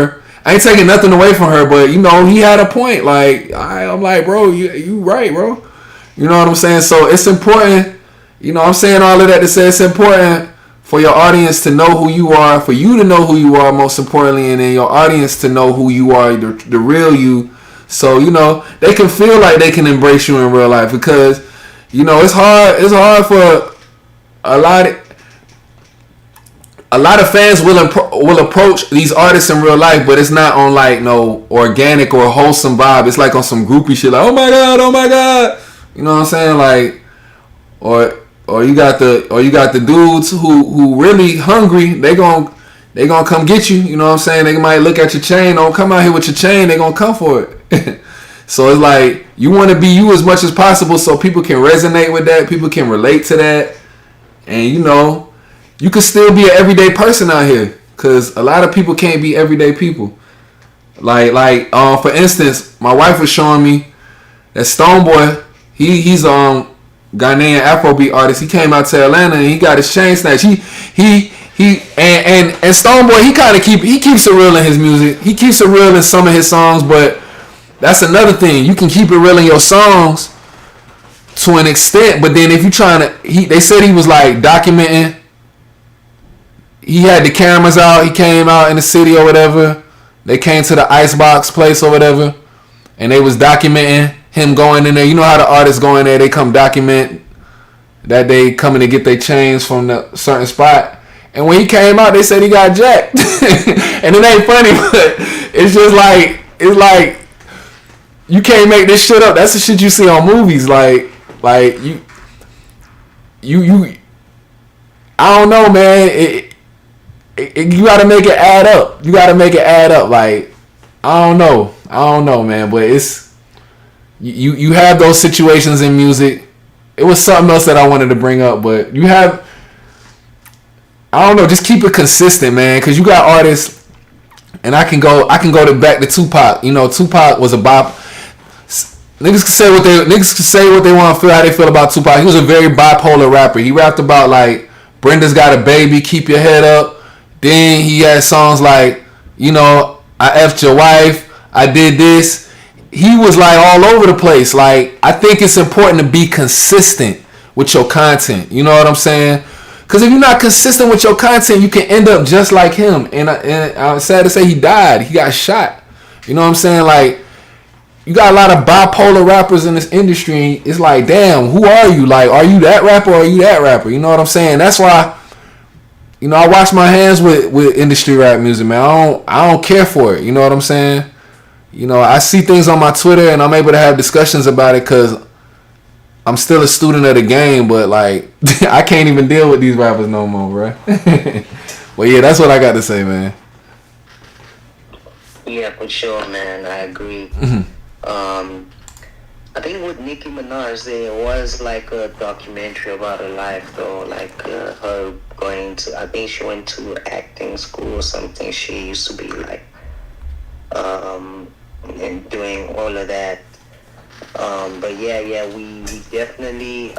her. But you know, he had a point. Like, I'm like, bro, you right, bro. You know what I'm saying? So it's important. You know, I'm saying all of that to say it's important for your audience to know who you are, for you to know who you are, most importantly, and then your audience to know who you are, the real you. So, you know, they can feel like they can embrace you in real life, because, you know, it's hard for a lot of fans will approach these artists in real life, but it's not on like no organic or wholesome vibe. It's like on some groupie shit, like, oh my god, you know what I'm saying? Like, or you got the dudes who really hungry. They gonna come get you. You know what I'm saying? They might look at your chain. Don't come out here with your chain. They gonna come for it. So it's like, you want to be you as much as possible, so people can resonate with that. People can relate to that, and you know, you can still be an everyday person out here. because a lot of people can't be everyday people. Like for instance, my wife was showing me that Stoneboy, he's Ghanaian Afrobeat artist. He came out to Atlanta and he got his chain snatched. He and Stoneboy, he keeps it real in his music. He keeps it real in some of his songs, but that's another thing. You can keep it real in your songs to an extent, but then if you trying to, they said he was like documenting. He had the cameras out. He came out in the city or whatever. They came to the Icebox place or whatever, and they was documenting him going in there. You know how the artists go in there, they come document that they coming to get their chains from the certain spot. And when he came out, they said he got jacked. And it ain't funny, but it's just like, it's like, you can't make this shit up. That's the shit you see on movies. Like you I don't know, man. You gotta make it add up. You gotta make it add up. Like, I don't know, man. But it's you have those situations in music. It was something else that I wanted to bring up, but you have, I don't know, just keep it consistent, man. Cause you got artists, and I can go back to Tupac. You know, Tupac was a bop. Niggas can say what they want to feel, how they feel about Tupac. He was a very bipolar rapper. He rapped about like Brenda's got a baby, keep your head up. Then he had songs like, you know, I effed your wife, I did this. He was like all over the place. Like, I think it's important to be consistent with your content. You know what I'm saying? Because if you're not consistent with your content, you can end up just like him. And I'm sad to say he died. He got shot. You know what I'm saying? Like, you got a lot of bipolar rappers in this industry. It's like, damn, who are you? Like, are you that rapper or are you that rapper? You know what I'm saying? That's why, you know, I wash my hands with industry rap music, man. I don't care for it. You know what I'm saying? You know, I see things on my Twitter and I'm able to have discussions about it because I'm still a student of the game, but like, I can't even deal with these rappers no more, bro. Well, yeah, that's what I got to say, man. Yeah, for sure, man. I agree. I think with Nicki Minaj, there was like a documentary about her life, though, like her going to, I think she went to acting school or something. She used to be like, and doing all of that. But yeah, we definitely,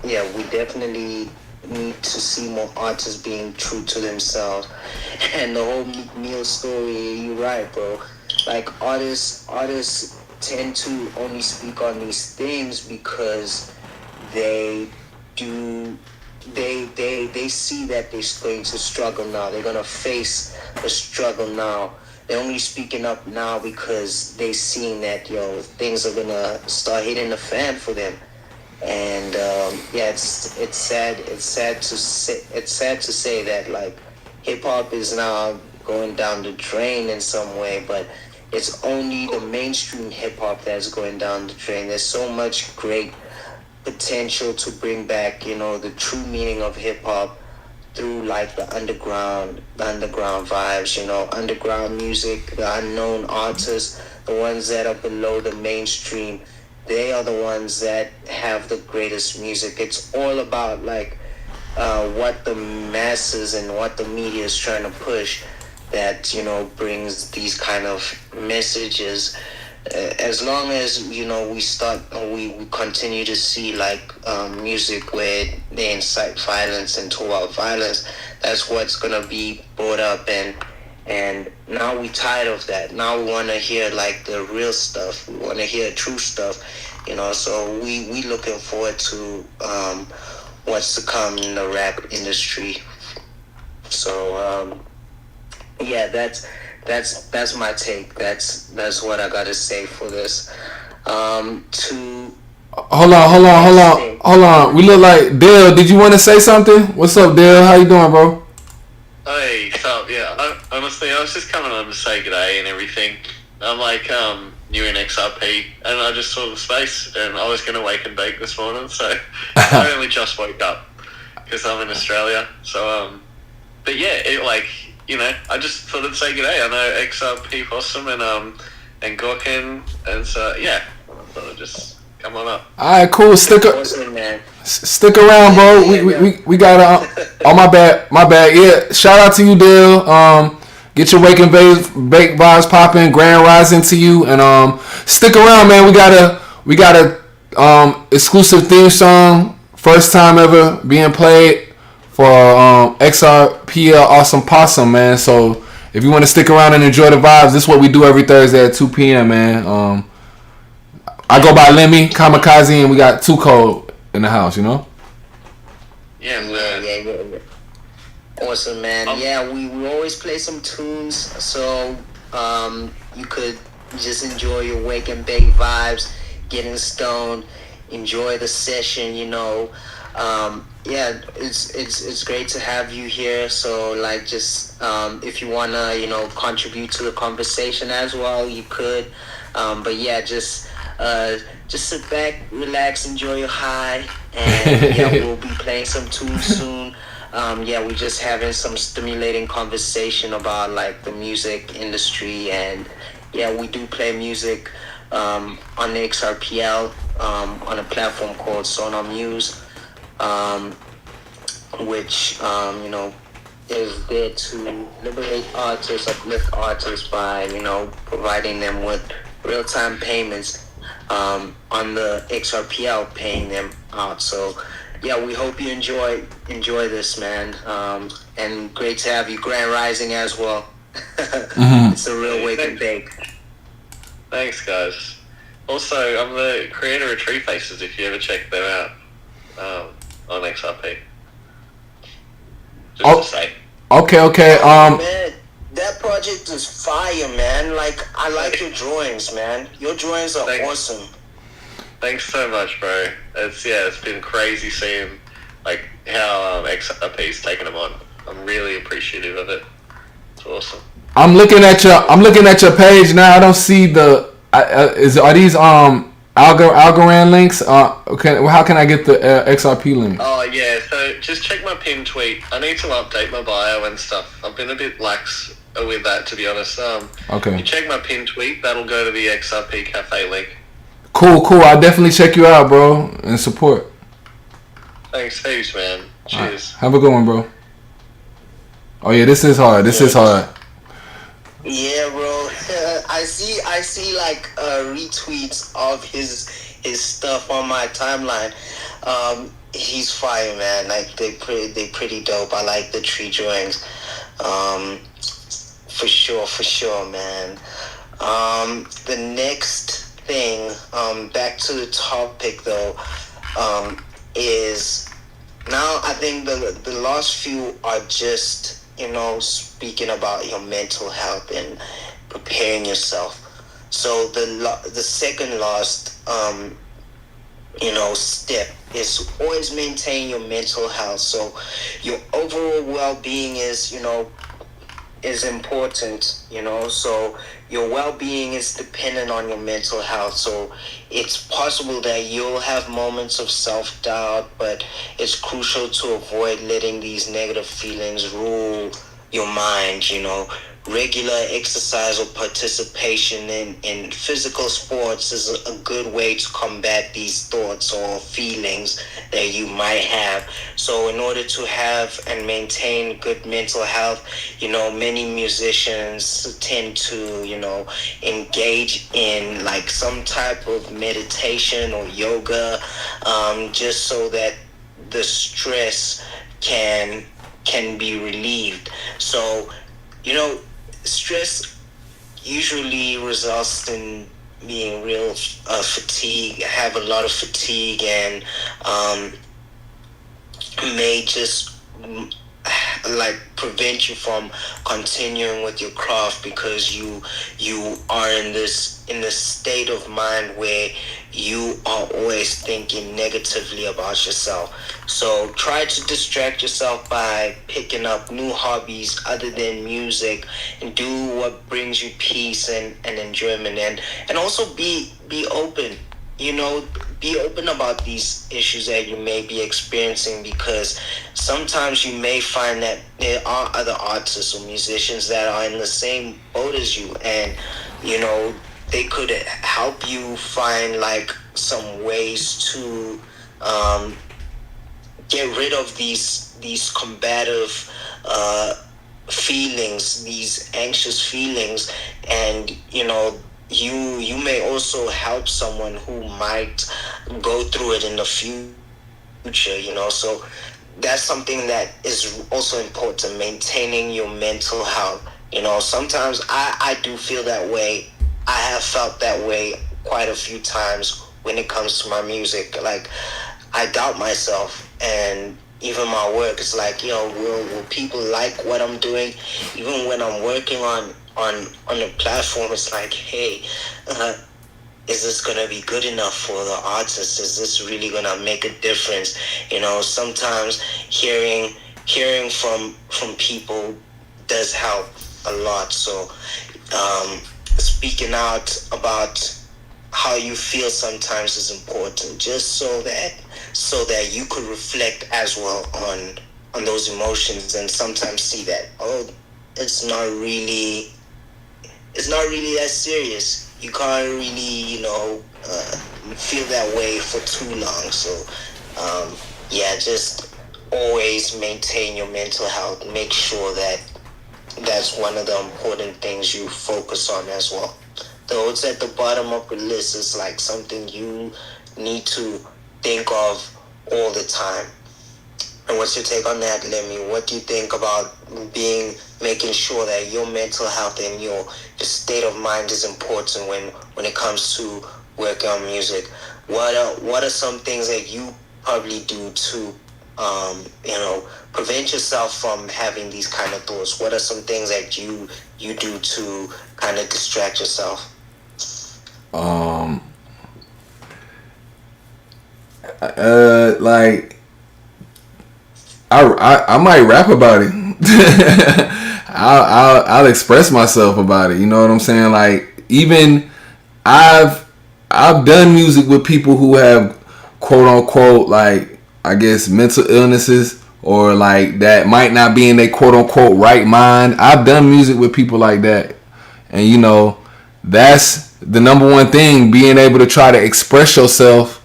we definitely need to see more artists being true to themselves. And the whole Meek Mill story, you're right, bro. Like, artists tend to only speak on these things because they see that they're going to struggle now. They're gonna face a struggle now. They're only speaking up now because they seeing that, things are gonna start hitting the fan for them. And it's sad to say that, like, hip hop is now going down the drain in some way, but it's only the mainstream hip hop that's going down the drain. There's so much great potential to bring back, the true meaning of hip hop through like the underground vibes, underground music, the unknown artists, the ones that are below the mainstream. They are the ones that have the greatest music. It's all about like what the masses and what the media is trying to push that, brings these kind of messages. As long as, we continue to see like music where they incite violence and talk about violence, that's what's gonna be brought up, and now we tired of that. Now we want to hear like the real stuff. We want to hear true stuff, so we looking forward to what's to come in the rap industry. So yeah, that's my take. That's what I gotta say for this. Hold on. We look like Dale. Did you want to say something? What's up, Dale? How you doing, bro? Hey, honestly, I was just coming on to say g'day and everything. I'm like new in XRP, and I just saw the space, and I was gonna wake and bake this morning, so I only just woke up because I'm in Australia. So but yeah, I just thought I'd say g'day. I know XRP, Possum, and Gorkin, and so yeah, I thought I'd just come on up. All right, cool. Stick Stick around, bro. We got oh my bad. Yeah, shout out to you, Dale. Get your wake and bake vibes popping. Grand rising to you, and stick around, man. We got a exclusive theme song, first time ever being played for XRPL Awesome Possum, man. So if you want to stick around and enjoy the vibes, this is what we do every Thursday at 2 p.m., man. I go by Lemmy, Kamikaze, and we got 2 Code in the house, you know? Yeah. Awesome, man. Yeah, we always play some tunes, so you could just enjoy your wake and bake vibes, getting stoned, enjoy the session, you know. Yeah, it's great to have you here. So like, just if you wanna, you know, contribute to the conversation as well, you could. But yeah, just sit back, relax, enjoy your high, and yeah, we'll be playing some tunes soon. Yeah, we're just having some stimulating conversation about like the music industry, and yeah, we do play music on the XRPL on a platform called Sonar Muse, which you know, is there to liberate artists, uplift artists by, you know, providing them with real-time payments on the XRPL, paying them out. So yeah, we hope you enjoy this, man. And great to have you, Grand Rising, as well. It's a real wake and bake. Thanks, guys. Also, I'm the creator of Tree Faces, if you ever check them out on XRP. Just to say. Okay. Man, that project is fire, man. Like, I like your drawings, man. Your drawings are awesome. Thanks so much, bro. It's been crazy seeing like how XRP's taken them on. I'm really appreciative of it. It's awesome. I'm looking at your page now. I don't see the are these Algorand links? Okay, how can I get the XRP link? Oh yeah, so just check my pinned tweet. I need to update my bio and stuff. I've been a bit lax with that, to be honest. Okay. You check my pinned tweet, that'll go to the XRP Cafe link. Cool. I'll definitely check you out, bro, and support. Thanks heaps, man. Cheers. Have a good one, bro. Oh yeah, this is hard. Yeah, bro. I see like retweets of his stuff on my timeline. He's fire, man. Like they pretty dope. I like the tree drawings. For sure, man. The next thing, back to the topic though, is now I think the last few are just, you know, speaking about your mental health and preparing yourself. So the second last you know, step is always maintain your mental health. So your overall well-being is, you know, is important, you know. So your well-being is dependent on your mental health. So it's possible that you'll have moments of self-doubt, but it's crucial to avoid letting these negative feelings rule your mind, you know. Regular exercise or participation in physical sports is a good way to combat these thoughts or feelings that you might have. So in order to have and maintain good mental health, you know, many musicians tend to, you know, engage in like some type of meditation or yoga, just so that the stress can be relieved. So, you know, stress usually results in being real fatigue, have a lot of fatigue, and may just like prevent you from continuing with your craft, because you are in this state of mind where you are always thinking negatively about yourself. So try to distract yourself by picking up new hobbies other than music, and do what brings you peace and enjoyment, and also be open. You know, be open about these issues that you may be experiencing, because sometimes you may find that there are other artists or musicians that are in the same boat as you, and, you know, they could help you find like some ways to get rid of these combative feelings, these anxious feelings, and you may also help someone who might go through it in the future. So that's something that is also important, maintaining your mental health. Sometimes I do feel that way. I have felt that way quite a few times when it comes to my music. Like, I doubt myself, and even my work. It's like, will people like what I'm doing? Even when I'm working on the platform, it's like, hey, is this gonna be good enough for the artist? Is this really gonna make a difference? Sometimes hearing from people does help a lot. So speaking out about how you feel sometimes is important, just so that you could reflect as well on those emotions, and sometimes see that, it's not really that serious. You can't really feel that way for too long. So just always maintain your mental health. Make sure that that's one of the important things you focus on as well. Though it's at the bottom of the list, it's like something you need to think of all the time. And what's your take on that, Lemmy? What do you think about making sure that your mental health and your state of mind is important when it comes to working on music? What are some things that you probably do to prevent yourself from having these kind of thoughts? What are some things that you do to kind of distract yourself? Like, I might rap about it. I'll express myself about it. You know what I'm saying? Like, even I've done music with people who have quote unquote, like, I guess, mental illnesses, or like that might not be in their quote unquote right mind. I've done music with people like that, and that's the number one thing, being able to try to express yourself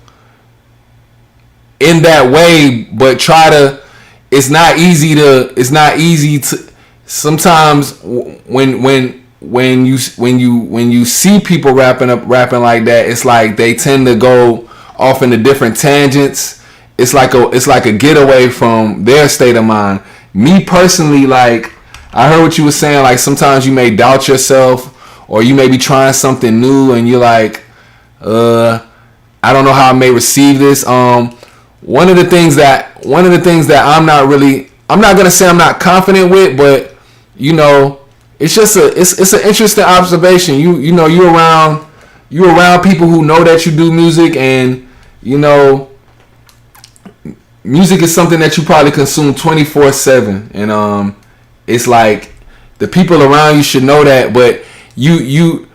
in that way, but it's not easy to sometimes when you see people rapping like that, it's like they tend to go off into different tangents. It's like a getaway from their state of mind. Me personally, like, I heard what you were saying, like sometimes you may doubt yourself, or you may be trying something new and you're like, I don't know how I may receive this. One of the things that I'm not gonna say I'm not confident with, but it's just it's an interesting observation. You're around people who know that you do music, and music is something that you probably consume 24/7, and it's like the people around you should know that, but you're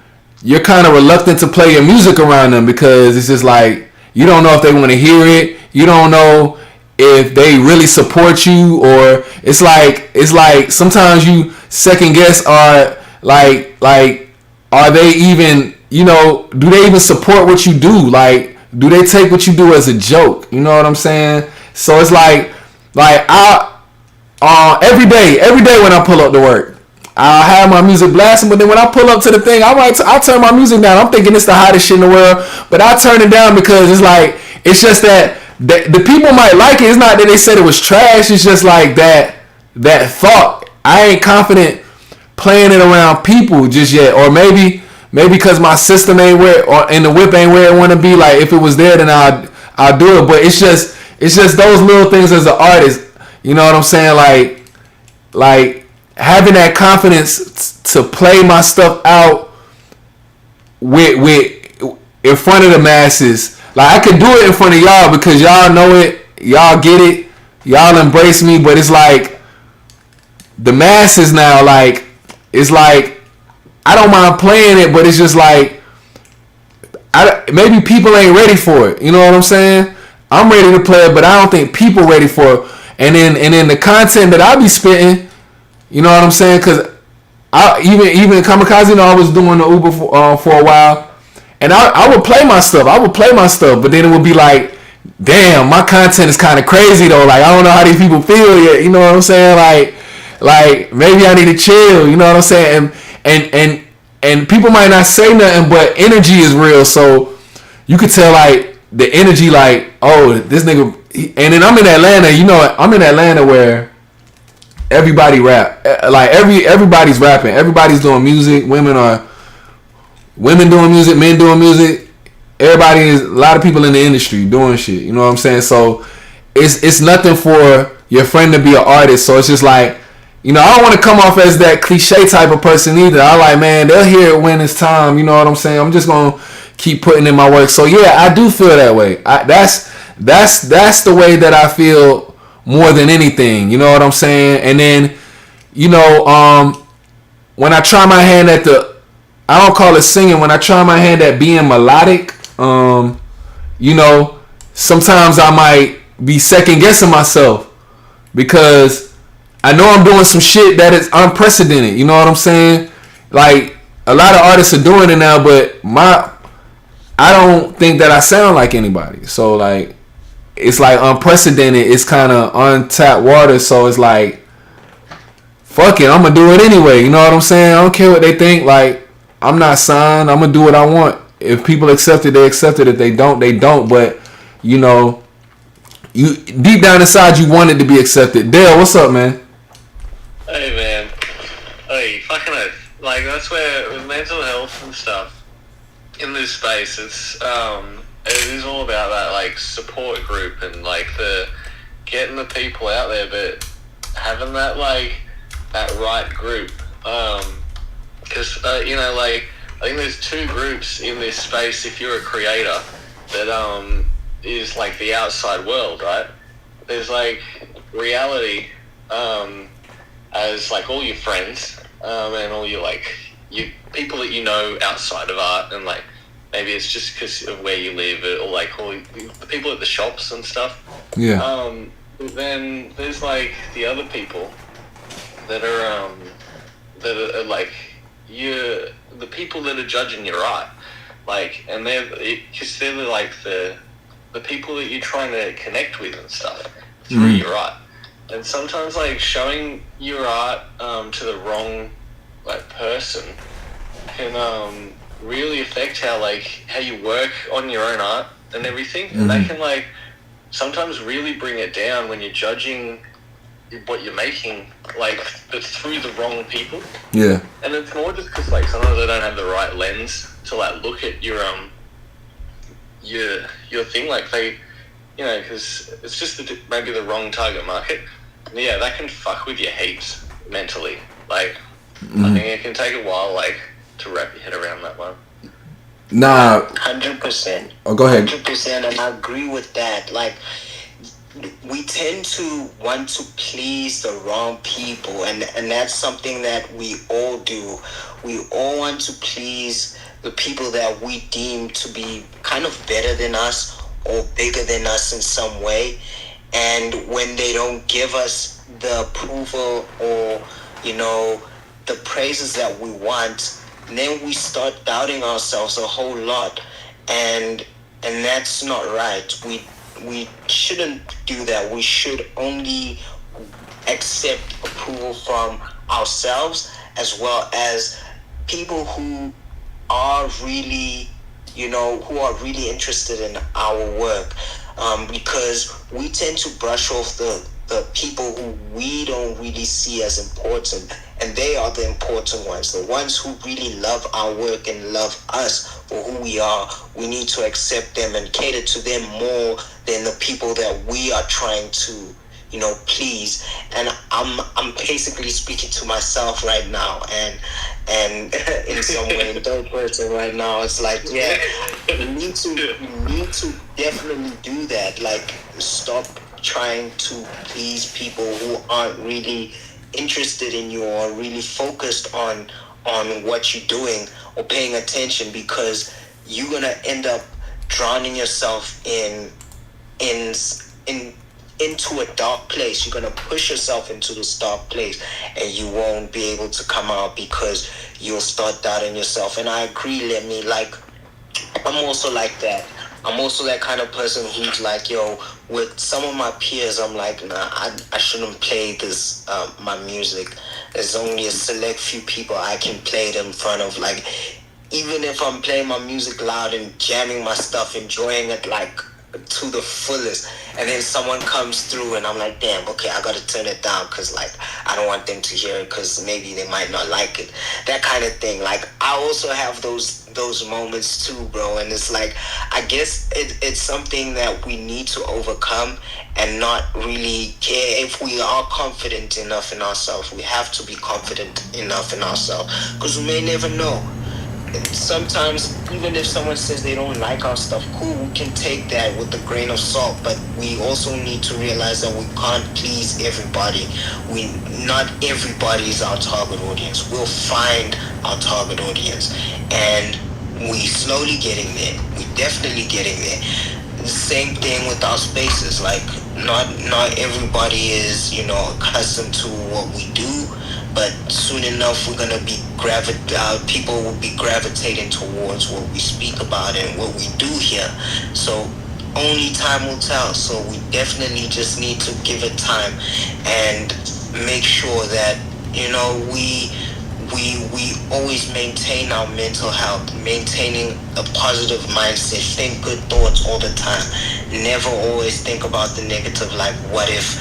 kind of reluctant to play your music around them, because it's just like, you don't know if they want to hear it. You don't know if they really support you, or it's like sometimes you second guess, are they even, do they even support what you do? Like, do they take what you do as a joke? You know what I'm saying? So it's like I every day when I pull up to work, I'll have my music blasting, but then when I pull up to the thing, I'll turn my music down. I'm thinking it's the hottest shit in the world, but I turn it down because it's just that the people might like it. It's not that they said it was trash. It's just like that thought. I ain't confident playing it around people just yet, or maybe because my system ain't and the whip ain't where it want to be. Like, if it was there, then I'll do it. But it's just those little things as an artist. You know what I'm saying? Like having that confidence to play my stuff out with in front of the masses. Like, I could do it in front of y'all because y'all know it, y'all get it, y'all embrace me. But it's like the masses now. Like, it's like I don't mind playing it, but it's just like maybe people ain't ready for it. You know what I'm saying? I'm ready to play it, but I don't think people ready for it. And then the content that I be spitting, you know what I'm saying? Because even Kamikaze, I was doing the Uber for a while, and I would play my stuff. But then it would be like damn, my content is kind of crazy though. Like I don't know how these people feel yet. You know what I'm saying? Like maybe I need to chill. You know what I'm saying? And people might not say nothing, but energy is real. So you could tell like the energy, like, oh, this nigga. And then I'm in Atlanta. You know, I'm in Atlanta where everybody rap. Like everybody's rapping. Everybody's doing music. Women doing music. Men doing music. Everybody is, a lot of people in the industry doing shit. You know what I'm saying? So it's nothing for your friend to be an artist. So it's just like, you know, I don't want to come off as that cliche type of person either. I like, man, they'll hear it when it's time. You know what I'm saying? I'm just gonna keep putting in my work. So yeah, I do feel that way. That's the way that I feel more than anything. You know what I'm saying? And then, you know, when I try my hand at I don't call it singing. When I try my hand at being melodic. You know, sometimes I might be second guessing myself because I know I'm doing some shit that is unprecedented. You know what I'm saying? Like a lot of artists are doing it now, but I don't think that I sound like anybody. So like, it's like unprecedented. It's kind of untapped water. So it's like, fuck it, I'm gonna do it anyway. You know what I'm saying? I don't care what they think. Like, I'm not signed. I'm gonna do what I want. If people accept it, they accept it. If they don't, they don't. But, you know, you deep down inside, you want it to be accepted. Dale, what's up, man? Hey, man. Hey, fucking oath. Like, that's where, with mental health and stuff, in this space, it is all about that, like, support group and, like, getting the people out there, but having that, like, that right group. Because, you know, like, I think there's two groups in this space if you're a creator that is like the outside world, right? There's like reality as like all your friends and all your like people that you know outside of art, and like maybe it's just because of where you live, or like all the people at the shops and stuff. Yeah. But then there's like the other people that are like the people that are judging your art, like, and because they're like the people that you're trying to connect with and stuff through your art. And sometimes like showing your art to the wrong like person can really affect how you work on your own art and everything. And that can like sometimes really bring it down when you're judging what you're making, like, but through the wrong people. Yeah. And it's more just because, like, sometimes they don't have the right lens to, like, look at your thing. Like, they, you know, because it's just maybe the wrong target market. And yeah, that can fuck with your heaps mentally. Like, I think it can take a while, like, to wrap your head around that one. Nah. 100%. Oh, go ahead. 100%, and I agree with that. Like, we tend to want to please the wrong people, and that's something that we all do. We all want to please the people that we deem to be kind of better than us or bigger than us in some way. And when they don't give us the approval or, you know, the praises that we want, then we start doubting ourselves a whole lot, and that's not right. We shouldn't do that. We should only accept approval from ourselves, as well as people who are really, you know, who are really interested in our work, because we tend to brush off the people who we don't really see as important, and they are the important ones, the ones who really love our work and love us for who we are. We need to accept them and cater to them more than the people that we are trying to, you know, please. And I'm basically speaking to myself right now, and in some way, in third person right now. It's like, yeah, you need to definitely do that. Like, stop trying to please people who aren't really interested in you or really focused on what you're doing or paying attention, because you're gonna end up drowning yourself into a dark place. You're gonna push yourself into this dark place, and you won't be able to come out because you'll start doubting yourself. And I agree, Lemmy, like, I'm also like that. I'm also that kind of person who's like, yo, with some of my peers, I'm like, nah, I shouldn't play this, my music. There's only a select few people I can play it in front of. Like, even if I'm playing my music loud and jamming my stuff, enjoying it like to the fullest, and then someone comes through and I'm like, damn, okay, I gotta turn it down because like I don't want them to hear it because maybe they might not like it, that kind of thing. Like I also have those moments too, bro, and it's like I guess it's something that we need to overcome and not really care. If we are confident enough in ourselves, we have to be confident enough in ourselves because we may never know. Sometimes even if someone says they don't like our stuff, cool, we can take that with a grain of salt, but we also need to realize that we can't please everybody. Not everybody is our target audience. We'll find our target audience, and we slowly getting there. We definitely getting there. The same thing with our spaces. Like not everybody is, accustomed to what we do, but soon enough we're gonna be people will be gravitating towards what we speak about and what we do here. So only time will tell. So we definitely just need to give it time and make sure that we always maintain our mental health, maintaining a positive mindset, think good thoughts all the time. Never always think about the negative, like what if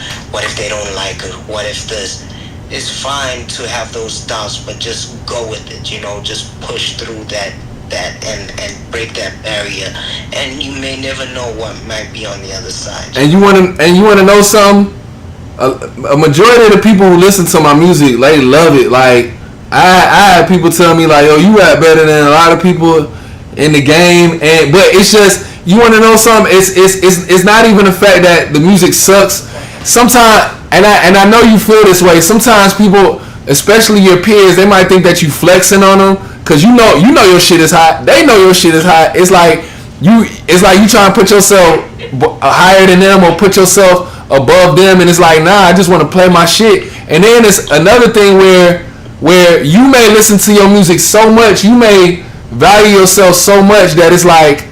they don't like it, what if this. It's fine to have those doubts, but just go with it, just push through that and break that barrier, and you may never know what might be on the other side. And you wanna know something? A majority of the people who listen to my music, they love it. Like I had people tell me like, yo, you rap better than a lot of people in the game, but it's just, you want to know something? It's not even the fact that the music sucks. Sometimes, and I know you feel this way. Sometimes people, especially your peers, they might think that you flexing on them because you know your shit is hot. They know your shit is hot. It's like you trying to put yourself higher than them or put yourself above them, and it's like, nah, I just want to play my shit. And then it's another thing where you may listen to your music so much, you may value yourself so much that it's like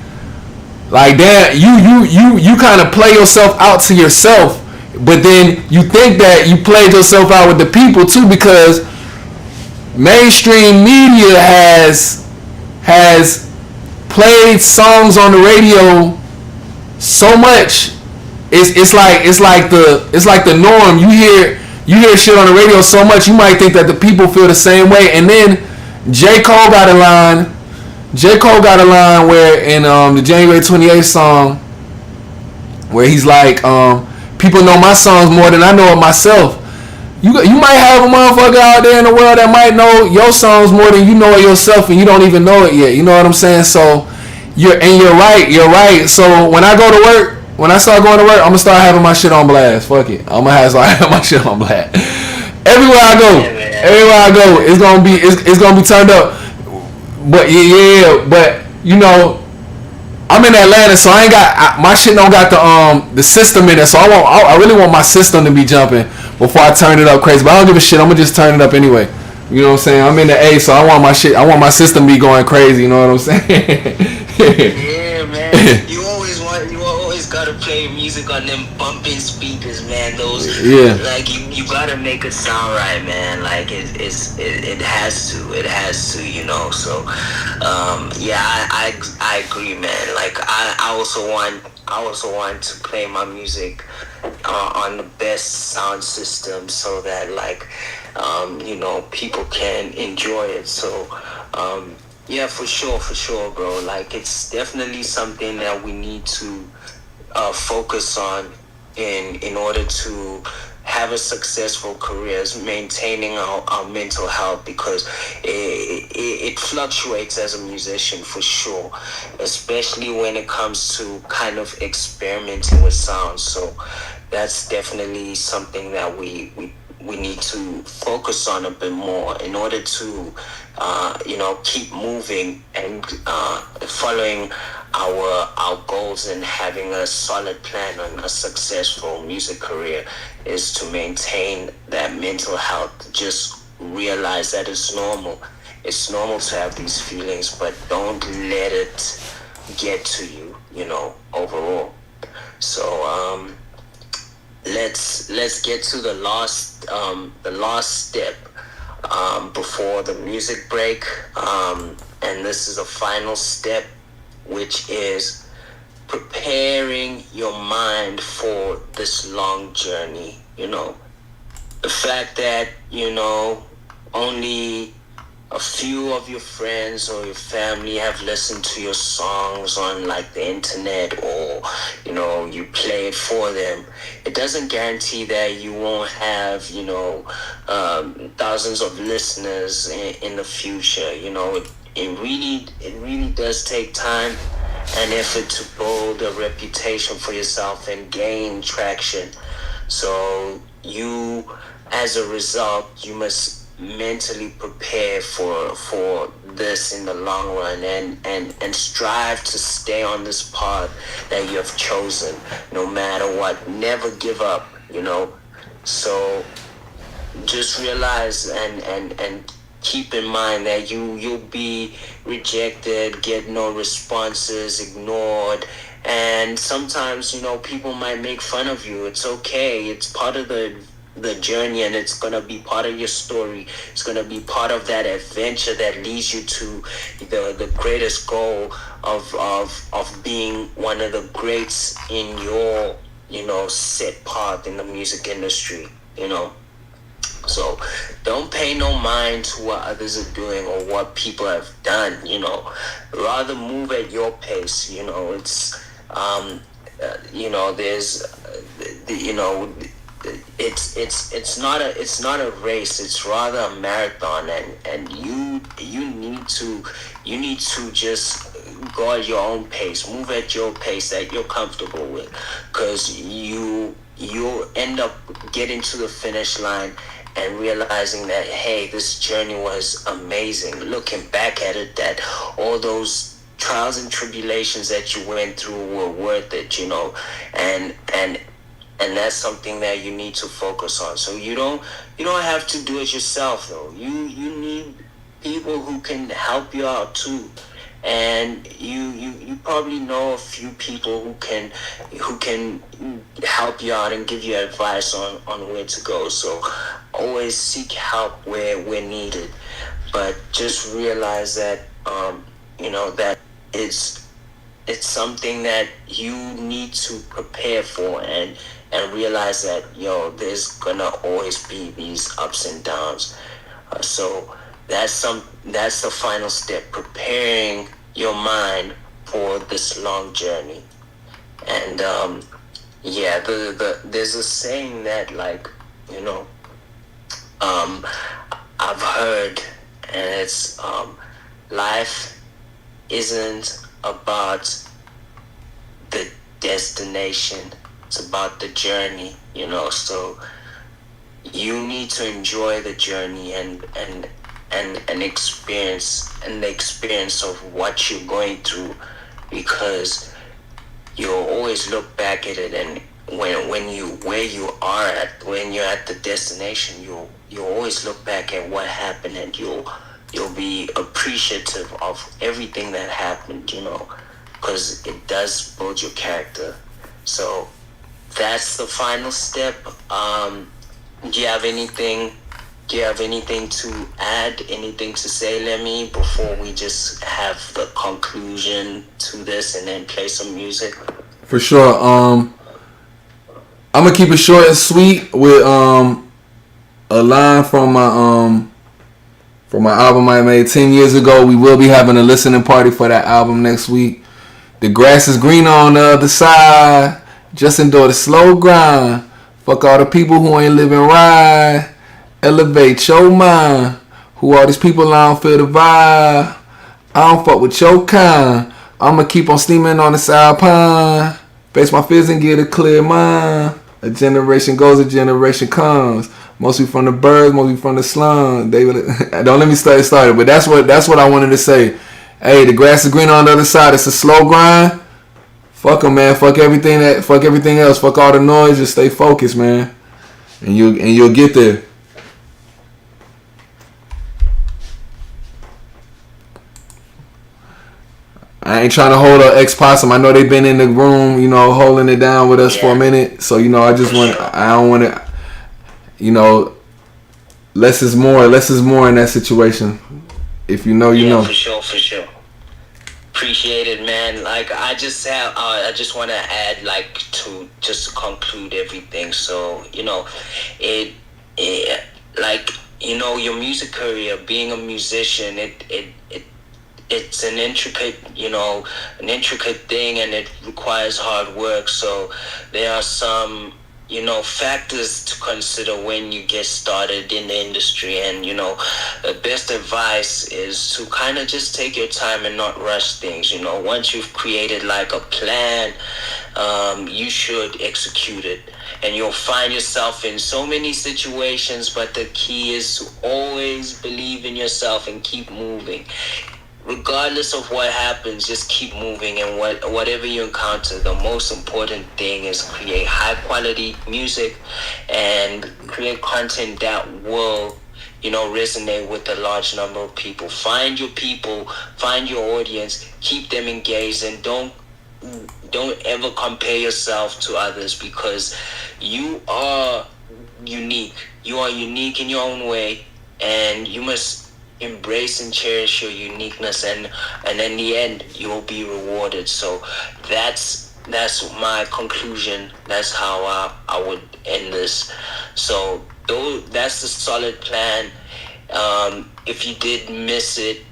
damn, you kind of play yourself out to yourself, but then you think that you played yourself out with the people too, because mainstream media has played songs on the radio so much. It's like the norm. You hear shit on the radio so much, you might think that the people feel the same way. And then J. Cole got a line where in the January 28th song, where he's like, people know my songs more than I know of myself. You might have a motherfucker out there in the world that might know your songs more than you know of yourself, and you don't even know it yet. You know what I'm saying? So you're right. So when I start going to work, I'm gonna start having my shit on blast. Fuck it, I'm gonna start having my shit on blast. Everywhere I go, it's gonna be turned up. But but I'm in Atlanta, so my shit don't got the system in it. So I really want my system to be jumping before I turn it up crazy. But I don't give a shit. I'm gonna just turn it up anyway. You know what I'm saying? I'm in the A, so I want my system to be going crazy. You know what I'm saying? Yeah, man. You always gotta play music on them bumping speakers, man. Those, like you gotta make it sound right, man. Like it has to, So, I agree, man. Like I also want to play my music on the best sound system so that people can enjoy it. So, yeah, for sure, bro. Like it's definitely something that we need to focus on in order to have a successful career, is maintaining our mental health, because it fluctuates as a musician for sure, especially when it comes to kind of experimenting with sounds. So that's definitely something that we need to focus on a bit more in order to keep moving and following our goals and having a solid plan on a successful music career, is to maintain that mental health. Just realize that it's normal to have these feelings, but don't let it get to you, overall. So let's get to the last step before the music break, and this is a final step, which is preparing your mind for this long journey. The fact that only a few of your friends or your family have listened to your songs on like the internet, or you play it for them, it doesn't guarantee that you won't have thousands of listeners in the future. It really does take time and effort to build a reputation for yourself and gain traction. So you, as a result, you must mentally prepare for this in the long run, and strive to stay on this path that you have chosen, no matter what. Never give up. So just realize and keep in mind that you'll be rejected, get no responses, ignored, and sometimes people might make fun of you. It's okay. It's part of the journey, and it's gonna be part of your story. It's gonna be part of that adventure that leads you to the greatest goal of being one of the greats in your set path in the music industry. So don't pay no mind to what others are doing or what people have done. Rather move at your pace. It's there's it's not a race. It's rather a marathon, and you need to just go at your own pace, move at your pace that you're comfortable with, because you'll end up getting to the finish line and realizing that, hey, this journey was amazing. Looking back at it, that all those trials and tribulations that you went through were worth it, and that's something that you need to focus on. So you don't have to do it yourself, though. You need people who can help you out too, and you probably know a few people who can help you out and give you advice on where to go. So always seek help where needed, but just realize that that it's something that you need to prepare for, and realize that there's gonna always be these ups and downs. So that's the final step, preparing your mind for this long journey. And there's a saying that, like, I've heard, and it's life isn't about the destination, it's about the journey. So you need to enjoy the journey and experience, and the experience of what you're going through, because you'll always look back at it, and when you're at the destination, you'll always look back at what happened, and you'll be appreciative of everything that happened, because it does build your character. So that's the final step. Do you have anything to add, anything to say, Lemmy, before we just have the conclusion to this and then play some music? For sure. I'm gonna keep it short and sweet with a line from my album I made 10 years ago. We will be having a listening party for that album next week. The grass is greener on the other side. Just endure the slow grind. Fuck all the people who ain't living right. Elevate your mind. Who all these people I don't feel the vibe. I don't fuck with your kind. I'ma keep on steaming on this alpine. Face my fears and get a clear mind. A generation goes, a generation comes. Mostly from the birds, mostly from the slum. Don't let me start started, but that's what I wanted to say. Hey, the grass is greener on the other side. It's a slow grind. Fuck them, man. Fuck everything else. Fuck all the noise. Just stay focused, man. And you'll get there. I ain't trying to hold up X Possum. I know they've been in the room, you know, holding it down with us for a minute. So, you know, I just want, I don't want to, you know, less is more. Less is more in that situation. If you know, you know. For sure. Appreciate it, man. Like, I just want to add, like, to just conclude everything. So, you know, it like, you know, your music career, being a musician, it's an intricate thing, and it requires hard work. So there are some, you know, factors to consider when you get started in the industry. And, you know, the best advice is to kind of just take your time and not rush things. You know, once you've created like a plan, you should execute it. And you'll find yourself in so many situations, but the key is to always believe in yourself and keep moving. Regardless of what happens, just keep moving, and whatever you encounter, the most important thing is create high quality music and create content that will, you know, resonate with a large number of people. Find your people, find your audience, keep them engaged, and don't ever compare yourself to others, because you are unique. You are unique in your own way, and you must embrace and cherish your uniqueness, and in the end you will be rewarded. So that's my conclusion. That's how I would end this. So that's the solid plan. If you did miss it,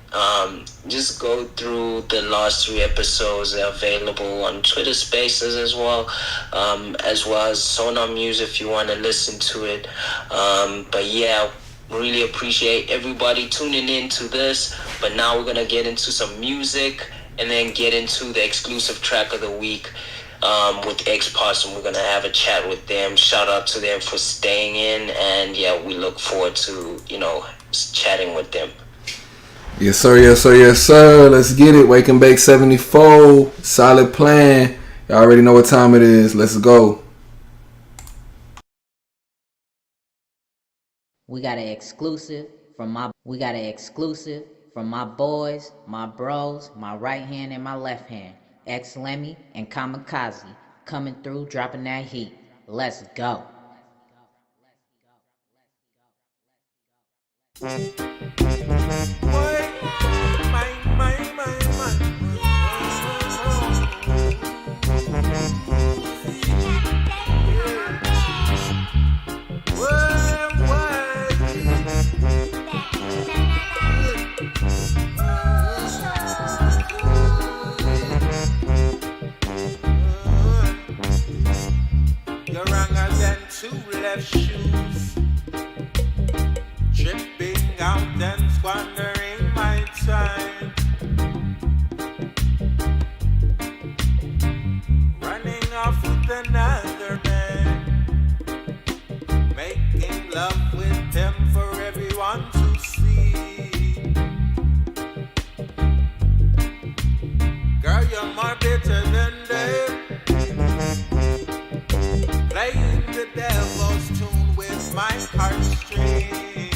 just go through the last 3 episodes. They're available on Twitter Spaces as well as Sonar Music if you want to listen to it. But yeah, really appreciate everybody tuning in to this. But now we're gonna get into some music and then get into the exclusive track of the week with X Possum. We're gonna have a chat with them. Shout out to them for staying in, and yeah, we look forward to, you know, chatting with them. Yes sir, yes sir, yes sir. Let's get it. Wake and Bake 74. Solid plan. Y'all already know what time it is. Let's go. We got an exclusive from my boys, my bros, my right hand and my left hand, X Lemmy and Kamikaze, coming through, dropping that heat. Let's go. You're wronger than 2 left shoes, tripping out and squandering my time, running off with another man, making love with him for everyone to see. Girl, you're more bitter than dead, playing the devil's tune with my heartstrings.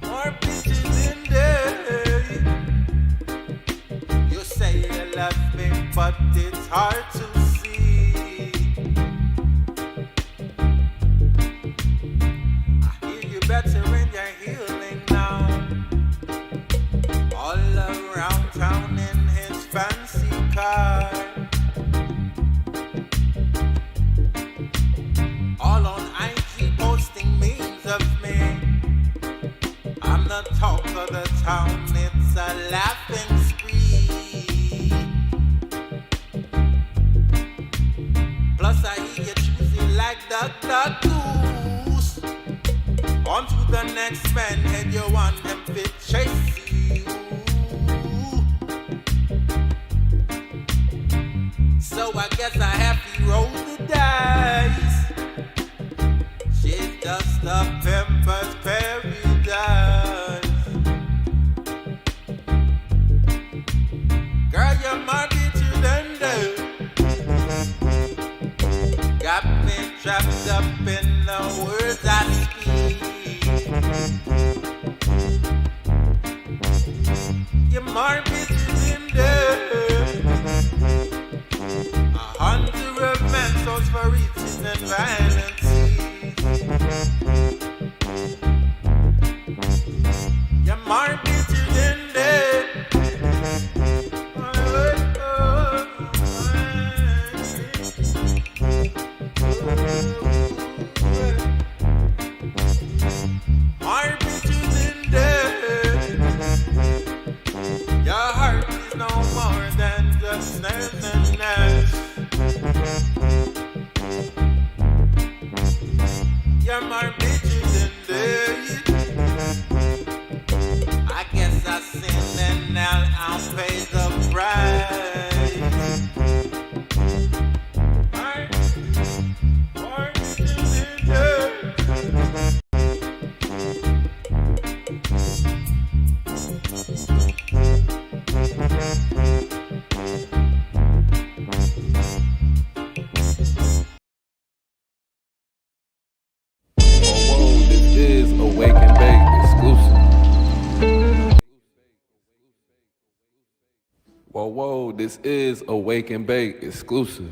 More bitches than dead. You say you love me, but it's hard to see. I hear you better in your healing now. All around town in his fancy car, all on IG posting memes of me. I'm the talk of the town, it's a laughing spree. Plus I hear you choosy like Duck Goose. On to the next man, head you want them fit chase you. So I guess I have to roll the dice. She's just a pimper's paradise. more bitches in there. A hunter of men souls for riches and violence. You're more bitches in there. More bitches in there. Your heart is no more than just nerves and nerves. You're more bitches in there. I guess I sinned and now I'll pay the price. More bitches in there. Whoa, this is a Wake and Bake exclusive. Whoa, this is a Wake and Bake exclusive.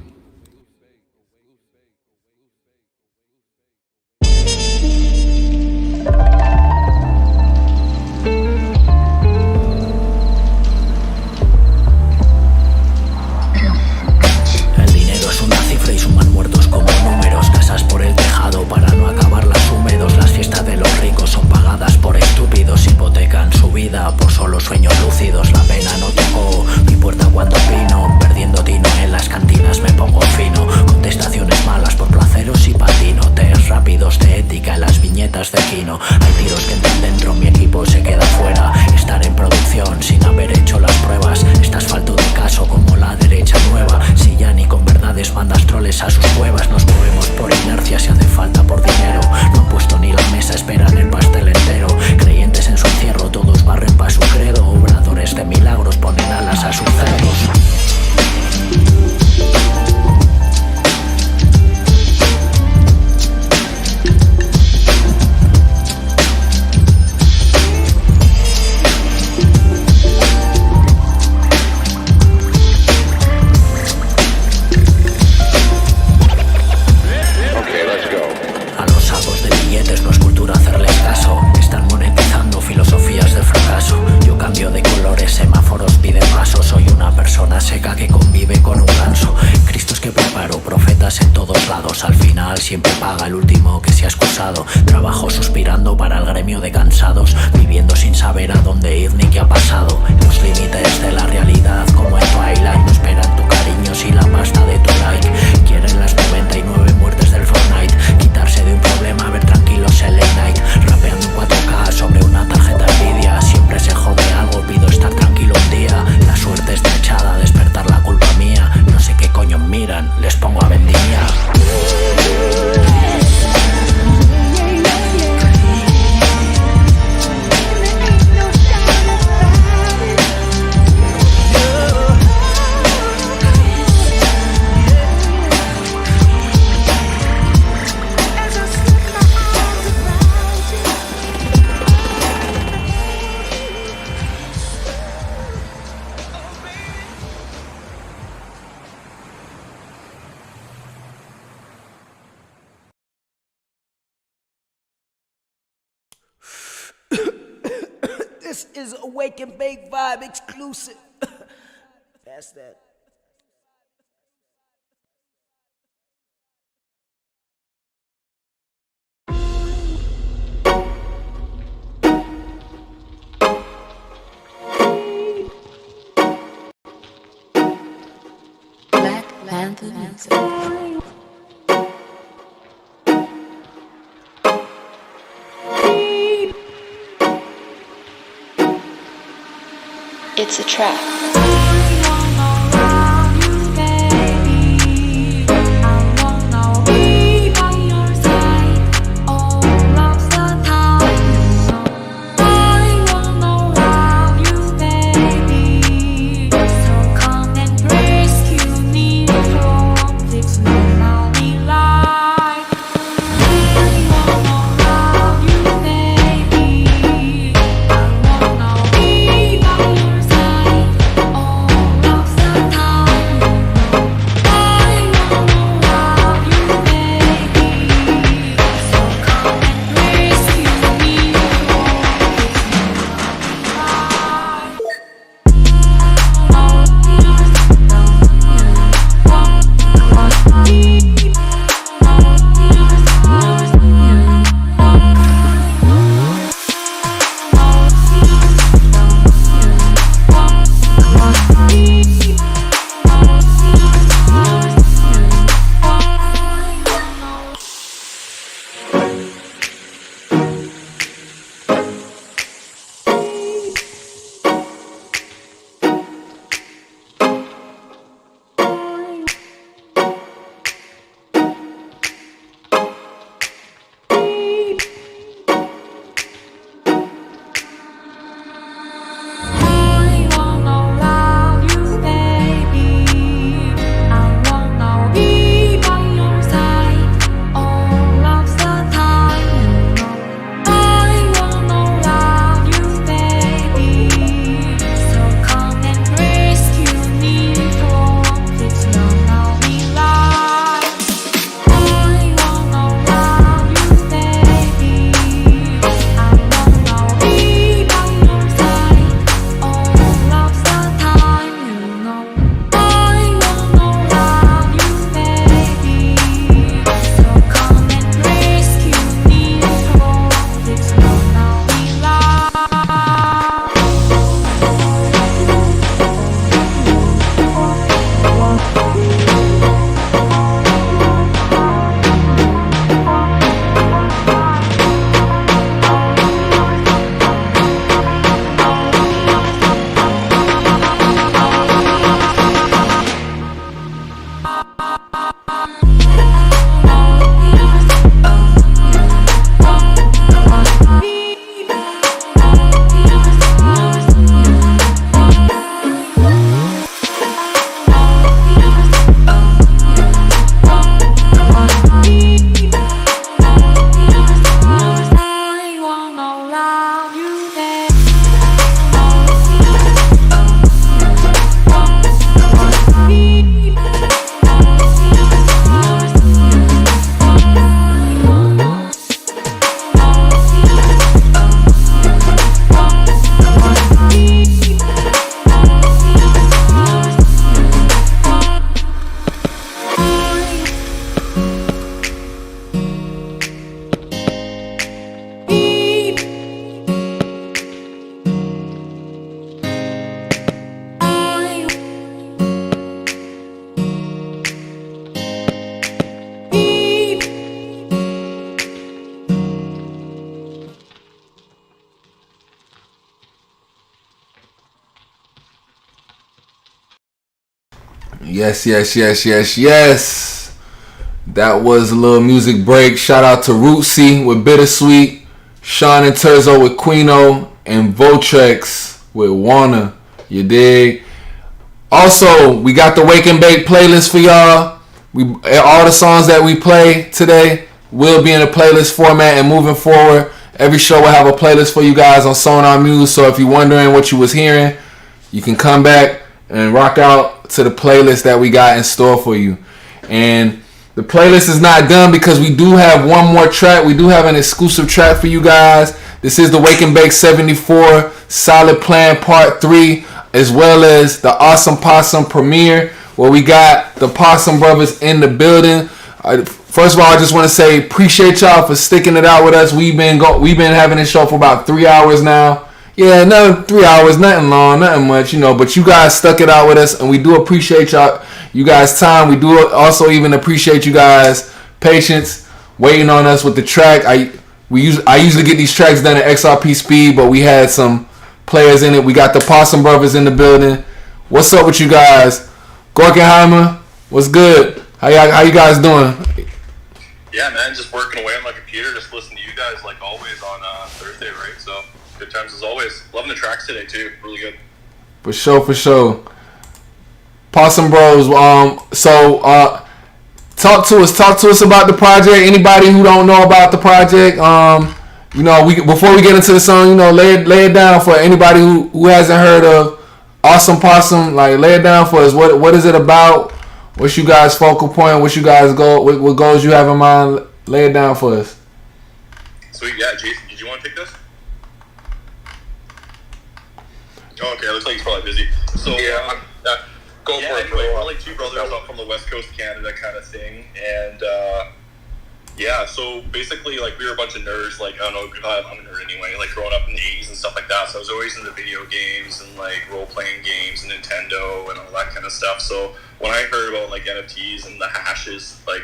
El dinero es una cifra y suman muertos como números. Casas por el tejado para no acabarlas húmedos. Las fiestas de los ricos son pagadas por estúpidos. Hipotecan su vida por solo sueños lúcidos. La pena no tocó mi puerta cuando vino. Perdiendo tino en las cantinas me pongo fino. Contestaciones malas por placeros y patino. Test rápidos de ética en las viñetas de Kino. Hay tiros que entran dentro, mi equipo se queda fuera. Estar en producción sin haber hecho las pruebas. Estás falto de caso como la derecha nueva. Si ya ni con verdades mandas troles a sus cuevas. Nos movemos por inercia si hace falta por dinero. No han puesto ni la mesa, esperan el pastel entero. Creyentes en su encierro, todos barren pa' su credo. Obradores de milagros ponen alas a sus cerdos. A los sacos de billetes no es cultura hacerles caso. Están monetizando filosofías del fracaso. Yo cambio de colores, semáforos piden paso. Soy una persona seca que convive con un ganso. Cristos que preparo, profetas en todos lados. Al final siempre paga el último que se ha excusado. Trabajo suspirando para el gremio de cansados. Viviendo sin saber a dónde ir ni qué ha pasado. Los límites de la realidad como en Twilight. No esperan tu cariño si la pasta de tu like. Quieren las 99 muertes del Fortnite. Quitarse de un problema, ver tranquilos el late night. Rapeando en 4K sobre una tarjeta Nvidia. Siempre se jode algo, pido estar tranquilo un día. La suerte está echada, despertar la culpa mía. No sé qué coño miran, les pongo a vendimiar. This is a Wake and Bake Vibe exclusive. That's that. Black Panther music. It's a trap. Your Yes. That was a little music break. Shout out to Rootsy with Bittersweet, Sean and Terzo with Quino, and Votrex with Warner. You dig? Also, we got the Wake and Bake playlist for y'all. All the songs that we play today will be in a playlist format, and moving forward, every show will have a playlist for you guys on Sonar Muse. So if you're wondering what you was hearing, you can come back and rock out to the playlist that we got in store for you. And the playlist is not done because we do have one more track. We do have an exclusive track for you guys. This is the Wake and Bake 74 Solid Plan Part 3, as well as the Awesome Possum premiere, where we got the Possum Brothers in the building. First of all, I just want to say appreciate y'all for sticking it out with us. We've been having this show for about 3 hours now. Yeah, no, 3 hours, nothing long, nothing much, but you guys stuck it out with us, and we do appreciate you guys' time. We do also even appreciate you guys' patience waiting on us with the track. I usually get these tracks done at XRP speed, but we had some players in it. We got the Possum Brothers in the building. What's up with you guys? Gorkenheimer, what's good? How you guys doing? Yeah, man, just working away on my computer, just listening to you guys like always on Thursday, right? So good times as always. Loving the tracks today too, really good. For sure. Possum Bros. Talk to us about the project. Anybody who don't know about the project, before we get into the song, lay it down for anybody who hasn't heard of Awesome Possum. Like, lay it down for us. What is it about? What's you guys' focal point? What you guys what goals you have in mind? Lay it down for us. Sweet, yeah, Jason, did you want to take this? Oh, okay, looks like he's probably busy. So go for it, bro. We're like two brothers up from the West Coast of Canada kind of thing, and so basically, like, we were a bunch of nerds, like, I don't know, I'm a nerd anyway, like, growing up in the 80s and stuff like that, so I was always into video games and, like, role-playing games and Nintendo and all that kind of stuff. So when I heard about, like, NFTs and the hashes, like,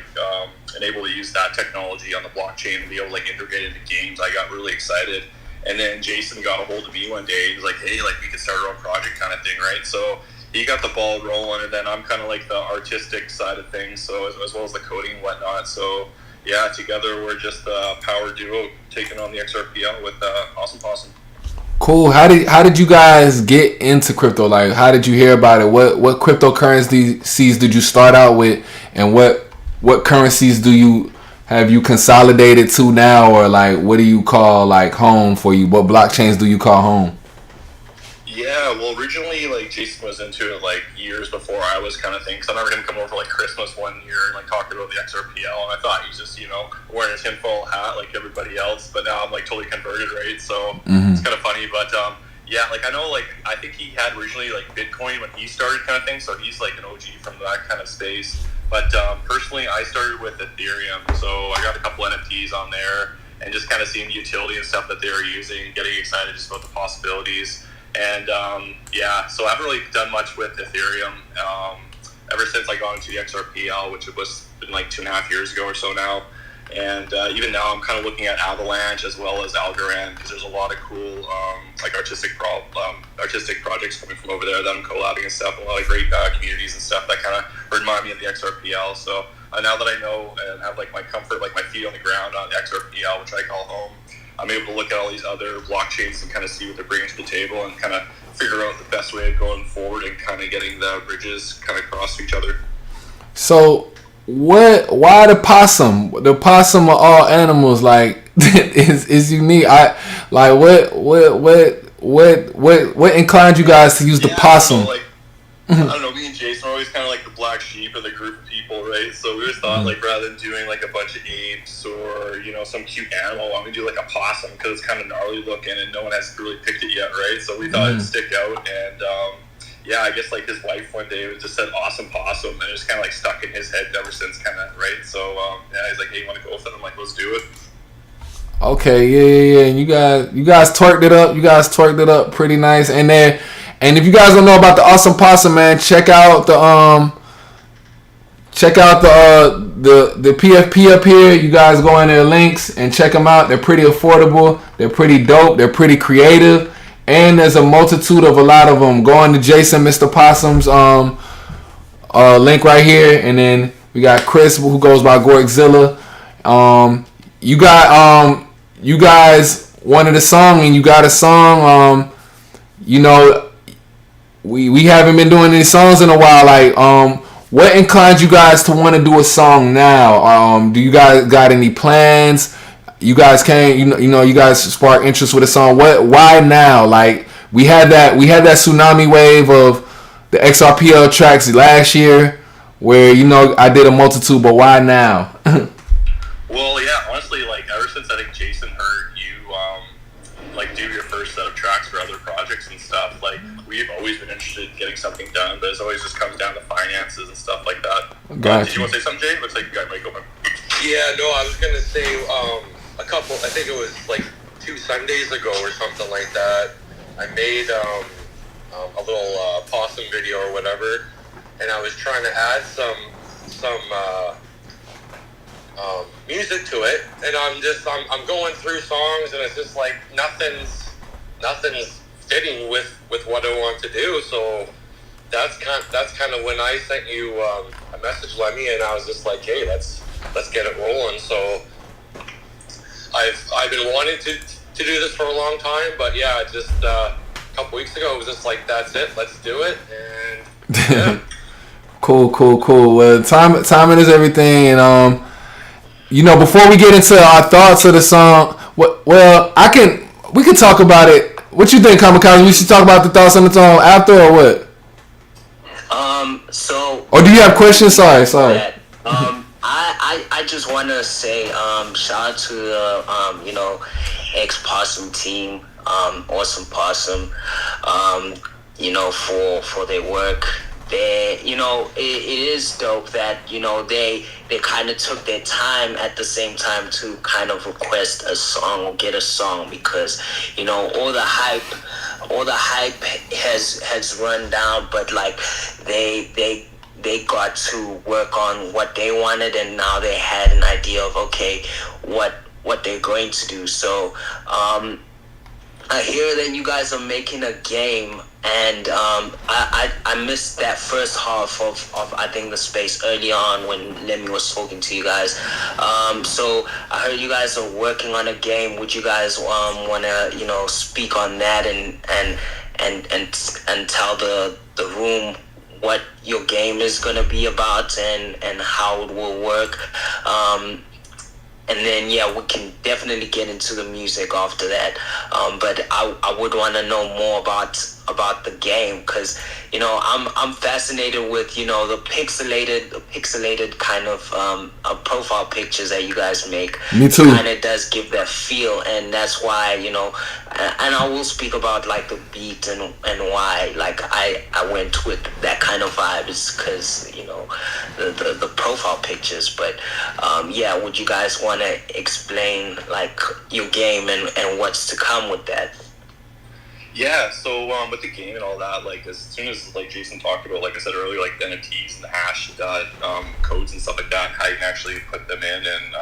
and able to use that technology on the blockchain and be able to, like, integrate it into games, I got really excited. And then Jason got a hold of me one day. He was like, hey, like, we could start our own project kind of thing, right? So he got the ball rolling, and then I'm kind of like the artistic side of things, so as well as the coding and whatnot. So yeah, together we're just a power duo taking on the XRPL with Awesome Possum. Cool. How did you guys get into crypto? Like, how did you hear about it? What cryptocurrencies did you start out with, and what currencies have you consolidated to now, or like what do you call like home for you? What blockchains do you call home? Yeah, well, originally, like, Jason was into it, like, years before I was kind of thing, because I remember him coming over for, like, Christmas one year and, like, talking about the XRPL, and I thought he was just, wearing his tinfoil hat like everybody else, but now I'm, like, totally converted, right? So It's kind of funny, but, yeah, like, I know, like, I think he had originally, like, Bitcoin when he started kind of thing, so he's, like, an OG from that kind of space. But, personally, I started with Ethereum, so I got a couple NFTs on there, and just kind of seeing the utility and stuff that they were using, getting excited just about the possibilities. And so I haven't really done much with Ethereum ever since I got into the XRPL, which was been like 2.5 years ago or so now. And even now I'm kind of looking at Avalanche as well as Algorand, because there's a lot of cool like artistic projects coming from over there that I'm collabing and stuff, and a lot of great communities and stuff that kind of remind me of the XRPL. So now that I know and have like my comfort, like my feet on the ground on the XRPL, which I call home, I'm able to look at all these other blockchains and kind of see what they're bringing to the table and kind of figure out the best way of going forward and kind of getting the bridges kind of cross to each other. So why the possum? The possum of all animals, like, is unique. What inclined you guys to use the possum? So, I don't know, me and Jason are always kind of like the black sheep of the group of people, right? So we always thought, like, rather than doing like a bunch of apes or, some cute animal, why don't we do like a possum, because it's kind of gnarly looking and no one has really picked it yet, right? So we thought it'd stick out, and I guess like his wife one day just said Awesome Possum, and it just kind of like stuck in his head ever since, kind of, right? So he's like, hey, you want to go with it? I'm like, let's do it. Okay, yeah. And you guys twerked it up. You guys twerked it up pretty nice. And if you guys don't know about the Awesome Possum, man, check out the PFP up here. You guys go in their links and check them out. They're pretty affordable. They're pretty dope. They're pretty creative. And there's a multitude of a lot of them. Go on to Jason, Mr. Possum's link right here, and then we got Chris who goes by Gorkzilla. You guys wanted a song, and you got a song. We haven't been doing any songs in a while. Like, what inclines you guys to want to do a song now? Do you guys got any plans? You guys you guys spark interest with a song. Why now? Like, we had that tsunami wave of the XRPL tracks last year, where I did a multitude, but why now? Well, yeah, honestly, like ever since I think Jason heard you like do your first set of tracks for other projects and stuff, like we've always been interested in getting something done, but it always just comes down to finances and stuff like that. Gotcha. Did you want to say something, Jay? Looks like you got mic open. Yeah, no, I was gonna say a couple. I think it was like 2 Sundays ago or something like that. I made a little Possum video or whatever, and I was trying to add some music to it, and I'm going through songs, and it's just like nothing's fitting with what I want to do. So that's kind of when I sent you a message, Lemmy, and I was just like, hey, let's get it rolling. So I've been wanting to do this for a long time, but yeah, just a couple weeks ago it was just like, that's it, let's do it. And yeah. Cool. Well, timing is everything, and before we get into our thoughts of the song, we can talk about it. What you think, Kamikaze? We should talk about the thoughts on the song after, or what? Or do you have questions? Sorry. I just want to say shout out to the ex-Possum team, Awesome Possum, for their work. It is dope that they kind of took their time at the same time to kind of request a song or get a song, because all the hype has run down, but like they got to work on what they wanted, and now they had an idea of what they're going to do. So I hear that you guys are making a game, and I missed that first half of I think the space early on when Lemmy was talking to you guys. So I heard you guys are working on a game. Would you guys want to speak on that and tell the room what your game is going to be about and how it will work? And then, yeah, we can definitely get into the music after that. But I would want to know more about the game, because I'm fascinated with the pixelated kind of profile pictures that you guys make. Me too. It kind of does give that feel, and that's why and I will speak about like the beat and why like I went with that kind of vibe, is because the profile pictures. But yeah, would you guys want to explain like your game and what's to come with that? Yeah, so with the game and all that, like as soon as like Jason talked about, like I said earlier, like the NFTs and the hash codes and stuff like that, how you can actually put them in and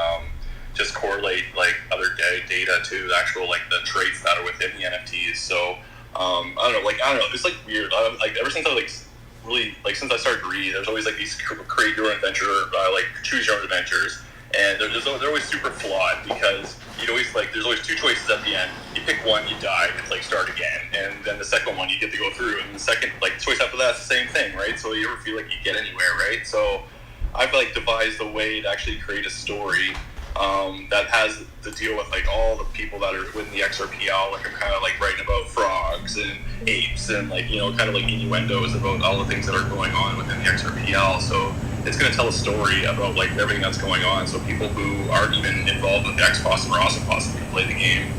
just correlate like other data to the actual like the traits that are within the NFTs. So I don't know, it's like weird. Like ever since I since I started to read, there's always like these create your own adventure, like choose your own adventures. And they're always super flawed, because there's always 2 choices at the end. You pick one, you die, it's like start again. And then the second one you get to go through, and the second choice after that's the same thing, right? So you ever feel like you get anywhere, right? So I've devised a way to actually create a story that has to deal with all the people that are within the XRPL. Like I'm kind of writing about frogs and apes and kind of innuendos about all the things that are going on within the XRPL. So it's going to tell a story about everything that's going on, so people who aren't even involved with the X-Possum or Awesome Possum can play the game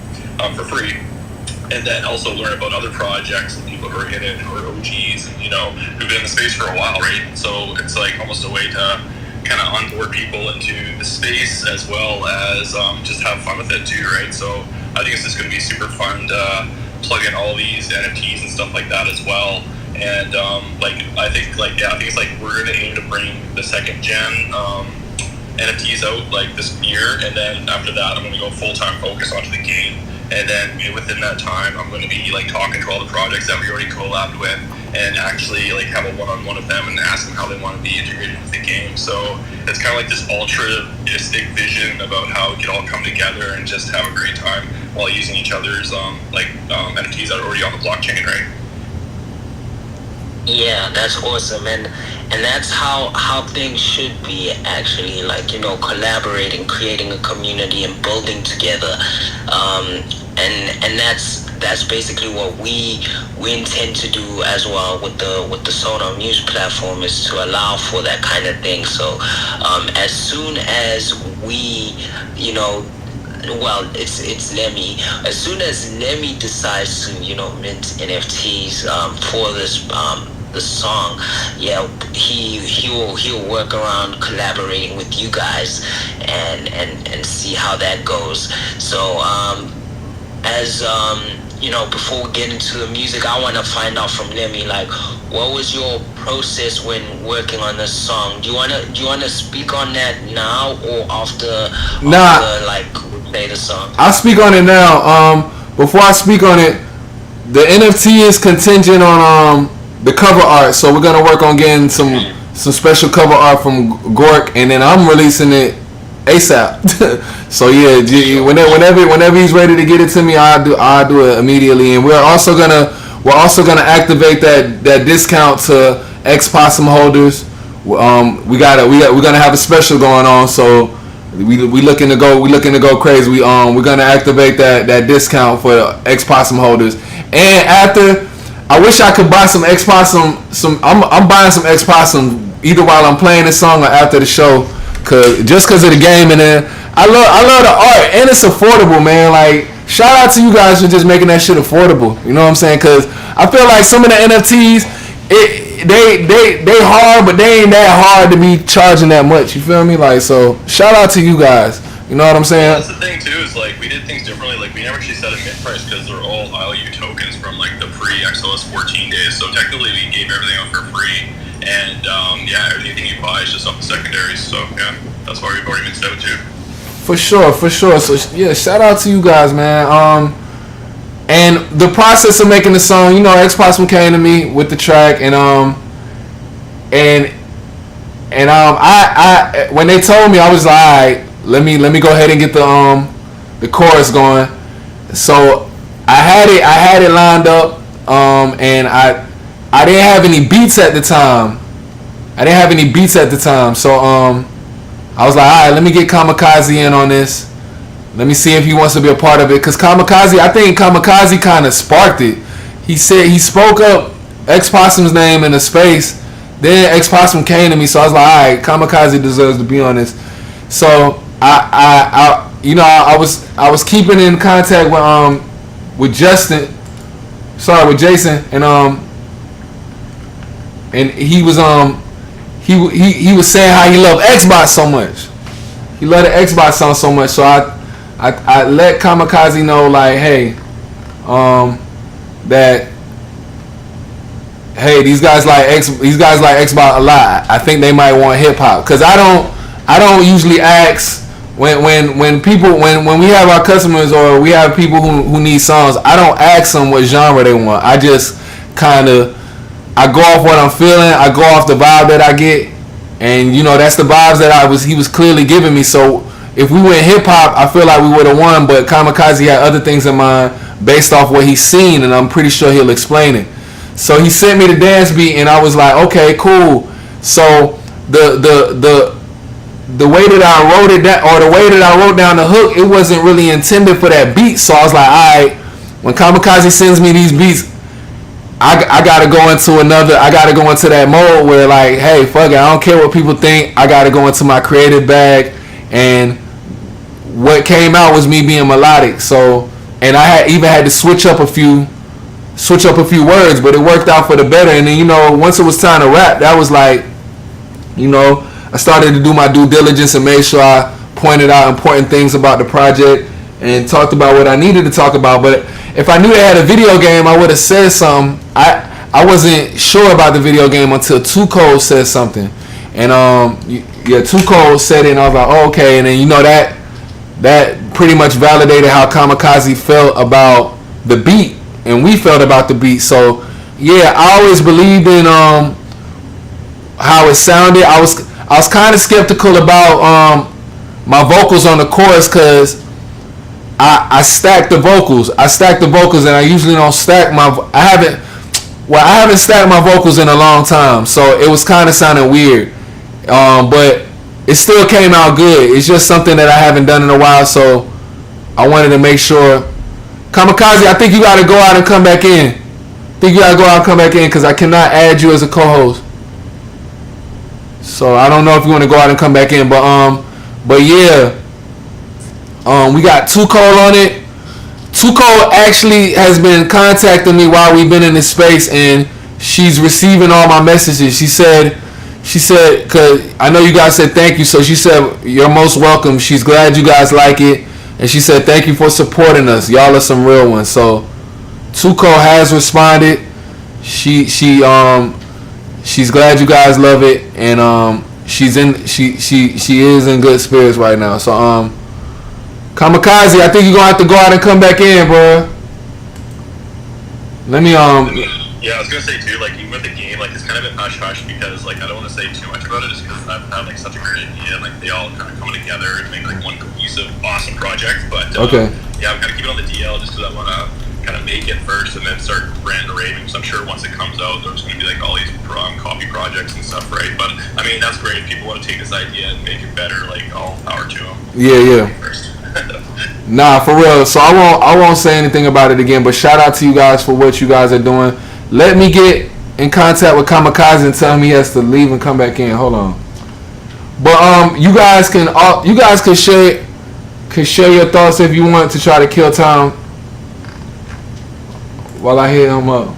for free, and then also learn about other projects and people who are in it who are OGs and who've been in the space for a while, right? So it's almost a way to kind of onboard people into the space, as well as just have fun with it too, right? So I think it's just going to be super fun to plug in all these NFTs and stuff like that as well. And I think it's we're gonna aim to bring the second gen NFTs out this year, and then after that I'm gonna go full-time focus onto the game and then within that time, I'm going to be like talking to all the projects that we already collabed with, and actually like have a one-on-one with them and ask them how they want to be integrated with the game. So it's kind of like this altruistic vision about how we could all come together and just have a great time while using each other's NFTs that are already on the blockchain, right? Yeah, that's awesome, and that's how things should be, actually, like, you know, collaborating, creating a community and building together, and that's basically what we intend to do as well with the Sonar Muse platform, is to allow for that kind of thing. So as soon as we, you know, well, it's Lemmy. As soon as Lemmy decides to, you know, mint NFTs for this song, yeah, he'll work around collaborating with you guys and see how that goes. So as you know, before we get into the music, I want to find out from Lemmy, like, what was your process when working on this song? Do you wanna speak on that now or after like play the song? I'll speak on it now. Before I speak on it, the NFT is contingent on the cover art, so we're gonna work on getting some special cover art from Gork, and then I'm releasing it ASAP. So yeah, whenever he's ready to get it to me, I'll do it immediately. And we're also gonna activate that discount to Possum holders. We're gonna have a special going on, so we looking to go crazy. We're gonna activate that discount for Possum holders. And after, I wish I could buy some Possum. I'm buying some Possum either while I'm playing this song or after the show, just cause of the game. And then I love the art, and it's affordable, man. Like, shout out to you guys for just making that shit affordable. You know what I'm saying? Cause I feel like some of the NFTs, they hard, but they ain't that hard to be charging that much. You feel me? Like, so shout out to you guys. You know what I'm saying? That's the thing too, is like we did things differently. Like we never actually set a mint price because they're all IOU tokens from like the pre-XLS 14 days. So technically we gave everything out for free, and everything you buy is just off the secondaries. So yeah, that's why we've already minted out too. For sure. So yeah, shout out to you guys, man. And the process of making the song, you know, Possum came to me with the track, and I when they told me, I was like, all right, let me go ahead and get the chorus going. So I had it lined up, and I didn't have any beats at the time. So I was like, all right, let me get Kamikaze in on this. Let me see if he wants to be a part of it. Because I think Kamikaze kind of sparked it. He said, he spoke up Possum's name in the space. Then Possum came to me, so I was like, all right, Kamikaze deserves to be on this. So I was keeping in contact with Jason, and he was saying how he loved Xbox so much. He loved the Xbox song so much. So I let Kamikaze know, like, hey, these guys like Xbox a lot. I think they might want hip hop, because I don't usually ask when we have our customers or we have people who need songs. I don't ask them what genre they want. I just I go off what I'm feeling. I go off the vibe that I get, and you know, that's the vibes that he was clearly giving me. So if we went hip hop, I feel like we would have won, but Kamikaze had other things in mind based off what he's seen, and I'm pretty sure he'll explain it. So he sent me the dance beat, and I was like, okay, cool. So the way that I wrote it down, or the way that I wrote down the hook, it wasn't really intended for that beat. So I was like, all right, when Kamikaze sends me these beats, I gotta go into that mode where, like, hey, fuck it, I don't care what people think. I gotta go into my creative bag, and what came out was me being melodic. So, and I had to switch up a few words, but it worked out for the better. And then, you know, once it was time to rap, that was like, you know, I started to do my due diligence and made sure I pointed out important things about the project and talked about what I needed to talk about. But if I knew they had a video game, I would have said something. I wasn't sure about the video game until Too Cold said something, and Too Cold said it, and I was like, oh, okay. And then, you know, that pretty much validated how Kamikaze felt about the beat, and we felt about the beat. So yeah, I always believed in how it sounded. I was kind of skeptical about my vocals on the chorus because I stacked the vocals. And I usually don't stack I haven't stacked my vocals in a long time, so it was kind of sounding weird. But it still came out good. It's just something that I haven't done in a while, so I wanted to make sure. Kamikaze, I think you got to go out and come back in. Because I cannot add you as a co-host. So I don't know if you want to go out and come back in, but yeah, we got Too Cold on it. Too Cold actually has been contacting me while we've been in this space, and she's receiving all my messages. She said, because I know you guys said thank you, so she said, you're most welcome. She's glad you guys like it, and she said thank you for supporting us. Y'all are some real ones. So Too Cold has responded. She's glad you guys love it, and she is in good spirits right now. So Kamikaze, I think you're gonna have to go out and come back in, bro. Let me Yeah, I was gonna say too, like even with the game, like it's kind of been hush hush because like I don't want to say too much about it, just because I've had like such a great idea, and like they all kind of coming together and make like one cohesive, awesome project. But okay, yeah, I'm kind of keeping it on the DL just because I want to kind of make it first and then start ranting and raving. So I'm sure once it comes out, there's going to be like all these copy projects and stuff, right? But I mean, that's great. If people want to take this idea and make it better, like all power to them. Yeah. Nah, for real. So I won't say anything about it again. But shout out to you guys for what you guys are doing. Let me get in contact with Kamikaze and tell him he has to leave and come back in. Hold on. But you guys can share your thoughts if you want to try to kill time while I hit him up.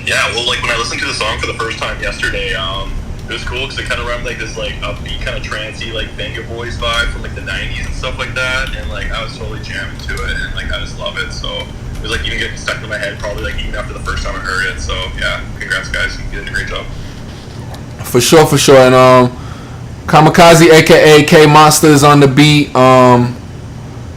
Yeah, well, like when I listened to the song for the first time yesterday, it was cool because it kind of reminded like this like upbeat kind of trancey like Venga Boys vibe from like the 90s and stuff like that, and like I was totally jamming to it, and like I just love it. So it was like even getting stuck in my head probably like even after the first time I heard it. So yeah, congrats guys, you did a great job. For sure. And Kamikaze, aka K Monster, is on the beat.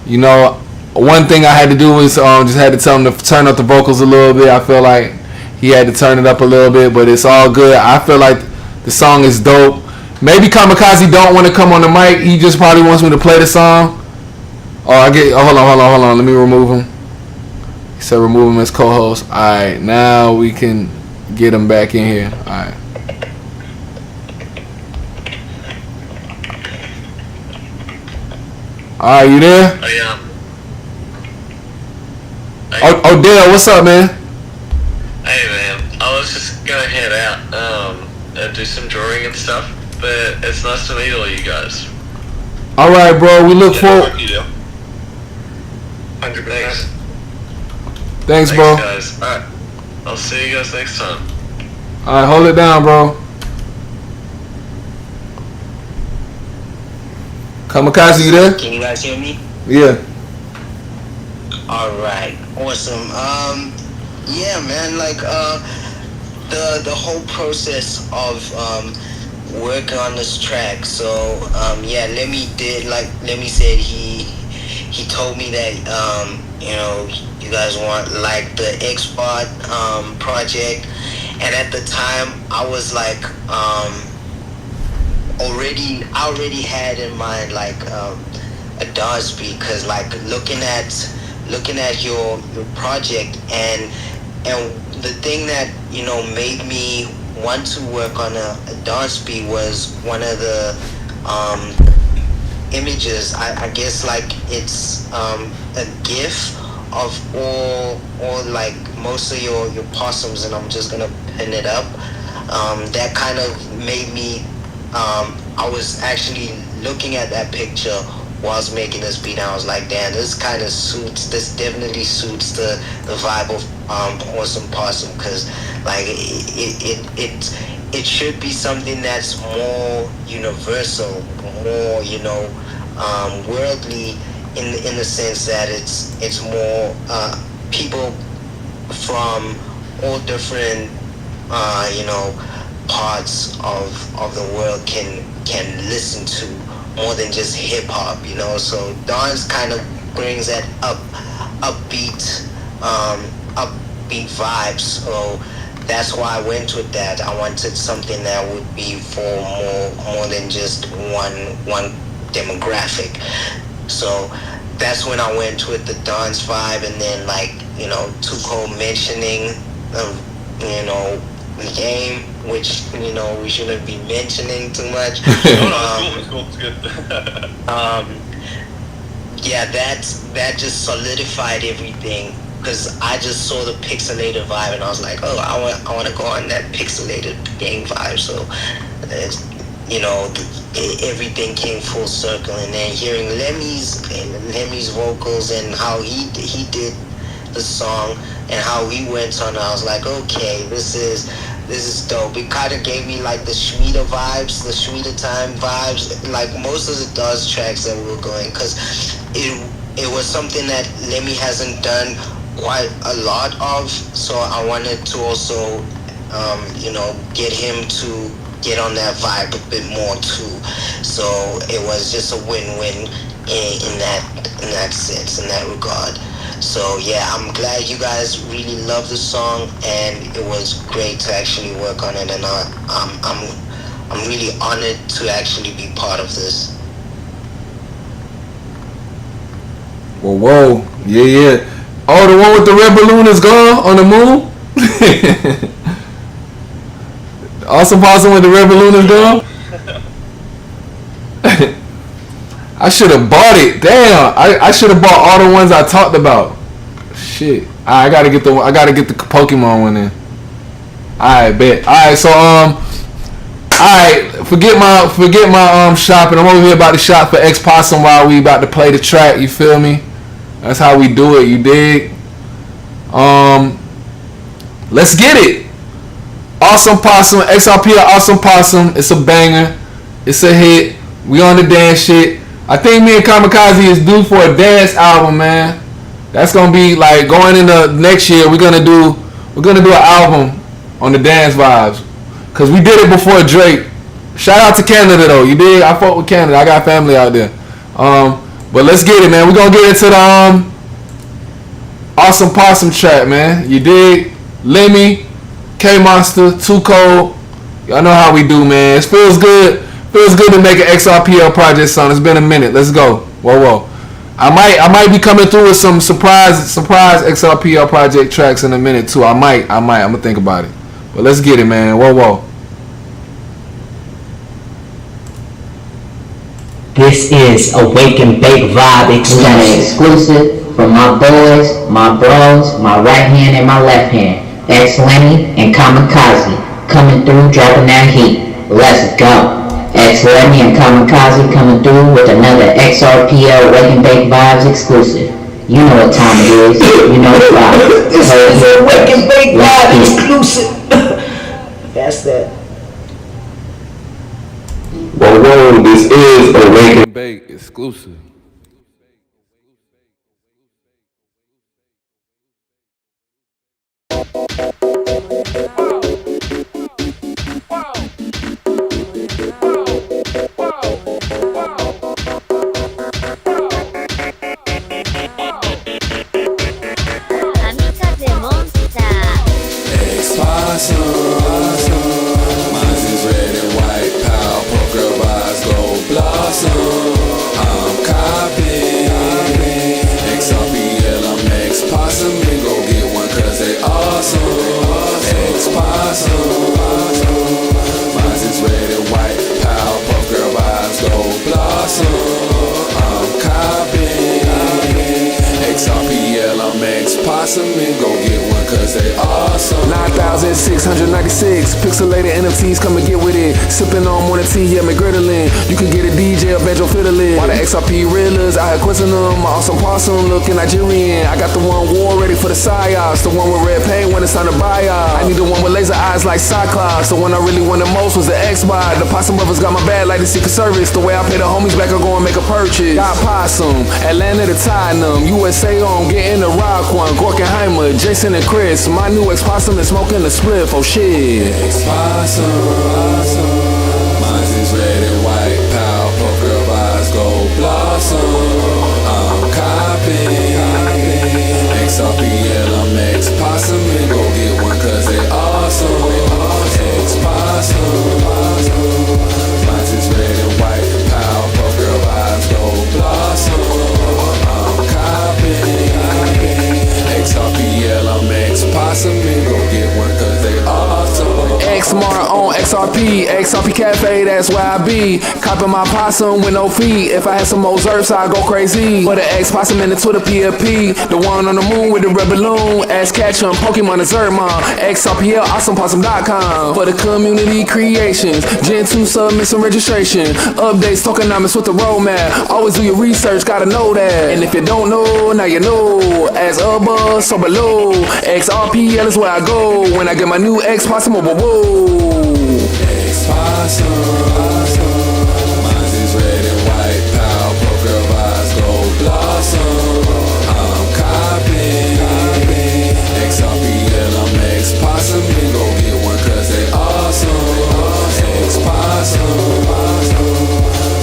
You know, one thing I had to do was just had to tell him to turn up the vocals a little bit. I feel like he had to turn it up a little bit, but it's all good. I feel like the song is dope. Maybe Kamikaze don't want to come on the mic. He just probably wants me to play the song. Hold on. Let me remove him. He said remove him as co-host. Alright, now we can get him back in here. Alright. Alright, you there? Oh, Dale, what's up, man? Hey, man. I was just gonna head out and do some drawing and stuff, but it's nice to meet all you guys. Alright, bro. We look forward. 100%. Thanks, bro. Guys. Alright. I'll see you guys next time. Alright, hold it down, bro. Kamikaze, you there? Can you guys hear me? Yeah. Alright, awesome. Yeah, man, like the whole process of working on this track. So yeah, Lemmy said he told me that you know, you guys want like the X-Bot project, and at the time I was like I already had in mind like a dance beat, because like looking at your project, and the thing that, you know, made me want to work on a dance beat was one of the images. I guess like it's a gif of all like most of your possums, and I'm just gonna pin it up. That kind of made me I was actually looking at that picture whilst making this beat, and I was like, damn, this definitely suits the vibe of Awesome Possum, because like it should be something that's more universal, more, you know, worldly, in the sense that it's more people from all different you know, parts of the world can listen to more than just hip hop, you know. So Don's kind of brings that upbeat vibes. So that's why I went with that. I wanted something that would be for more than just one demographic. So that's when I went with the dance vibe, and then like, you know, Tuco mentioning the game, which, you know, we shouldn't be mentioning too much. It's cool. It's good. Yeah, that just solidified everything, because I just saw the pixelated vibe and I was like, oh, I want to go on that pixelated game vibe. So, you know, everything came full circle, and then hearing Lemmy's vocals and how he did the song and how he went on, I was like, okay, this is dope. It kind of gave me like the Schmieda vibes, the Schmieda time vibes, like most of the Dawes tracks that we were going, because it was something that Lemmy hasn't done quite a lot of, so I wanted to also you know, get him to get on that vibe a bit more too. So it was just a win-win in that sense, in that regard. So yeah, I'm glad you guys really love the song, and it was great to actually work on it, and I'm really honored to actually be part of this. Whoa, yeah. Oh, the one with the red balloon is gone on the moon. Awesome Possum with the red balloon is gone. I should have bought it. Damn, I should have bought all the ones I talked about. Shit, I gotta get the Pokemon one in. Alright, bet. Alright, so alright, forget my shopping. I'm over here about to shop for X Possum while we about to play the track. You feel me? That's how we do it. You dig? Let's get it. Awesome Possum, XRP Awesome Possum. It's a banger. It's a hit. We on the dance shit. I think me and Kamikaze is due for a dance album, man. That's gonna be like going into next year. We're gonna do an album on the dance vibes, cause we did it before Drake. Shout out to Canada though. You dig? I fuck with Canada. I got family out there. But let's get it, man. We're gonna get into the Awesome Possum track, man. You dig? Lemmy, K Monster, Too Cold. Y'all know how we do, man. It feels good. Feels good to make an XRPL project, son. It's been a minute. Let's go. Whoa. I might be coming through with some surprise XRPL project tracks in a minute too. I might. I'm gonna think about it. But let's get it, man. Whoa. This is a Wake and Bake Vibe exclusive from my boys, my bros, my right hand and my left hand. X Lenny and Kamikaze coming through, dropping that heat. Let's go. X Lenny and Kamikaze coming through with another XRPL Wake and Bake Vibes exclusive. You know what time it is. You know the vibe. This is a Wake and Bake Vibe exclusive. That's that. Whoa, this is a Wake and Bake exclusive. Possum and go get one cause they awesome. 9,696 pixelated NFTs, come and get with it. Sipping on morning tea, yeah, McGriddling. You can get a DJ or banjo fiddling. While the XRP reelers, I had questioned them. Awesome Possum looking Nigerian. I got the one war ready for the psyops. The one with red paint when it's time to buy off. I need the one with laser eyes like Cyclops. The one I really wanted most was the Xbox. The Possum brothers got my bag like the Secret Service. The way I pay the homies back, I go and make a purchase. Got Possum, Atlanta to Tottenham, USA on, getting the rock one. Gorkenheimer, Jason and Chris. My new X Possum is smoking the spliff. Oh shit. X Possum, mine is red and white. Power, poker, vibe. awesome. I'm copping. XRPL, I'm X Possum. And go get one cause they awesome. X Possum. Mine's is red and white. Powerpuff Girl vibes go blossom. I'm copping. XRPL, I'm X Possum. And go get one cause they awesome. X-Mart on XRP, XRP Cafe, that's where I be. Copping my possum with no fee. If I had some more zerps, I'd go crazy. For the X Possum in the Twitter PFP. The one on the moon with the red balloon. Ask Ketchum, Pokemon, and Zermon. XRPL, awesomepossum.com. For the community creations. Gen 2 submits and registration. Updates, tokenomics with the roadmap. Always do your research, gotta know that. And if you don't know, now you know. As above, so below. XRPL is where I go. When I get my new X Possum, whoa. X Possum. Mine is red and white. Powerpuff Girl vibes go blossom. I'm copping. XRPL, I'm X Possum. And go get one cause they awesome. X Possum.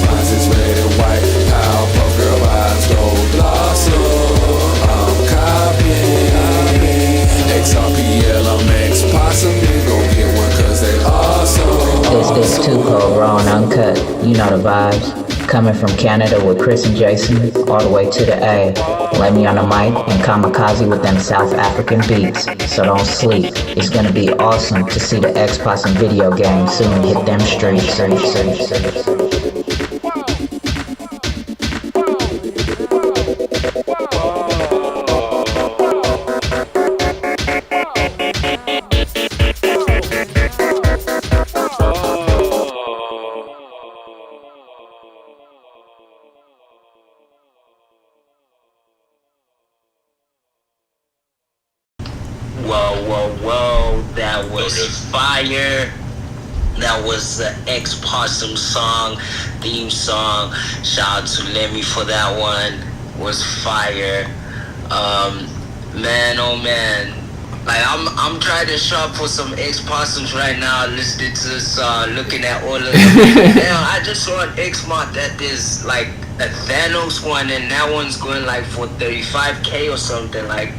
Mine is red and white. Powerpuff Girl vibes go blossom. I'm copping. XRPL, I'm X Possum. And go get one cause they awesome. This too cold, raw and uncut. You know the vibes. Coming from Canada with Chris and Jason, all the way to the A. Lemmy on the mic and Kamikaze with them South African beats. So don't sleep. It's gonna be awesome to see the X Possum video game soon hit them streets. Whoa, that was fire. That was the X Possum song, theme song. Shout out to Lemmy for that one. Was fire. Man, oh man. Like I'm trying to shop for some X Possums right now, listening to this song, looking at all of them. Damn, I just saw an X-Mart that is like a Thanos one, and that one's going like for $35K or something like.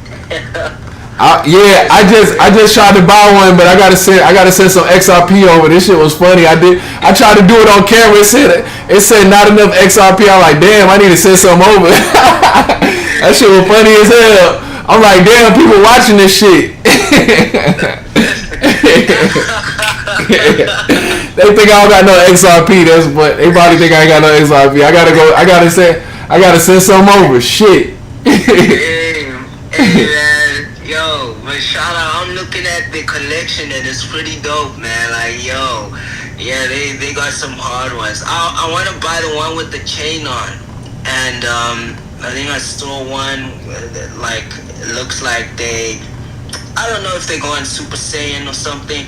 Yeah, I just tried to buy one, but I gotta send some XRP over. This shit was funny. I tried to do it on camera. It said not enough XRP. I'm like, damn, I need to send some over. That shit was funny as hell. I'm like, damn, people watching this shit. They think I don't got no XRP. That's what they probably think I ain't got no XRP. I gotta send some over. Shit. Hey man, yo, but shout out. I'm looking at the collection and it's pretty dope, man. Like, yo, yeah, they got some hard ones. I want to buy the one with the chain on, and I think I saw one that, like, it looks like I don't know if they're going Super Saiyan or something,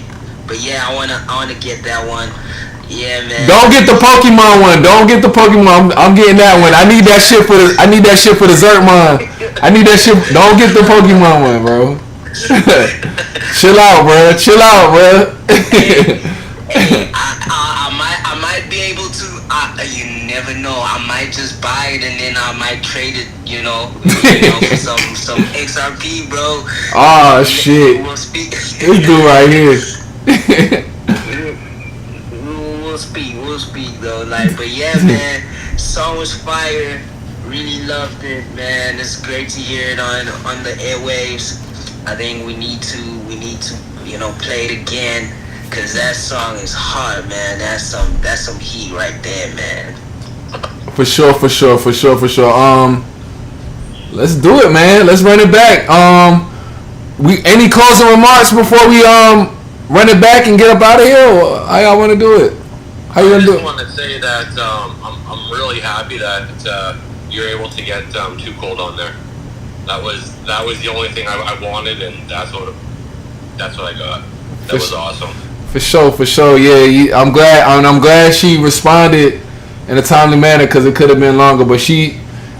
but yeah, I wanna get that one. Yeah, man. Don't get the Pokemon one. Don't get the Pokemon. I'm getting that one. I need that shit for the Zertmon. I need that shit. Don't get the Pokemon one, bro. Chill out, bro. Hey, I might be able to. You never know. I might just buy it and then I might trade it. For some XRP, bro. Oh shit. We'll speak. This dude right here. We'll speak though. Like, but yeah, man. Song was fire. Really loved it, man. It's great to hear it on the airwaves. I think we need to play it again, cause that song is hard, man. That's some heat right there, man. For sure. Let's do it, man. Let's run it back. Any closing remarks before we run it back and get up out of here? Or how y'all want to do it? How you gonna do it? I just want to say that I'm really happy that you're able to get Too Cold on there. That was the only thing I wanted, and that's what I got. That was awesome. For sure. Yeah, I'm glad she responded in a timely manner, because it could have been longer. But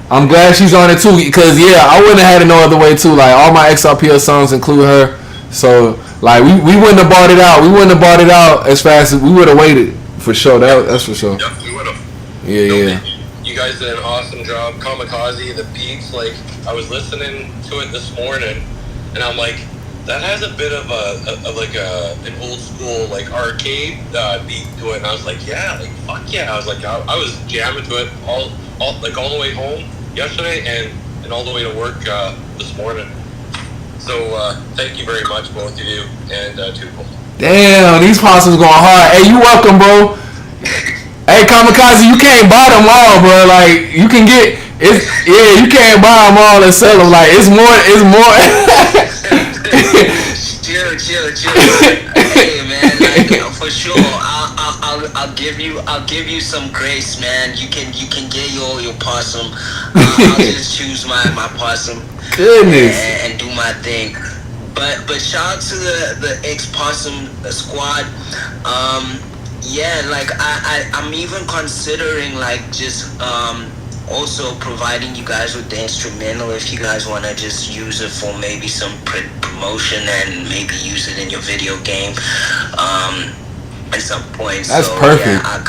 I'm glad she's on it too, because I wouldn't have had it no other way too. Like, all my XRPL songs include her, so like we wouldn't have bought it out. We wouldn't have bought it out as fast as we would have waited. For sure, that's for sure. Yep, we would have. Yeah. you guys did an awesome job. Kamikaze, the beats, like I was listening to it this morning, and I'm like, that has a bit of an old school like arcade beat to it, and I was like, yeah, like fuck yeah. I was like, I was jamming to it all the way home yesterday and all the way to work this morning. So thank you very much, both of you, and Tuco. Damn, these possums going hard. Hey, you welcome, bro. Hey, Kamikaze, you can't buy them all, bro. Like, you can get it. Yeah, you can't buy them all and sell them. Like, it's more. Chill. Hey, man, like for sure, I'll give you some grace, man. You can get your possum. I'll just choose my possum. Goodness. And do my thing. But shout out to the ex-possum squad. Yeah, like I'm even considering like just also providing you guys with the instrumental if you guys want to just use it for maybe some promotion and maybe use it in your video game at some point. That's so, perfect. Yeah, I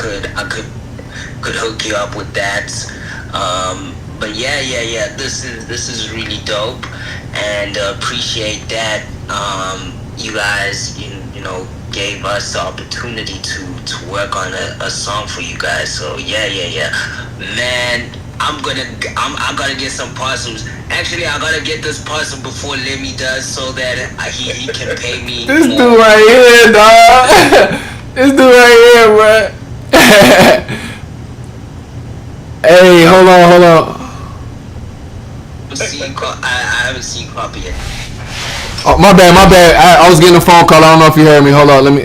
could hook you up with that. But yeah, this is really dope, and appreciate that you guys you know gave us the opportunity to work on a song for you guys. So yeah, man, I gotta get some possums. Actually, I gotta get this possum before Lemmy does, so that he can pay me. This dude right here, dog. This dude right here, bro. Hey, hold on. I haven't seen Copy yet. Oh, my bad. I was getting a phone call. I don't know if you heard me. Hold on,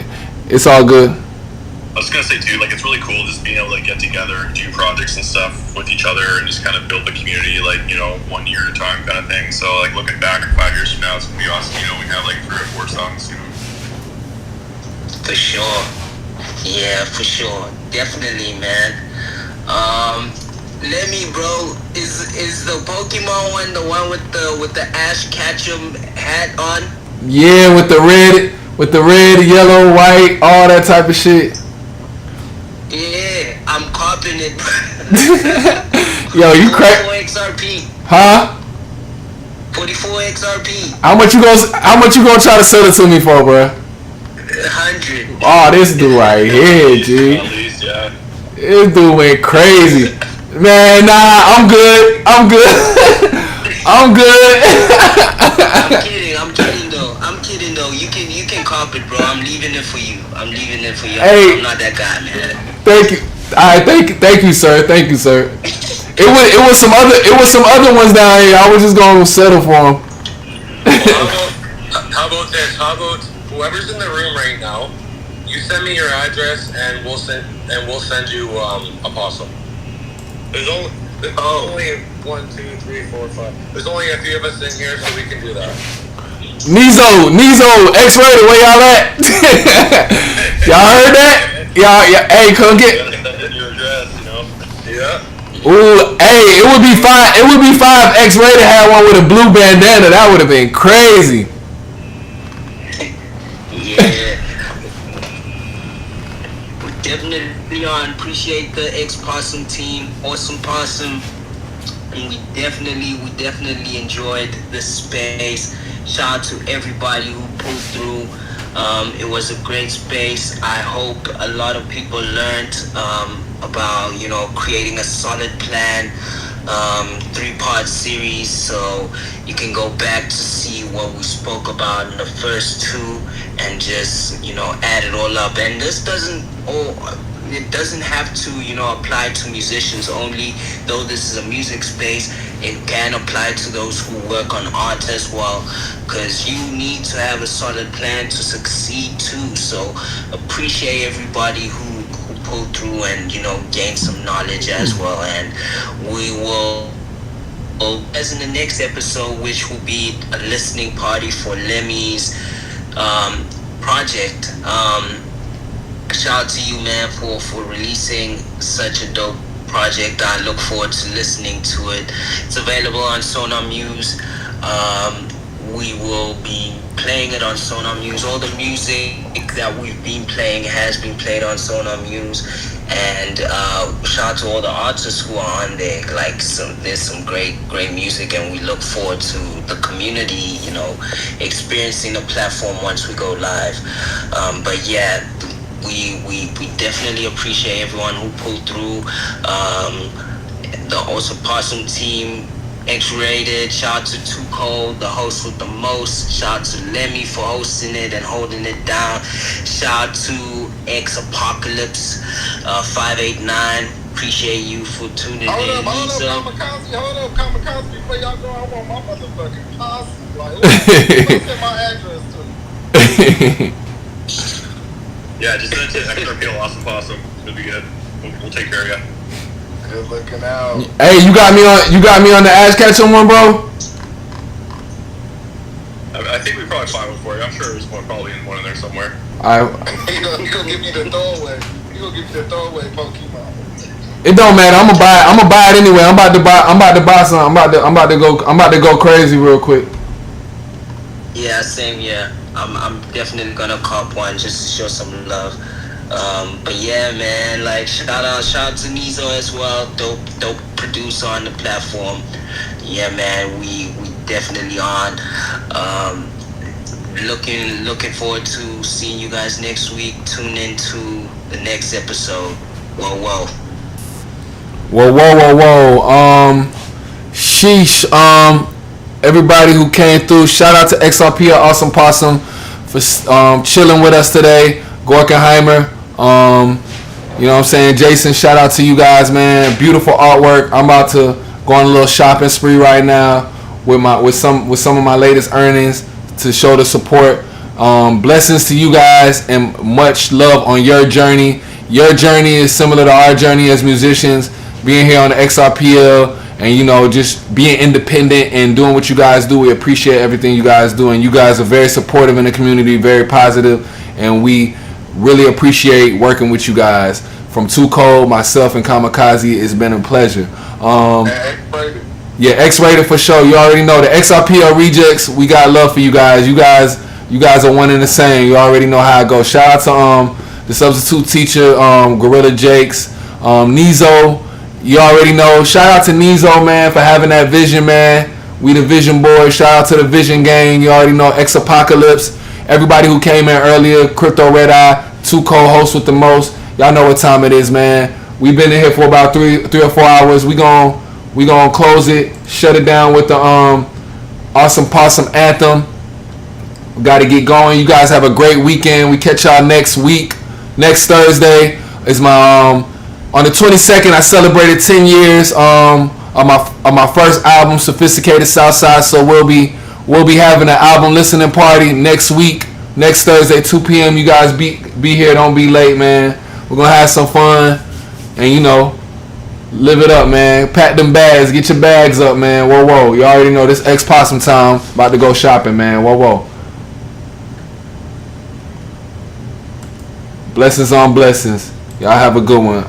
it's all good. I was gonna say too, like it's really cool just being able to get together, do projects and stuff with each other, and just kind of build the community, like 1 year at a time kind of thing. So like looking back at 5 years from now, it's gonna be awesome. We have like 3 or 4 songs. For sure. Yeah, for sure. Definitely, man. Let me, bro. Is the Pokemon one the one with the Ash Ketchum hat on? Yeah, with the red, yellow, white, all that type of shit. Yeah, I'm copping it. Yo, you crack. 44 XRP. Huh? 44 XRP. How much you gonna try to sell it to me for, bro? 100. Oh, this dude right here, G. At least, yeah. This dude went crazy. Man, nah, I'm good. I'm good. I'm kidding though. You can cop it, bro. I'm leaving it for you. Hey, I'm not that guy, man. Thank you. All right, thank you, sir. It was some other ones down here. I was just gonna settle for them. How about this? How about whoever's in the room right now? You send me your address, and we'll send you a possum. There's only 1, 2, 3, 4, 5. There's only a few of us in here, so we can do that. Nizo, X-rated, where y'all at? Y'all heard that? Y'all, hey, come get. Yeah. Ooh, hey, it would be fine. It would be fine if X-rated had one with a blue bandana. That would have been crazy. Yeah. Definitely appreciate the ex-Possum team, awesome Possum, and we definitely enjoyed the space. Shout out to everybody who pulled through. It was a great space. I hope a lot of people learned about creating a solid plan, 3-part series, so you can go back to see what we spoke about in the first 2 and just add it all up. And this doesn't have to apply to musicians only, though this is a music space. It can apply to those who work on art as well, because you need to have a solid plan to succeed too. So appreciate everybody who pulled through and gain some knowledge as well. And we will, as in the next episode, which will be a listening party for Lemmy's project. Shout out to you, man, for releasing such a dope project. I look forward to listening to it. It's available on Sonar Muse. We will be playing it on Sonar Muse. All the music that we've been playing has been played on Sonar Muse. And shout out to all the artists who are on there. Like there's some great music, and we look forward to the community, experiencing the platform once we go live. But yeah, we definitely appreciate everyone who pulled through. The also Possum team, X-Rated, shout out to Too Cold, the host with the most. Shout out to Lemmy for hosting it and holding it down. Shout out to X Apocalypse 589. Appreciate you for tuning in. Hold up, Kamikaze, before y'all go, I want my motherfucking posse. Like, send my address to. Yeah, just send it to XRPL Awesome Possum. It'll be good. We'll take care of you. Good looking out. Hey, you got me on the Ash Ketchum one, bro? I think we probably find one for you. I'm sure there's one probably in one in there somewhere. He gonna give you the throwaway. He gonna give you the throwaway Pokemon. It don't matter. I'm gonna buy it anyway. I'm about to buy some. I'm about to go crazy real quick. Yeah, same. Yeah, I'm definitely gonna cop one just to show some love. But yeah, man, like shout out to Nizo as well, dope producer on the platform. Yeah, man, we definitely on. Looking forward to seeing you guys next week. Tune into the next episode. Whoa. Sheesh. Everybody who came through, shout out to XRP Awesome Possum for chilling with us today. Gorkenheimer, you know what I'm saying? Jason, shout out to you guys, man. Beautiful artwork. I'm about to go on a little shopping spree right now with some of my latest earnings to show the support. Blessings to you guys and much love on your journey. Your journey is similar to our journey as musicians, being here on the XRPL and just being independent and doing what you guys do. We appreciate everything you guys do, and you guys are very supportive in the community, very positive, and we really appreciate working with you guys. From Too Cold, myself, and Kamikaze, it's been a pleasure. Yeah, X-Rated for sure. You already know the XRPL Rejects. We got love for you guys. You guys are one and the same. You already know how it goes. Shout out to the substitute teacher, Gorilla Jakes, Nizo. You already know. Shout out to Nizo, man, for having that vision, man. We the Vision Boys. Shout out to the Vision Gang. You already know. X Apocalypse. Everybody who came in earlier. Crypto Red Eye. Too Cold, host with the most. Y'all know what time it is, man. We've been in here for about three or 4 hours. We gonna close it. Shut it down with the Awesome Possum anthem. We got to get going. You guys have a great weekend. We catch y'all next week. Next Thursday is my on the 22nd. I celebrated 10 years on my first album, Sophisticated Southside. So we'll be having an album listening party next week, next Thursday, 2 p.m. You guys be here. Don't be late, man. We're gonna have some fun and live it up, man. Pack them bags. Get your bags up, man. Whoa. You already know this X Possum time. About to go shopping, man. Whoa. Blessings on blessings. Y'all have a good one.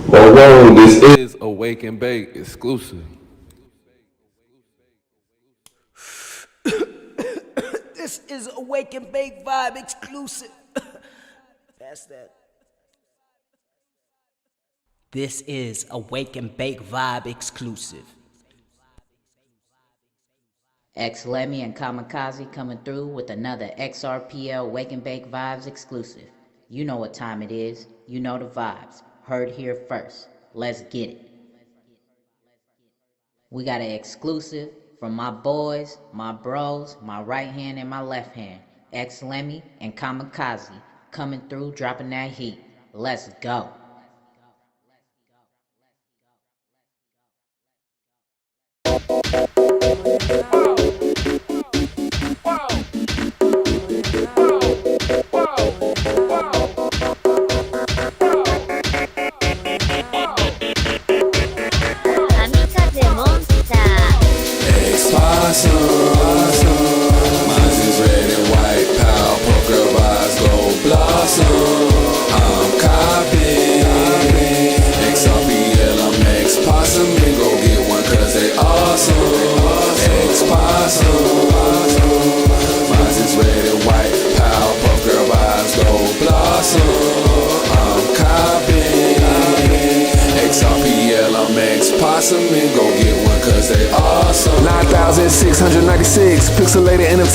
Whoa, this is a Wake and Bake exclusive. This is a Wake and Bake Vibe exclusive. That's that. This is a Wake and Bake Vibe exclusive. X Lemmy and Kamikaze coming through with another XRPL Wake and Bake Vibes exclusive. You know what time it is. You know the vibes. Heard here first. Let's get it. We got an exclusive from my boys, my bros, my right hand and my left hand. X Lemmy and Kamikaze coming through, dropping that heat. Let's go. Mine is red and white, power, poker vibes, gold blossom. I'm copying XRPL, I'm X Possum, and go get one cause they awesome. X Possum.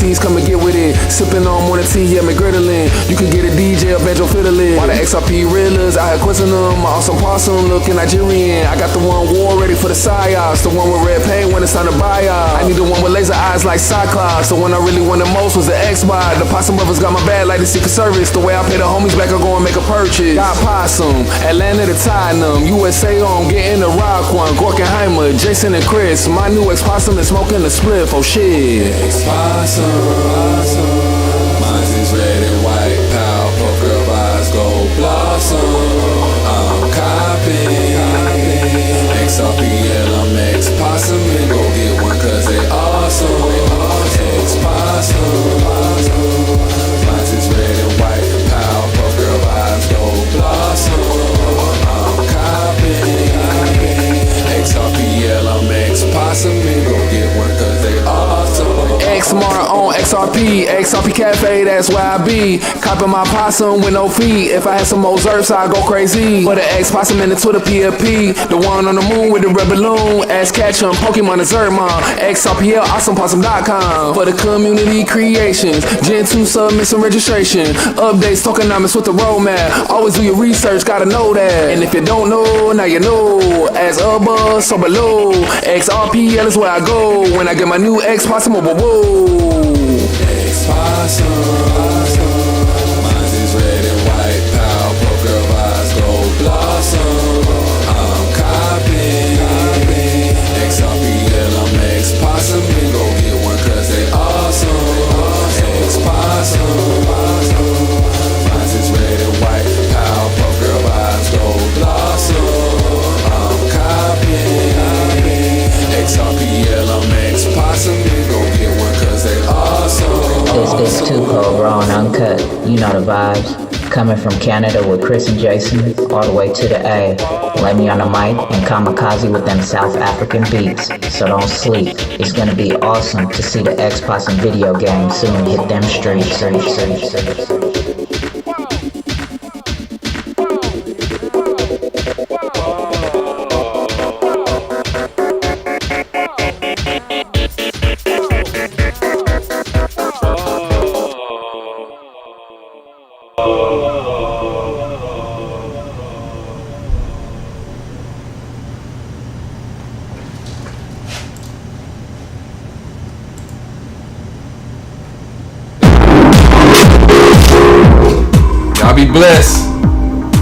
MCs come and get with it. Sipping on morning tea, yeah, McGriddling. You can get a DJ, a banjo fiddling. While the XRP reelers, I had quizzing them. Awesome Possum looking Nigerian. I got the one war ready for the psyops. The one with red paint when it's time to buy out. I need the one with laser eyes like Cyclops. The one I really wanted most was the Xbox. The Possum brothers got my bag like the Secret Service. The way I pay the homies back, I go and make a purchase. Got Possum, Atlanta to Tottenham, USA on, getting the rock one. Gorkenheimer, Jason and Chris. My new ex-Possum is smoking the spliff. Oh shit. Ex-Possum, mine is red and white. Power, poker, vibes, gold blossom. I'm copping. XRPL, I'm ex-Possum. And go get one cause they awesome. Ex-Possum, mine is red and white. Power, poker, vibes, gold blossom. I'm copping. XRPL, I'm ex-Possum. And go get one cause they awesome. X-Mart on XRP Cafe, that's where I be. Copping my Possum with no fee. If I had some more Zerps, I'd go crazy. For the X-Possum in the Twitter PFP. The one on the moon with the red balloon. Ask Ketchum, Pokemon and Zermon. XRPL, AwesomePossum.com. For the community creations. Gen 2 submission registration. Updates, tokenomics with the roadmap. Always do your research, gotta know that. And if you don't know, now you know. As above, so below. XRPL is where I go. When I get my new X-Possum, Ex-Possum, mine is red and white. Power, poker, vibes, gold blossom. I'm copping. XRPL, I'm ex-Possum. And go get one cause they awesome. Ex-Possum, mine is red and white. Power, poker, vibes, gold blossom. I'm copping. XRPL, I'm ex-Possum. And go get one cause they awesome. This too cold, raw and uncut. You know the vibes. Coming from Canada with Chris and Jason, all the way to the A. Let me on the mic and kamikaze with them South African beats. So don't sleep. It's gonna be awesome to see the X-Possum video game soon hit them streets. Y'all be blessed.